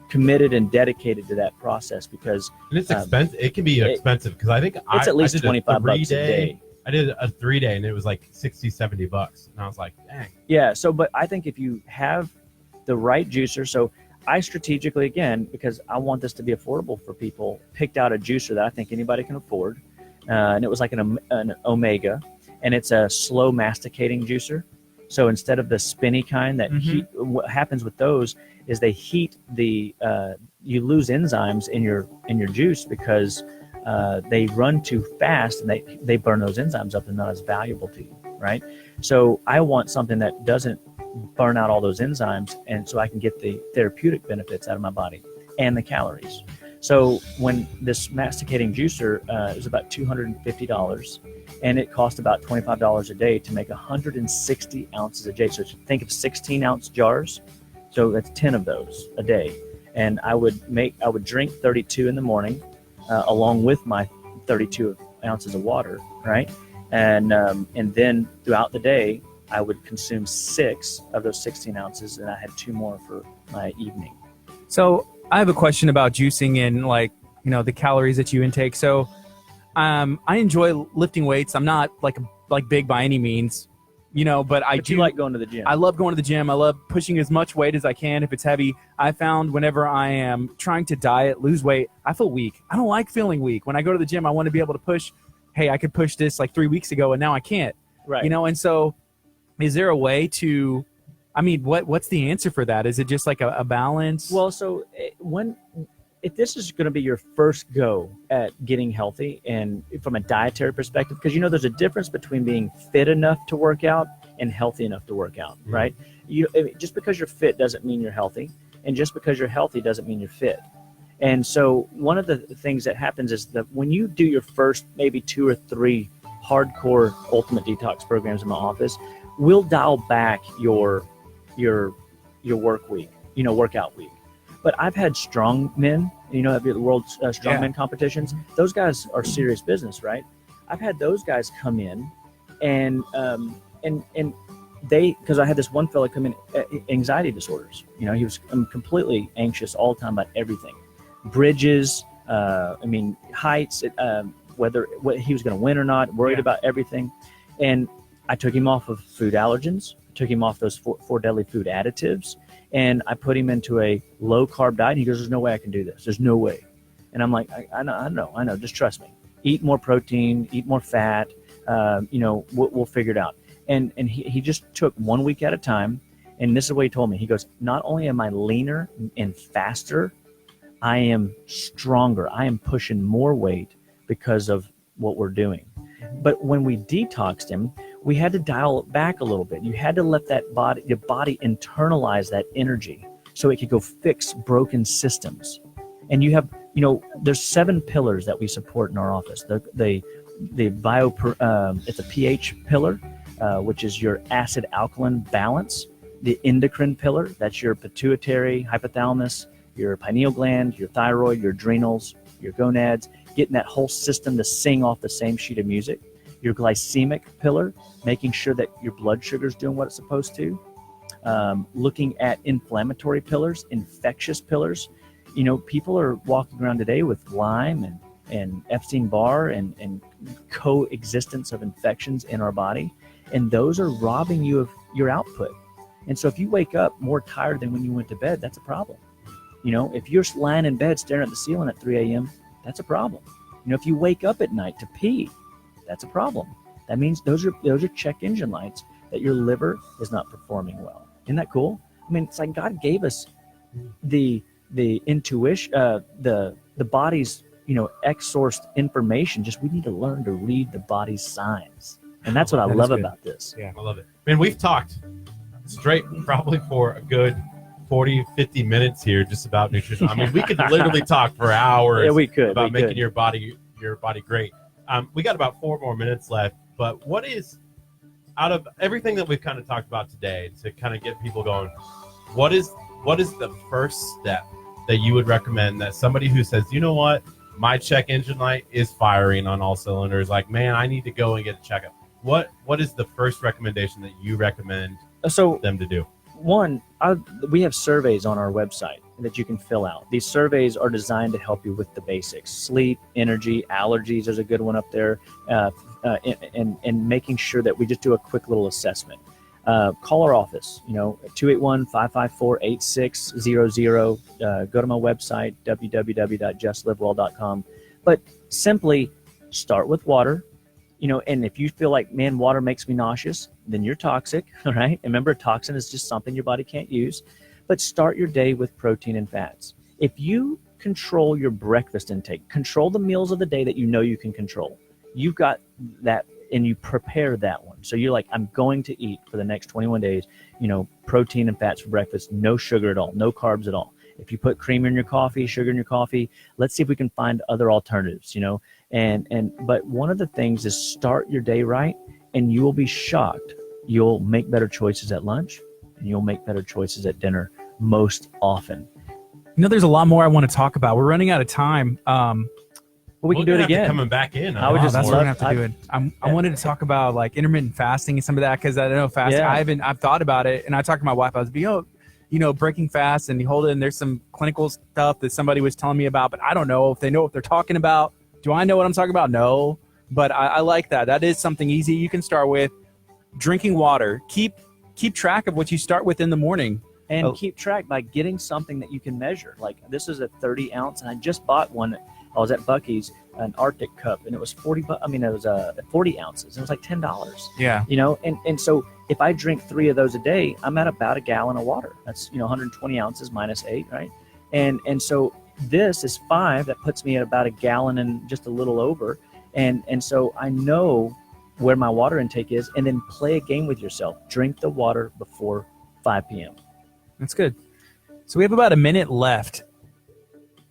committed and dedicated to that process, because and it's expensive. It can be expensive, because I think it's at least $25 a day. I did a 3-day, and it was like $60-$70, and I was like, dang. Yeah. So, but I think if you have the right juicer, so I strategically, again, because I want this to be affordable for people, picked out a juicer that I think anybody can afford, and it was like an Omega, and it's a slow masticating juicer. So instead of the spinny kind that heat, what happens with those is they heat you lose enzymes in your juice, because they run too fast, and they burn those enzymes up and not as valuable to you, right? So I want something that doesn't burn out all those enzymes, and so I can get the therapeutic benefits out of my body and the calories. So when this masticating juicer is about $250, and it cost about $25 a day to make 160 ounces a day. So think of 16-ounce jars. So that's 10 of those a day. And I would drink 32 in the morning, along with my 32 ounces of water, right? And then throughout the day, I would consume 6 of those 16 ounces, and I had 2 more for my evening. So I have a question about juicing and the calories that you intake. So I enjoy lifting weights. I'm not like big by any means, but I do like going to the gym. I love going to the gym. I love pushing as much weight as I can if it's heavy. I found whenever I am trying to diet, lose weight, I feel weak. I don't like feeling weak. When I go to the gym, I want to be able to push. Hey, I could push this 3 weeks ago, and now I can't. Right. And so is there a way to, what's the answer for that? Is it just like a balance? Well, so if this is going to be your first go at getting healthy, and from a dietary perspective, because there's a difference between being fit enough to work out and healthy enough to work out, right? Just because you're fit doesn't mean you're healthy, and just because you're healthy doesn't mean you're fit. And so one of the things that happens is that when you do your first maybe 2 or 3 hardcore ultimate detox programs in my office, we'll dial back your work week, workout week. But I've had strong men, at the world's strongman competitions. Those guys are serious business, right? I've had those guys come in, and because I had this one fella come in, anxiety disorders. He was completely anxious all the time about everything, bridges, heights, whether he was going to win or not, worried about everything. And I took him off of food allergens, took him off those four deadly food additives, and I put him into a low carb diet. And he goes, "There's no way I can do this. There's no way." And I'm like, I know. Just trust me. Eat more protein, eat more fat. We'll figure it out. And he just took 1 week at a time. And this is what he told me. He goes, "Not only am I leaner and faster, I am stronger. I am pushing more weight because of what we're doing." But when we detoxed him, we had to dial it back a little bit. You had to let your body internalize that energy so it could go fix broken systems. And you have, there's 7 pillars that we support in our office. The it's a pH pillar, which is your acid alkaline balance. The endocrine pillar, that's your pituitary, hypothalamus, your pineal gland, your thyroid, your adrenals, your gonads, getting that whole system to sing off the same sheet of music. Your glycemic pillar, making sure that your blood sugar is doing what it's supposed to. Looking at inflammatory pillars, infectious pillars. People are walking around today with Lyme and Epstein-Barr and coexistence of infections in our body. And those are robbing you of your output. And so if you wake up more tired than when you went to bed, that's a problem. If you're lying in bed staring at the ceiling at 3 a.m., that's a problem. If you wake up at night to pee, that's a problem. That means those are check engine lights that your liver is not performing well. Isn't that cool? It's like God gave us the intuition, the body's X-sourced information. Just we need to learn to read the body's signs, and that's what I love about this. Yeah, I love it. We've talked straight probably for a good 40, 50 minutes here just about nutrition. We could literally talk for hours. Yeah, we could about making your body great. We got about 4 more minutes left, but what is, out of everything that we've kind of talked about today, to kind of get people going, what is the first step that you would recommend that somebody who says, you know what, my check engine light is firing on all cylinders, like, man, I need to go and get a checkup. What is the first recommendation that you recommend them to do? One, we have surveys on our website that you can fill out. These surveys are designed to help you with the basics: sleep, energy, allergies. There's a good one up there, and making sure that we just do a quick little assessment. Call our office, 281-554-8600. Go to my website, www.justlivewell.com. But simply start with water. And if you feel like, man, water makes me nauseous, then you're toxic, all right? And remember, a toxin is just something your body can't use. But start your day with protein and fats. If you control your breakfast intake, control the meals of the day that you can control, you've got that, and you prepare that one. So you're like, I'm going to eat for the next 21 days, protein and fats for breakfast, no sugar at all, no carbs at all. If you put creamer in your coffee, sugar in your coffee, let's see if we can find other alternatives, But one of the things is start your day right, and you will be shocked. You'll make better choices at lunch, and you'll make better choices at dinner most often. There's a lot more I want to talk about. We're running out of time. But we can do it again. Coming back in. That's what we're gonna have to do it. I wanted to talk about like intermittent fasting and some of that, because I know fasting. Yeah. I've thought about it, and I talked to my wife. I was breaking fast, and there's some clinical stuff that somebody was telling me about, but I don't know if they know what they're talking about. Do I know what I'm talking about? No, but I like that. That is something easy you can start with. Drinking water. Keep track of what you start with in the morning. And keep track by getting something that you can measure. Like, this is a 30 ounce, and I just bought one. I was at Buc-ee's, an Arctic cup, and it was 40 ounces. It was like $10. Yeah. And so if I drink 3 of those a day, I'm at about a gallon of water. That's 120 ounces minus 8, right? And so this is 5. That puts me at about a gallon and just a little over. And so I know where my water intake is, and then play a game with yourself. Drink the water before 5 p.m. That's good. So we have about a minute left.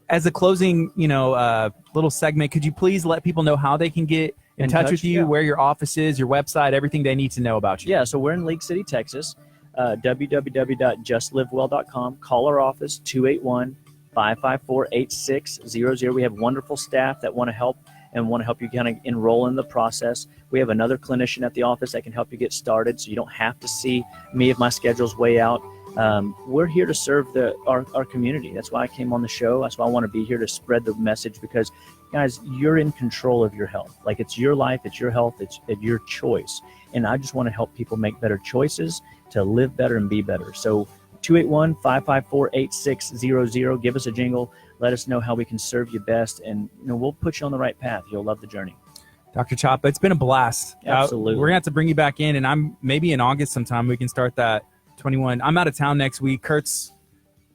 As a closing, little segment, could you please let people know how they can get in touch with you, yeah. where your office is, your website, everything they need to know about you. Yeah, so we're in League City, Texas. www.justlivewell.com. Call our office, 281-554-8600. We have wonderful staff that want to help and want to help you kind of enroll in the process. We have another clinician at the office that can help you get started, so you don't have to see me if my schedule's way out. We're here to serve our community. That's why I came on the show. That's why I want to be here to spread the message, because, guys, you're in control of your health. Like, it's your life, it's your health, it's your choice. And I just want to help people make better choices to live better and be better. So 281-554-8600. Give us a jingle. Let us know how we can serve you best, and we'll put you on the right path. You'll love the journey. Dr. Chapa, it's been a blast. Absolutely. We're going to have to bring you back in, and I'm maybe in August sometime we can start that 21. I'm out of town next week. Kurt's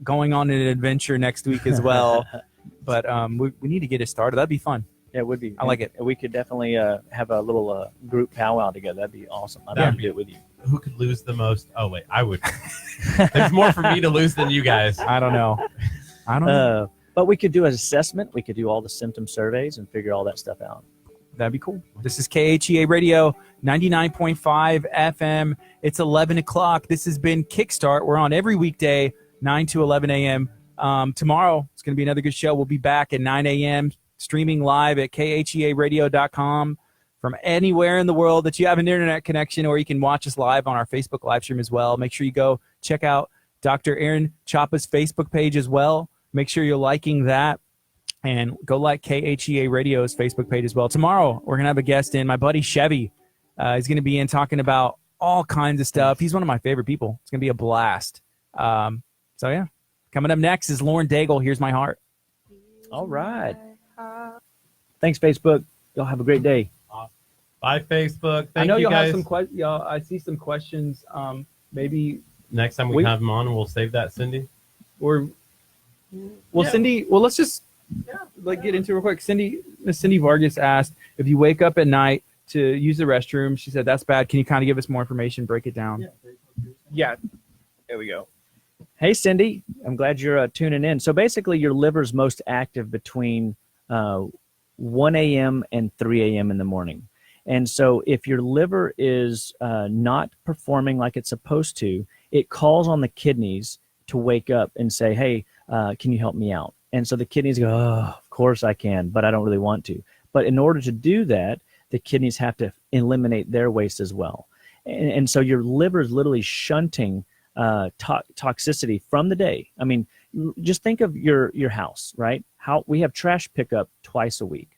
going on an adventure next week as well. But we need to get it started. That'd be fun. Yeah, it would be. I like it. We could definitely have a little group powwow together. That'd be awesome. I'd love to do it with you. Who could lose the most? Oh, wait, I would. There's more for me to lose than you guys. I don't know. But we could do an assessment. We could do all the symptom surveys and figure all that stuff out. That'd be cool. This is KHEA Radio, 99.5 FM. It's 11 o'clock. This has been Kickstart. We're on every weekday, 9 to 11 a.m. Tomorrow, it's going to be another good show. We'll be back at 9 a.m., streaming live at KHEAradio.com from anywhere in the world that you have an internet connection, or you can watch us live on our Facebook live stream as well. Make sure you go check out Dr. Aaron Chapa's Facebook page as well. Make sure you're liking that, and go like KHEA Radio's Facebook page as well. Tomorrow, we're going to have a guest in. My buddy Chevy is going to be in talking about all kinds of stuff. He's one of my favorite people. It's going to be a blast. So, yeah. Coming up next is Lauren Daigle. Here's My Heart. All right. Thanks, Facebook. Y'all have a great day. Bye, Facebook. I know you you'll guys. have some questions. I see some questions. Maybe Next time we have them on, we'll save that, Cindy. Well, Yeah. Cindy, let's just get into it real quick. Miss Cindy Vargas asked, if you wake up at night to use the restroom, she said, that's bad. Can you kind of give us more information, break it down? Yeah. There we go. Hey, Cindy. I'm glad you're tuning in. So basically, your liver's most active between 1 a.m. and 3 a.m. in the morning. And so if your liver is not performing like it's supposed to, it calls on the kidneys to wake up and say, hey, can you help me out? And so the kidneys go, oh, of course I can, but I don't really want to. But in order to do that, the kidneys have to eliminate their waste as well. And so your liver is literally shunting toxicity from the day. I mean, just think of your house, right? How we have trash pickup twice a week.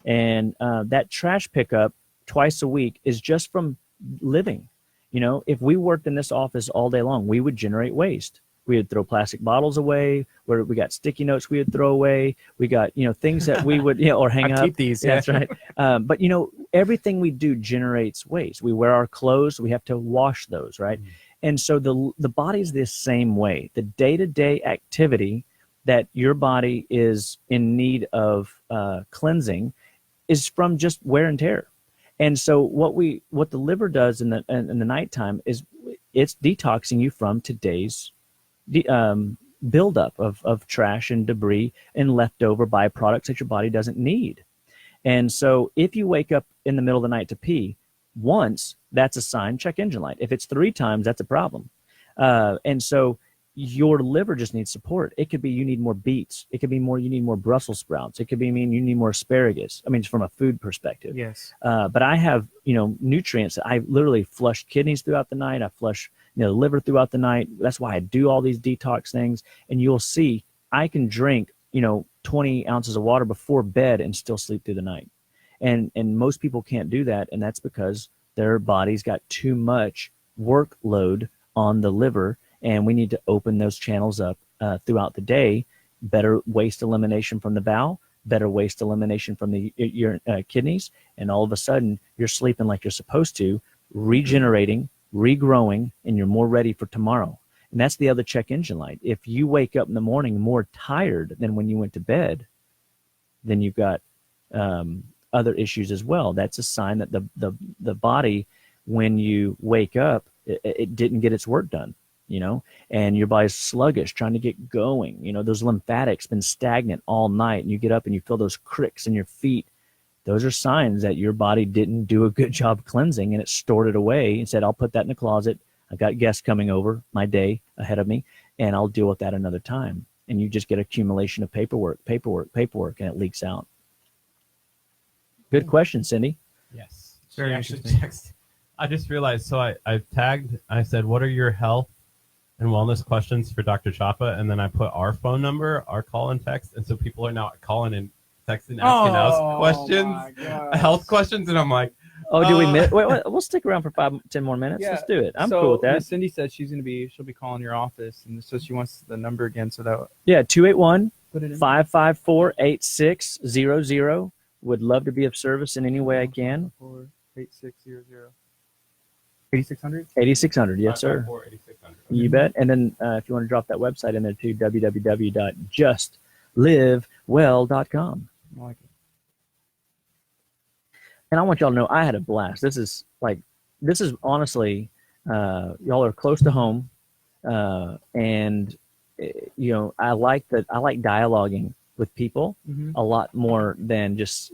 And that trash pickup twice a week is just from living. If we worked in this office all day long, we would generate waste. We would throw plastic bottles away. Where we got sticky notes, we would throw away. We got things that we would or hang I up. keep these. Yeah, that's right. But everything we do generates waste. We wear our clothes, we have to wash those, right? Mm-hmm. And so the body's the same way. The day-to-day activity that your body is in need of cleansing is from just wear and tear. And so what the liver does in the nighttime is it's detoxing you from today's buildup of trash and debris and leftover byproducts that your body doesn't need. And so if you wake up in the middle of the night to pee once, that's a sign, check engine light. If it's 3 times, that's a problem. And so your liver just needs support. It could be you need more beets. It could be you need more Brussels sprouts. It could be you need more asparagus. I mean, it's from a food perspective. Yes. But I have, nutrients. I literally flush kidneys throughout the night. I flush the liver throughout the night. That's why I do all these detox things. And you'll see I can drink, 20 ounces of water before bed and still sleep through the night. And most people can't do that. And that's because their body's got too much workload on the liver. And we need to open those channels up throughout the day. Better waste elimination from the bowel, better waste elimination from your kidneys. And all of a sudden, you're sleeping like you're supposed to, regenerating, regrowing, and you're more ready for tomorrow. And that's the other check engine light. If you wake up in the morning more tired than when you went to bed, then you've got other issues as well. That's a sign that the body, when you wake up, it didn't get its work done. And your body's sluggish, trying to get going. Those lymphatics been stagnant all night, and you get up and you feel those cricks in your feet. those are signs that your body didn't do a good job cleansing, and it stored it away and said, I'll put that in the closet. I've got guests coming over my day ahead of me, and I'll deal with that another time. And you just get accumulation of paperwork, and it leaks out. Good question, Cindy. Yes. Very She actually interesting. texted. I just realized, so I tagged, I said, what are your health and wellness questions for Dr. Chapa? And then I put our phone number, our call and text. And so people are now calling and texting, asking us questions, health questions. And I'm like, Oh, do we miss? Wait, we'll stick around for 5-10 more minutes. Yeah. Let's do it. I'm so cool with that. Miss Cindy said she'll be calling your office, and so she wants the number again. So that Yeah, 281 put it in. 554 8600. Would love to be of service in any way I can. 8600. 8600. 8600, yes, sir. 554-8600. You bet. And then if you want to drop that website in there too, www.justlivewell.com. I like it. And I want y'all to know I had a blast. This is honestly, y'all are close to home. And I like dialoguing with people Mhm. a lot more than just,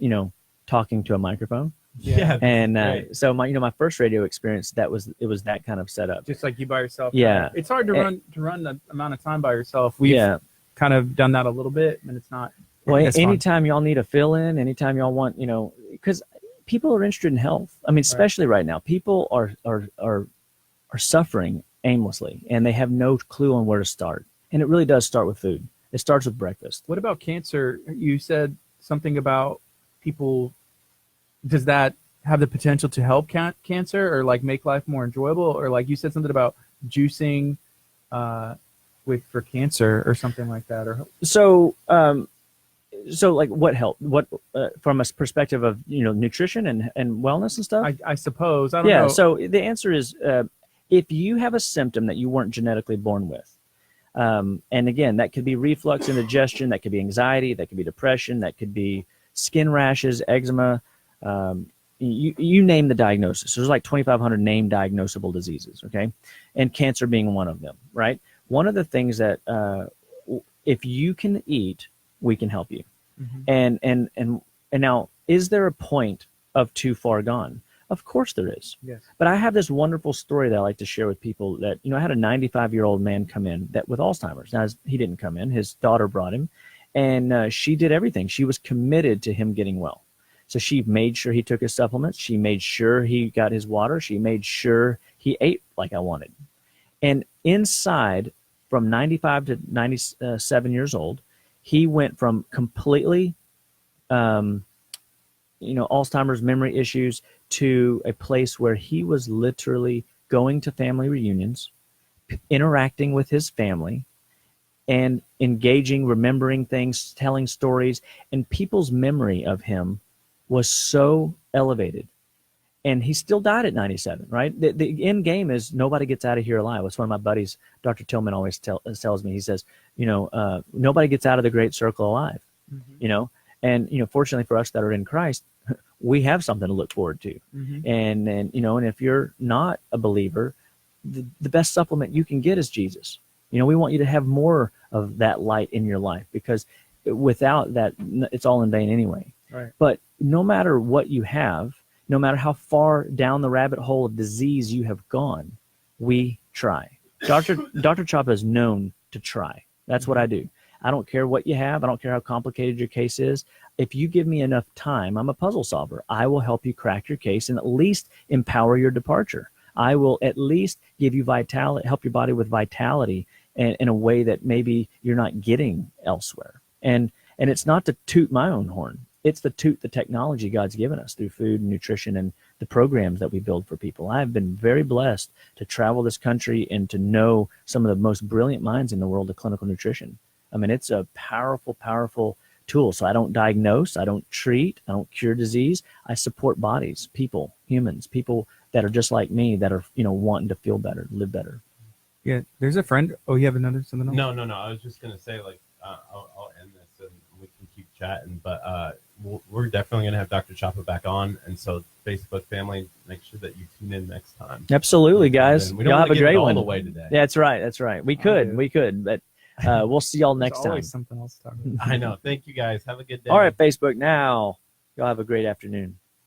talking to a microphone. Yeah. And great. so my first radio experience, it was that kind of setup. Just like you by yourself. Yeah. It's hard to run the amount of time by yourself. We've kind of done that a little bit, and it's not. Well, it's fun. anytime y'all need a fill in, anytime y'all want, because people are interested in health. I mean, especially right now, people are suffering aimlessly, and they have no clue on where to start. And it really does start with food. It starts with breakfast. What about cancer? You said something about people. Does that have the potential to help cancer, or like make life more enjoyable, or like you said something about juicing for cancer or something like that? Or So like what help? What from a perspective of nutrition and wellness and stuff? I suppose I don't know. So the answer is if you have a symptom that you weren't genetically born with, and again, that could be reflux, indigestion, that could be anxiety, that could be depression, that could be skin rashes, eczema. You name the diagnosis. There's like 2,500 named diagnosable diseases, okay? And cancer being one of them, right? One of the things that if you can eat, we can help you. Mhm. And now, is there a point of too far gone? Of course there is. Yes. But I have this wonderful story that I like to share with people that, I had a 95-year-old man come in that with Alzheimer's. Now, he didn't come in. His daughter brought him, and she did everything. She was committed to him getting well. So she made sure he took his supplements. She made sure he got his water. She made sure he ate like I wanted. And inside, from 95 to 97 years old, he went from completely, Alzheimer's, memory issues, to a place where he was literally going to family reunions, interacting with his family, and engaging, remembering things, telling stories, and people's memory of him was so elevated. And he still died at 97, right? The end game is nobody gets out of here alive. It's one of my buddies, Dr. Tillman, always tells me. He says, nobody gets out of the great circle alive, And, fortunately for us that are in Christ, we have something to look forward to. Mhm. And if you're not a believer, the best supplement you can get is Jesus. We want you to have more of that light in your life, because without that, it's all in vain anyway. Right. But no matter what you have, no matter how far down the rabbit hole of disease you have gone, we try. Dr. Chapa is known to try. That's what I do. I don't care what you have. I don't care how complicated your case is. If you give me enough time, I'm a puzzle solver. I will help you crack your case and at least empower your departure. I will at least give you vitality, help your body with vitality in a way that maybe you're not getting elsewhere. And it's not to toot my own horn. It's to toot the technology God's given us through food and nutrition and the programs that we build for people. I've been very blessed to travel this country and to know some of the most brilliant minds in the world of clinical nutrition. I mean, it's a powerful, powerful tool. So I don't diagnose, I don't treat, I don't cure disease. I support bodies, people, humans, people that are just like me that are, wanting to feel better, live better. Yeah. There's a friend. Oh, you have something else? No. I was just going to say, I'll end this and we can keep chatting, but we're definitely going to have Dr. Chapa back on. And so Facebook family, make sure that you tune in next time. Absolutely, guys. We don't Y'all have a get it great all one. the way today. That's right. We could, but we'll see y'all next There's time. always something else to talk about. I know. Thank you guys. Have a good day. All right, Facebook now. Y'all have a great afternoon.